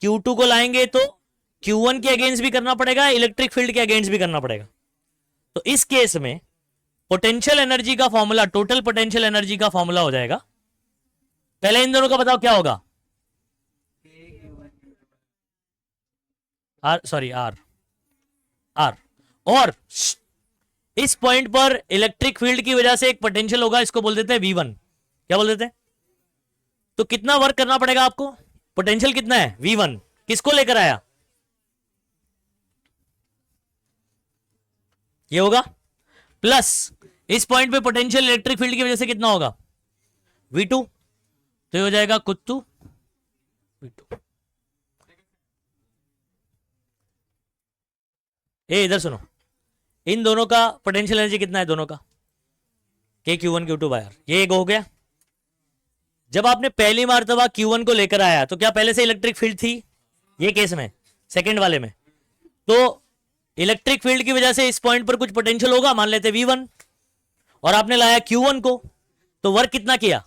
Q2 को लाएंगे तो Q1 के अगेंस्ट भी करना पड़ेगा, इलेक्ट्रिक फील्ड के अगेंस्ट भी करना पड़ेगा। तो इस केस में पोटेंशियल एनर्जी का फॉर्मूला, टोटल पोटेंशियल एनर्जी का फॉर्मूला हो जाएगा, पहले इन दोनों का बताओ क्या होगा? R, sorry, R, R. और इस पॉइंट पर इलेक्ट्रिक फील्ड की वजह से एक पोटेंशियल होगा, इसको बोल देते हैं V1। क्या बोल देते हैं? तो कितना वर्क करना पड़ेगा आपको? पोटेंशियल कितना है? V1। किसको लेकर आया? ये होगा प्लस इस पॉइंट पे पोटेंशियल इलेक्ट्रिक फील्ड की वजह से कितना होगा? V2। तो ये हो जाएगा कुत्तू V2। ए इधर सुनो, इन दोनों का पोटेंशियल एनर्जी कितना है दोनों का? K Q1 Q2 by R। ये एक हो गया। जब आपने पहली मर्तबा Q1 को लेकर आया तो क्या पहले से इलेक्ट्रिक फील्ड थी? ये केस में, सेकंड वाले में, तो इलेक्ट्रिक फील्ड की वजह से इस पॉइंट पर कुछ पोटेंशियल होगा, मान लेते V1, और आपने लाया Q1 को, तो वर्क कितना किया?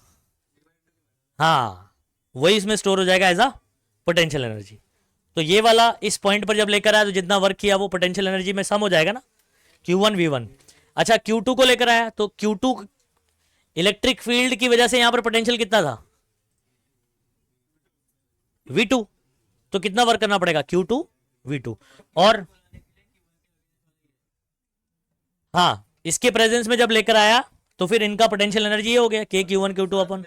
हाँ, वही इसमें स्टोर हो जाएगा एज अ पोटेंशियल एनर्जी। तो ये वाला इस पॉइंट पर जब लेकर आया तो जितना वर्क किया वो पोटेंशियल एनर्जी में सम हो जाएगा ना, Q1 V1। अच्छा, Q2 को लेकर आया तो Q2 इलेक्ट्रिक फील्ड की वजह से यहां पर पोटेंशियल कितना था? V2। तो कितना वर्क करना पड़ेगा? Q2 V2। और हाँ, इसके प्रेजेंस में जब लेकर आया तो फिर इनका पोटेंशियल एनर्जी ये हो गया K Q1 Q2 अपन।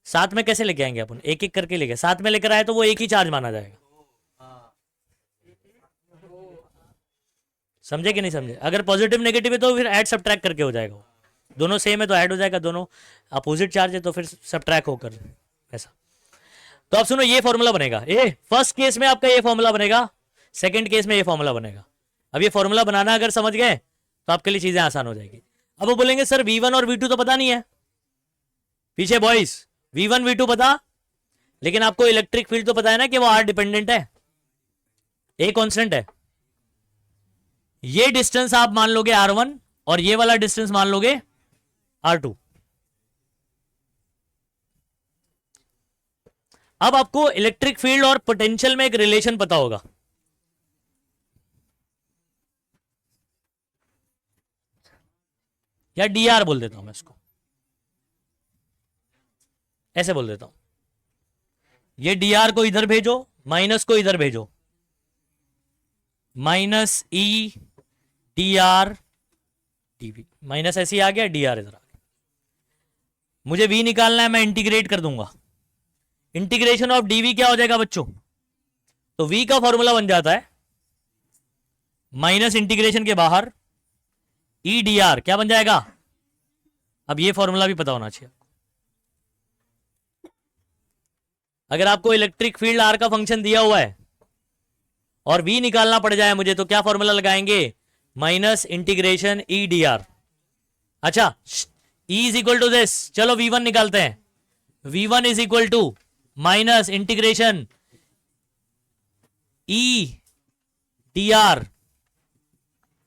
साथ में कैसे लेके आएंगे अपन? एक एक करके लेके, साथ में लेकर आए तो वो एक ही चार्ज माना जाएगा। समझे कि नहीं समझे? अगर पॉजिटिव नेगेटिव है तो फिर ऐड सब्ट्रैक्ट करके हो जाएगा, दोनों सेम है तो ऐड हो जाएगा, दोनों अपोजिट चार्ज है तो फिर सब्ट्रैक्ट होकर ऐसा। तो आप सुनो, ये फॉर्मूला बनेगा, ये फर्स्ट केस में आपका ये फॉर्मूला बनेगा, सेकंड केस में ये फॉर्मूला बनेगा। अब ये फॉर्मूला बनाना अगर समझ गए तो आपके लिए चीजें आसान हो जाएगी। अब वो बोलेंगे सर V1 और V2 तो पता नहीं है, पीछे बॉयज V1 V2 पता, लेकिन आपको इलेक्ट्रिक फील्ड तो पता है ना कि वो R डिपेंडेंट है, ए कांस्टेंट है। ये डिस्टेंस आप मान लोगे R1 और ये वाला डिस्टेंस मान लोगे R2। अब आपको इलेक्ट्रिक फील्ड और पोटेंशियल में एक रिलेशन पता होगा, या dr बोल देता हूं मैं इसको, ऐसे बोल देता हूं, ये dr को इधर भेजो, माइनस को इधर भेजो, minus E D are dv, minus ऐसे ही आ गया, dr इधर आ गया। मुझे v निकालना है, मैं इंटीग्रेट कर दूंगा, इंटीग्रेशन ऑफ dv क्या हो जाएगा बच्चों? तो v का फॉर्मूला बन जाता है माइनस इंटीग्रेशन के बाहर ई डी आर, क्या बन जाएगा? अब ये फॉर्मूला भी पता होना चाहिए। अगर आपको इलेक्ट्रिक फील्ड आर का फंक्शन दिया हुआ है और v निकालना पड़ जाए मुझे, तो क्या फॉर्मूला लगाएंगे? Minus integration E D R. अच्छा, E is equal to this, चलो v1 निकालते हैं। v1 is equal to minus integration E D R,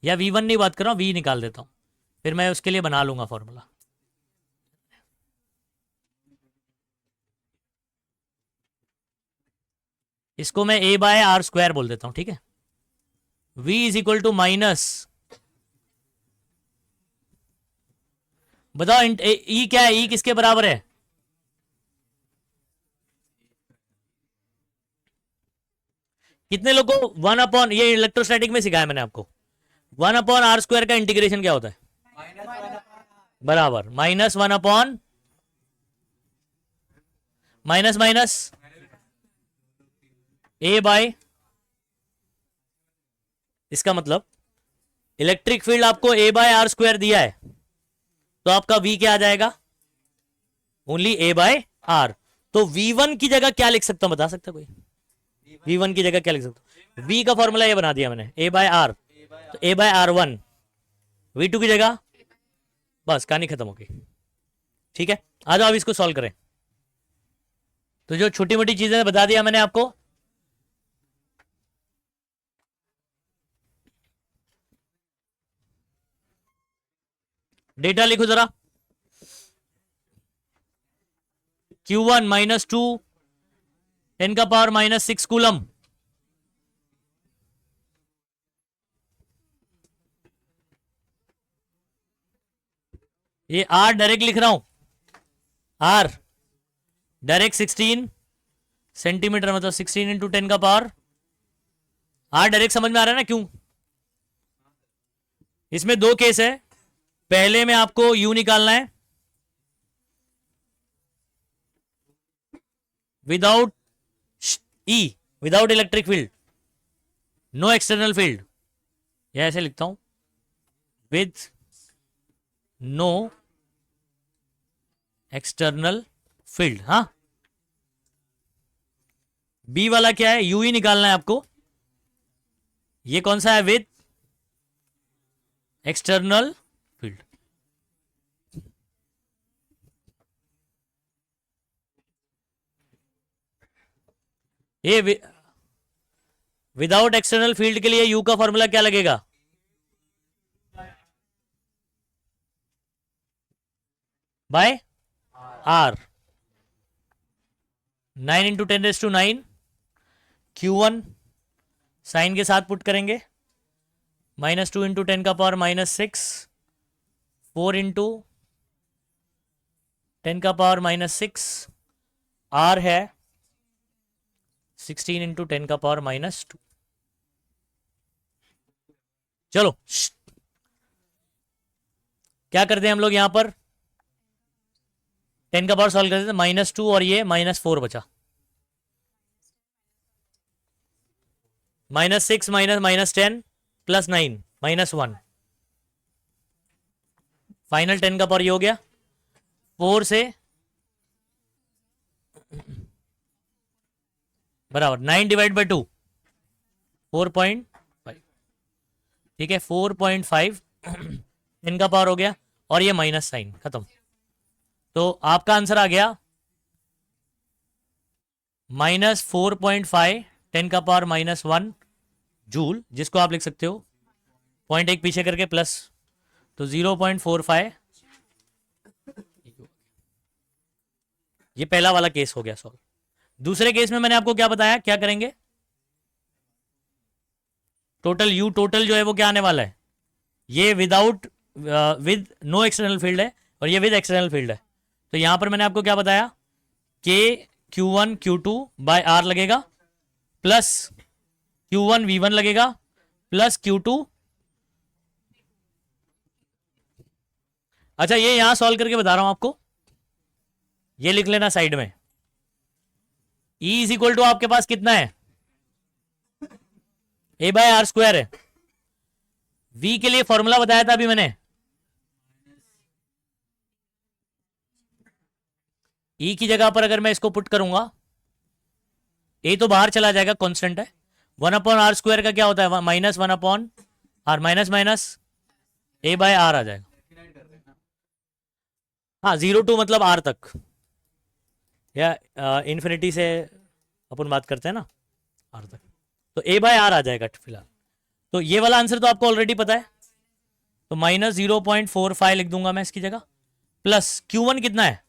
या v1 नहीं बात कर रहा हूं, v निकाल देता हूं, फिर मैं उसके लिए बना लूंगा फॉर्मूला। इसको मैं a बाय आर स्क्वायर बोल देता हूं, ठीक है। v is equal to minus, बताओ e क्या है? e किसके बराबर है? कितने लोगों को वन अपॉन, ये इलेक्ट्रोस्टैटिक में सिखाया मैंने आपको, वन अपॉन आर स्क्वायर का इंटीग्रेशन क्या होता है? बराबर minus one upon minus minus A by, इसका मतलब इलेक्ट्रिक फील्ड आपको ए बाय आर स्क्वायर दिया है, तो आपका v क्या आ जाएगा? Only A by are. तो v1 की जगह क्या लिख सकता हूं, बता सकता कोई? v1 की जगह क्या लिख सकता हूं? v का फॉर्मूला ये बना दिया मैंने, a बाय आर, तो a by r one, v2 की जगह, बस कहानी खत्म हो गई। ठीक है, आ जाओ अब इसको सॉल्व करें। तो जो छोटी मोटी चीजें बता दिया मैंने आपको, डेटा लिखो जरा। Q1 माइनस टू 10 का पावर माइनस 6 कूलम, ये R डायरेक्ट लिख रहा हूं, R डायरेक्ट 16 सेंटीमीटर, मतलब 16 इंटू 10 का पावर, R डायरेक्ट समझ में आ रहा है ना क्यों? इसमें दो केस है, पहले में आपको U निकालना है without E, without electric field, no external field, या ऐसे लिखता हूं विद नो एक्सटर्नल फील्ड। हाँ, बी वाला क्या है? यू ही निकालना है आपको। ये कौन सा है? With external field. ये विदाउट एक्सटर्नल फील्ड के लिए यू का फॉर्मूला क्या लगेगा? Bye are, 9 into 10⁹ Q1 sign के साथ पुट करेंगे, माइनस 2 इंटू 10 का पावर माइनस 6, 4 इंटू 10 का पावर माइनस 6, आर है 16 इंटू 10 का पावर माइनस 2। चलो क्या करते हैं हम लोग यहां पर? 10 का पावर सॉल्व करते हैं, माइनस 2 और ये माइनस 4 बचा, minus 6 minus minus 10 plus 9 minus 1, final 10 का पावर ये हो गया 4 से बराबर 9 डिवाइड बाई 2 4.5, ठीक है 4.5 10 का पावर हो गया, और ये माइनस साइन खत्म। तो आपका आंसर आ गया माइनस 4.5 10 का पावर माइनस 1 जूल, जिसको आप लिख सकते हो पॉइंट एक पीछे करके प्लस, तो 0.45। ये पहला वाला केस हो गया सॉल्व। दूसरे केस में मैंने आपको क्या बताया, क्या करेंगे? टोटल यू टोटल जो है वो क्या आने वाला है? ये without with no external field है और ये विद एक्सटर्नल फील्ड है। तो यहां पर मैंने आपको क्या बताया? के Q1 Q2 बाय आर लगेगा, प्लस Q1 V1 लगेगा, प्लस Q2। अच्छा, ये यहां सॉल्व करके बता रहा हूं आपको, ये लिख लेना साइड में। E इज इक्वल टू आपके पास कितना है? ए बाय आर स्क्वायर है। वी के लिए फॉर्मूला बताया था अभी मैंने, ई की जगह पर अगर मैं इसको पुट करूंगा, ए तो बाहर चला जाएगा, कांस्टेंट है। 1/r² का क्या होता है, -1/r, minus minus A by R आ जाएगा। हाँ 0 to मतलब आर तक, या इन्फिनिटी से अपन बात करते हैं ना, आर तक, तो ए बाय आर आ जाएगा फिलहाल। तो ये वाला आंसर तो आपको ऑलरेडी पता है, तो -0.45 लिख दूंगा मैं इसकी जगह, प्लस Q1 कितना है,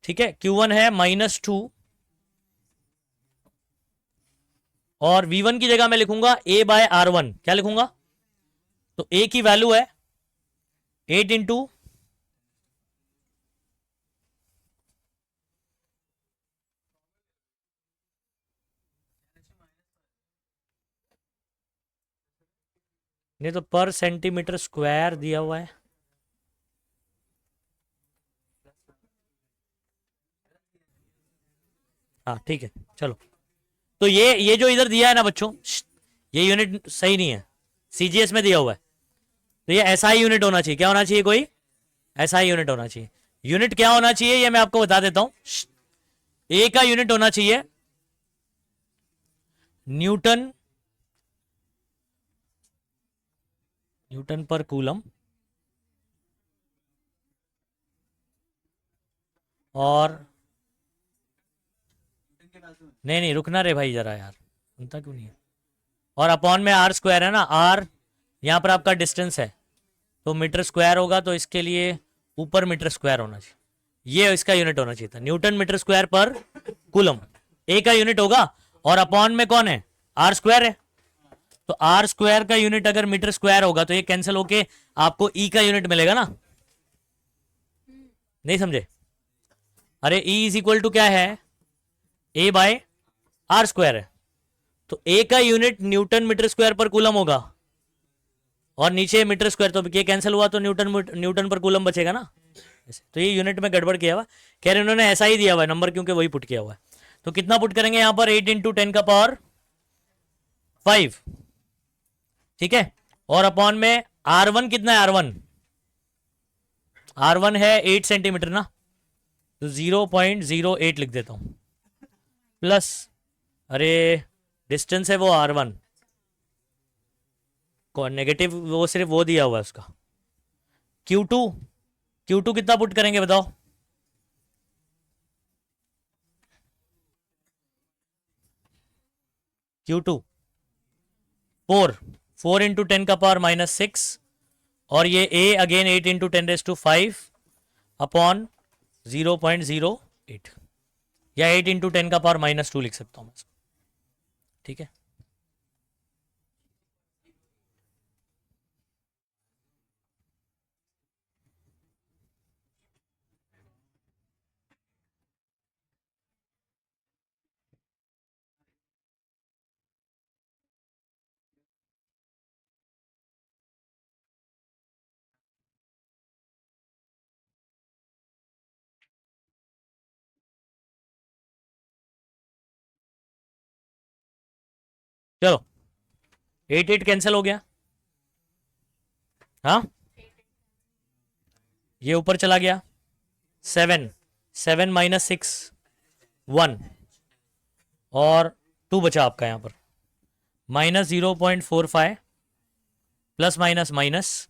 ठीक है, Q1 है -2, और V1 की जगह मैं लिखूंगा A बाय R1। क्या लिखूंगा, तो A की वैल्यू है 8 इंटू नहीं तो पर सेंटीमीटर स्क्वायर दिया हुआ है, हाँ ठीक है चलो। तो ये जो इधर दिया है ना बच्चों, ये यूनिट सही नहीं है, सीजीएस में दिया हुआ है, तो ये एसआई यूनिट होना चाहिए। क्या होना चाहिए, कोई एसआई यूनिट होना चाहिए। यूनिट क्या होना चाहिए ये मैं आपको बता देता हूं। ए का यूनिट होना चाहिए न्यूटन, न्यूटन पर कूलम, और नहीं रुकना रे भाई जरा यार, सुनता क्यों नहीं है। और अपॉन में आर स्क्वायर है ना, आर यहाँ पर आपका डिस्टेंस है, तो मीटर स्क्वायर होगा, तो इसके लिए ऊपर मीटर स्क्वायर होना चाहिए, ये इसका यूनिट होना चाहिए था, न्यूटन मीटर स्क्वायर पर कूलम ए का यूनिट होगा। और अपॉन में कौन है, आर स्क्वायर है, तो आर स्क्वायर का यूनिट अगर मीटर स्क्वायर होगा तो ये कैंसिल होके आपको ई का यूनिट मिलेगा ना, नहीं समझे। अरे ई इज इक्वल टू क्या है, ए बाय आर स्क्वायर है, तो ए का यूनिट न्यूटन मीटर स्क्वायर पर कूलम होगा, और नीचे मीटर स्क्वायर, तो ये कैंसिल हुआ तो न्यूटन पर कूलम बचेगा ना। तो ये यूनिट में गड़बड़ किया हुआ, कह रहे उन्होंने ऐसा ही दिया हुआ है नंबर, क्योंकि वही पुट किया हुआ है। तो कितना पुट करेंगे यहां पर, 8 इंटू 10 का पावर 5, ठीक है। और अपॉन में R1 कितना है, R1 है 8 सेंटीमीटर ना, तो 0.08 लिख देता हूं, प्लस अरे डिस्टेंस है वो R1 को नेगेटिव, वो सिर्फ वो दिया हुआ है उसका। Q2 कितना पुट करेंगे बताओ, Q2 4 इंटू 10 का पावर -6, और ये A अगेन 8 इंटू 10⁵ अपॉन 0.08, या 8 इंटू 10 का पावर -2 लिख सकता हूं मैं, ठीक है। चलो 8 कैंसिल हो गया, हाँ ये ऊपर चला गया, 7 -6 1, और 2 बचा आपका यहाँ पर, -0.45 प्लस माइनस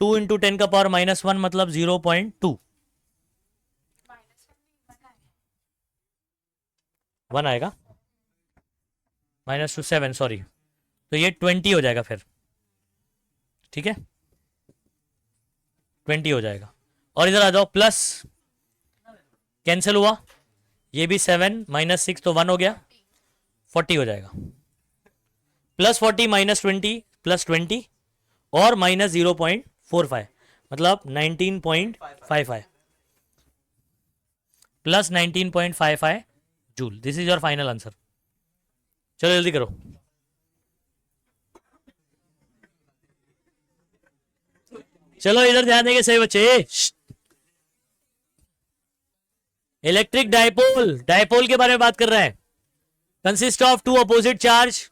2 इंटू 10 का पावर -1 मतलब 0.2, 1 आएगा, -2 7 सॉरी, तो ये 20 हो जाएगा फिर, ठीक है 20 हो जाएगा। और इधर आ जाओ, प्लस कैंसिल हुआ, ये भी 7 -6 तो 1 हो गया, 40 हो जाएगा, +40 -20 +20 और -0.45 मतलब 19.55 plus 19.55 joule. This is your final answer. चलो जल्दी करो। चलो इधर ध्यान देंगे सही बच्चे। इलेक्ट्रिक डायपोल, डायपोल के बारे में बात कर रहे हैं। Consist of two opposite charge,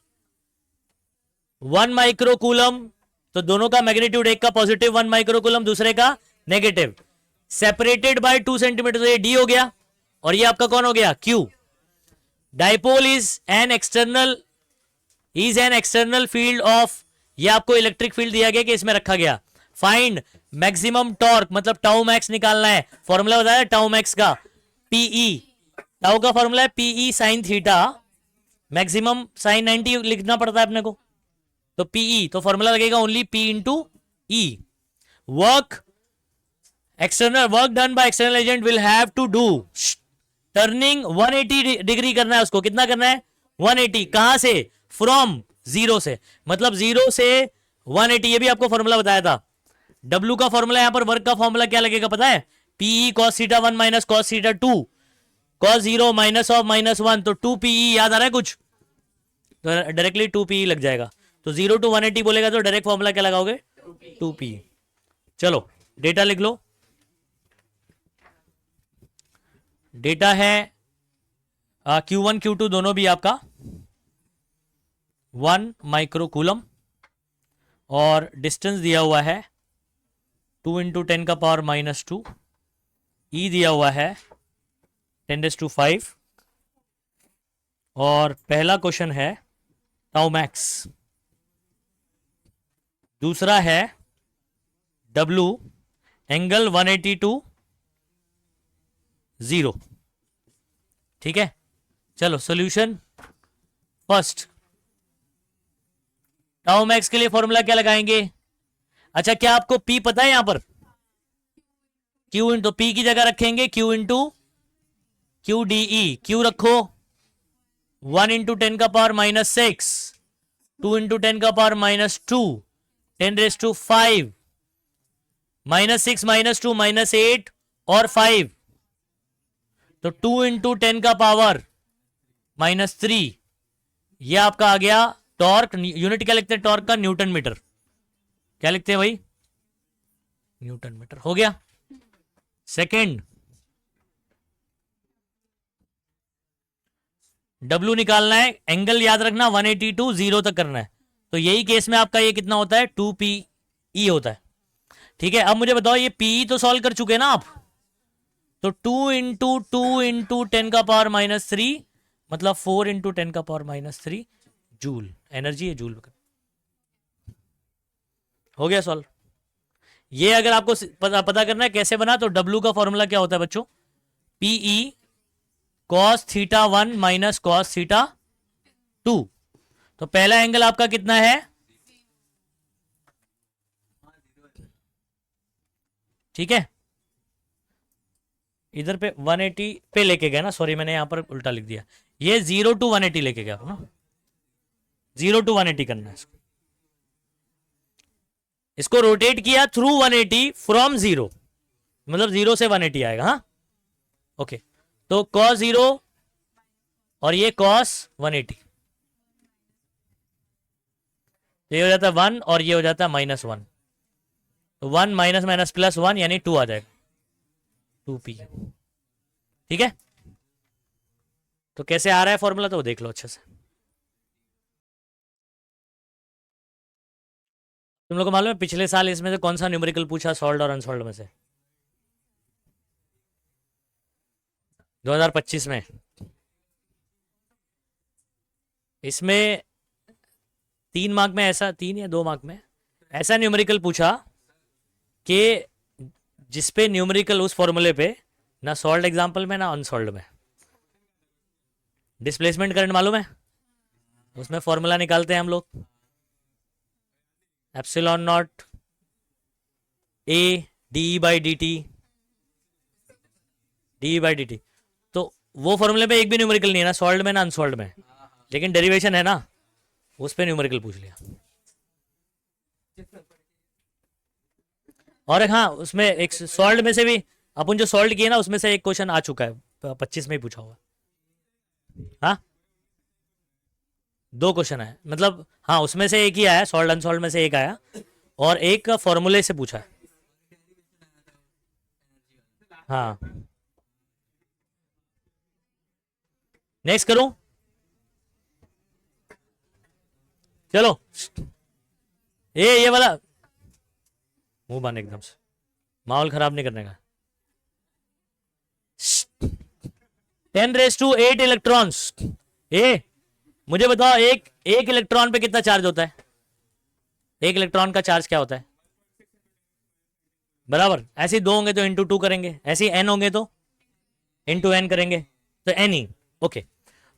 1 microcoulomb, तो दोनों का मैग्नीट्यूड, एक का पॉजिटिव 1 माइक्रोकूलम, दूसरे का नेगेटिव, सेपरेटेड बाय 2 सेंटीमीटर, तो ये डी हो गया और ये आपका कौन हो गया, Q. Dipole is an external field of, ये आपको इलेक्ट्रिक फील्ड दिया गया कि इसमें रखा गया। फाइंड मैक्सिमम टॉर्क, मतलब टाउ मैक्स निकालना है, फॉर्मूला बताया टाउ मैक्स का, पीई, टाउ का फॉर्मूला है PE sine theta, maximum sine 90 लिखना पड़ता है अपने को, तो पीई, तो फॉर्मूला लगेगा only P into E. Work done by external agent will have to do, turning 180 degree करना है उसको, कितना करना है 180, कहां से, फ्रॉम जीरो से, मतलब जीरो से 180, ये भी आपको फॉर्मूला बताया था। W का फॉर्मूला, यहां पर वर्क का फॉर्मूला क्या लगेगा पता है, PE cos theta 1 minus cos theta 2, cos 0 minus of -1, तो 2 पीई, याद आ रहा है कुछ, तो डायरेक्टली 2 पीई लग जाएगा। तो 0 to 180 बोलेगा तो डायरेक्ट फॉर्मूला क्या लगाओगे, 2 पीई। चलो डेटा लिख लो, डेटा है Q1 Q2 दोनों भी आपका 1 माइक्रोकूलम, और डिस्टेंस दिया हुआ है 2 इंटू 10 का पावर -2, ई दिया हुआ है 10⁵, और पहला क्वेश्चन है टाउ मैक्स, दूसरा है W एंगल 180 to 0, ठीक है। चलो सॉल्यूशन, फर्स्ट टाउ मैक्स के लिए फॉर्मूला क्या लगाएंगे, अच्छा क्या आपको P पता है, यहां पर Q इन, तो P की जगह रखेंगे Q into Q D E, Q रखो 1 इंटू 10 का पावर -6, 2 इंटू 10 का पावर -2, 10⁵, -6 -2 -8 और 5, तो 2 इंटू 10 का पावर -3, ये आपका आ गया टॉर्क। यूनिट क्या लिखते हैं टॉर्क का, न्यूटन मीटर, क्या लिखते हैं भाई, न्यूटन मीटर, हो गया। सेकंड, W निकालना है, एंगल याद रखना 180 to 0 तक करना है, तो यही केस में आपका ये कितना होता है 2 PE होता है, ठीक है। अब मुझे बताओ ये PE तो सॉल्व कर चुके हैं ना आप, तो 2 इंटू 10 का पावर -3, मतलब 4 इंटू 10 का पावर -3 जूल, एनर्जी है जूल, हो गया सॉल्व। ये अगर आपको पता करना है कैसे बना, तो W का फॉर्मूला क्या होता है बच्चों, PE cos theta 1 minus cos theta 2, तो पहला एंगल आपका कितना है, ठीक है, इधर पे 180 पे लेके गया ना, सॉरी मैंने यहां पर उल्टा लिख दिया, ये 0 to 180 लेके गया ना, 0 to 180 करना है इसको रोटेट किया थ्रू 180 फ्रॉम 0, मतलब 0 से 180 आएगा, हाँ ओके। तो cos 0 और ये cos 180, ये हो जाता है 1 और ये हो जाता है -1, तो 1 माइनस माइनस +1 यानी 2 आ जाएगा, 2p, ठीक है। तो कैसे आ रहा है फॉर्मूला, तो देख लो अच्छे से। तुम लोग को मालूम है पिछले साल इसमें से कौन सा न्यूमेरिकल पूछा सॉल्व्ड और अनसॉल्व्ड में से, 2025 में, इसमें 3 मार्क में ऐसा, 3 या 2 मार्क में ऐसा न्यूमेरिकल पूछा कि जिसपे न्यूमेरिकल उस फॉर्मूले पे ना सॉल्व्ड एग्जाम्पल में ना अनसॉल्व्ड में, डिस्प्लेसमेंट करंट मालूम है, उसमें फॉर्मूला निकालते हैं हम लोग, epsilon not A D by D T, तो वो फॉर्मूले पे एक भी न्यूमेरिकल नहीं है ना सॉल्व्ड में ना अनसॉल्व्ड में, लेकिन डेरिवेशन है ना, उस पे न्यूमेरिकल पूछ लिया। और हाँ उसमें एक सॉल्व्ड में से भी अपन जो सॉल्व किए ना उसमें से एक क्वेश्चन आ चुका है, 25 में ही पूछा हुआ, हाँ 2 क्वेश्चन है, मतलब हाँ उसमें से एक ही आया, सॉल्व अनसॉल्व में से एक आया, और एक फॉर्मूले से पूछा है, हाँ। नेक्स्ट करूं, चलो ये वाला मुंह बंद एकदम से, माहौल खराब नहीं करने का। 10⁸ इलेक्ट्रॉन्स। मुझे बताओ एक इलेक्ट्रॉन पे कितना चार्ज होता है? एक इलेक्ट्रॉन का चार्ज क्या होता है? बराबर, ऐसे 2 होंगे तो इंटू 2 करेंगे, ऐसे n होंगे तो इंटू n करेंगे, तो n ही। ओके,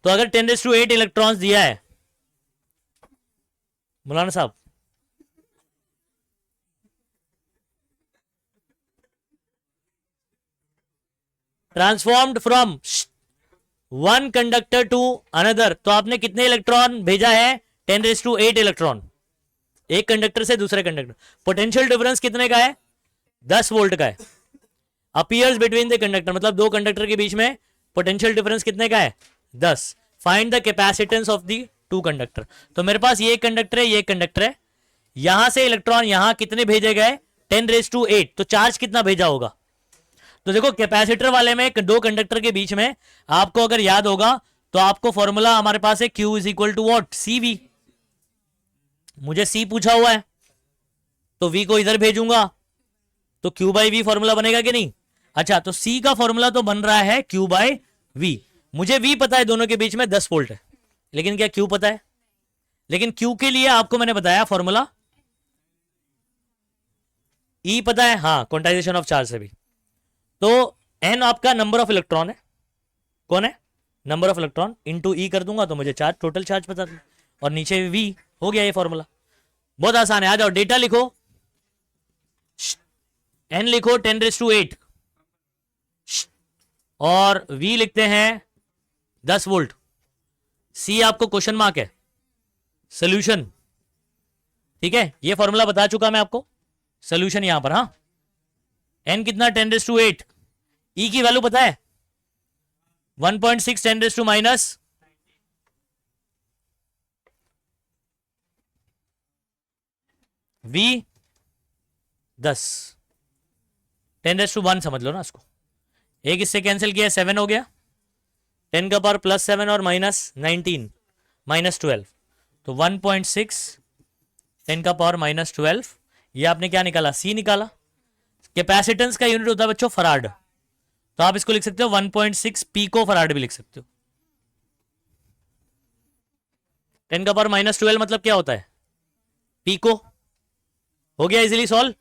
तो अगर 10⁸ इलेक्ट्रॉन्स दिया है मौलाना साहब, transformed from one conductor to another, तो आपने कितने इलेक्ट्रॉन भेजा है? 10⁸ इलेक्ट्रॉन, एक कंडक्टर से दूसरे कंडक्टर। पोटेंशियल डिफरेंस कितने का है? 10 वोल्ट का है। अपीयर्स बिटवीन द कंडक्टर, मतलब दो कंडक्टर के बीच में पोटेंशियल डिफरेंस कितने का है? 10। Find the capacitance of the two conductor. तो मेरे पास ये कंडक्टर है, ये कंडक्टर है, यहां से इलेक्ट्रॉन यहां कितने भेजे गए? 10⁸। तो चार्ज कितना भेजा होगा? तो देखो कैपेसिटर वाले में दो कंडक्टर के बीच में आपको अगर याद होगा तो आपको फॉर्मूला हमारे पास है Q is equal to what? CV। मुझे C पूछा हुआ है तो V को इधर भेजूंगा तो Q बाई V फॉर्मूला बनेगा कि नहीं? अच्छा, तो C का फॉर्मूला तो बन रहा है Q बाई V। मुझे V पता है दोनों के बीच में 10 वोल्ट है, लेकिन क्या Q पता है? लेकिन Q के लिए आपको मैंने बताया फॉर्मूला E पता है, हाँ, क्वांटाइजेशन ऑफ चार्ज से भी। तो N आपका नंबर ऑफ इलेक्ट्रॉन है, कौन है? Number of electron into E कर दूंगा तो मुझे चार्ज, टोटल चार्ज पता था, और नीचे V हो गया ये फॉर्मूला। बहुत आसान है, आ जाओ डेटा लिखो। N लिखो 10⁸, और V लिखते हैं 10 वोल्ट। C आपको क्वेश्चन मार्क है, सोल्यूशन। ठीक है, ये फॉर्मूला बता चुका मैं आपको, सोल्यूशन यहां पर। हाँ, N कितना? 10⁸। E की वैल्यू पता है? 1.6 10⁻⁻, V 10, 10⁻1 समझ लो ना इसको। एक इससे कैंसिल किया, 7 हो गया, 10 का पावर +7 और -19 -12, तो 1.6 10 का पावर -12। ये आपने क्या निकाला? C निकाला। कैपेसिटेंस का यूनिट होता है बच्चों फराड, तो आप इसको लिख सकते हो 1.6 पिको फराड भी लिख सकते हो। 10 का पावर -12 मतलब क्या होता है? पिको। हो गया इजीली सॉल्व।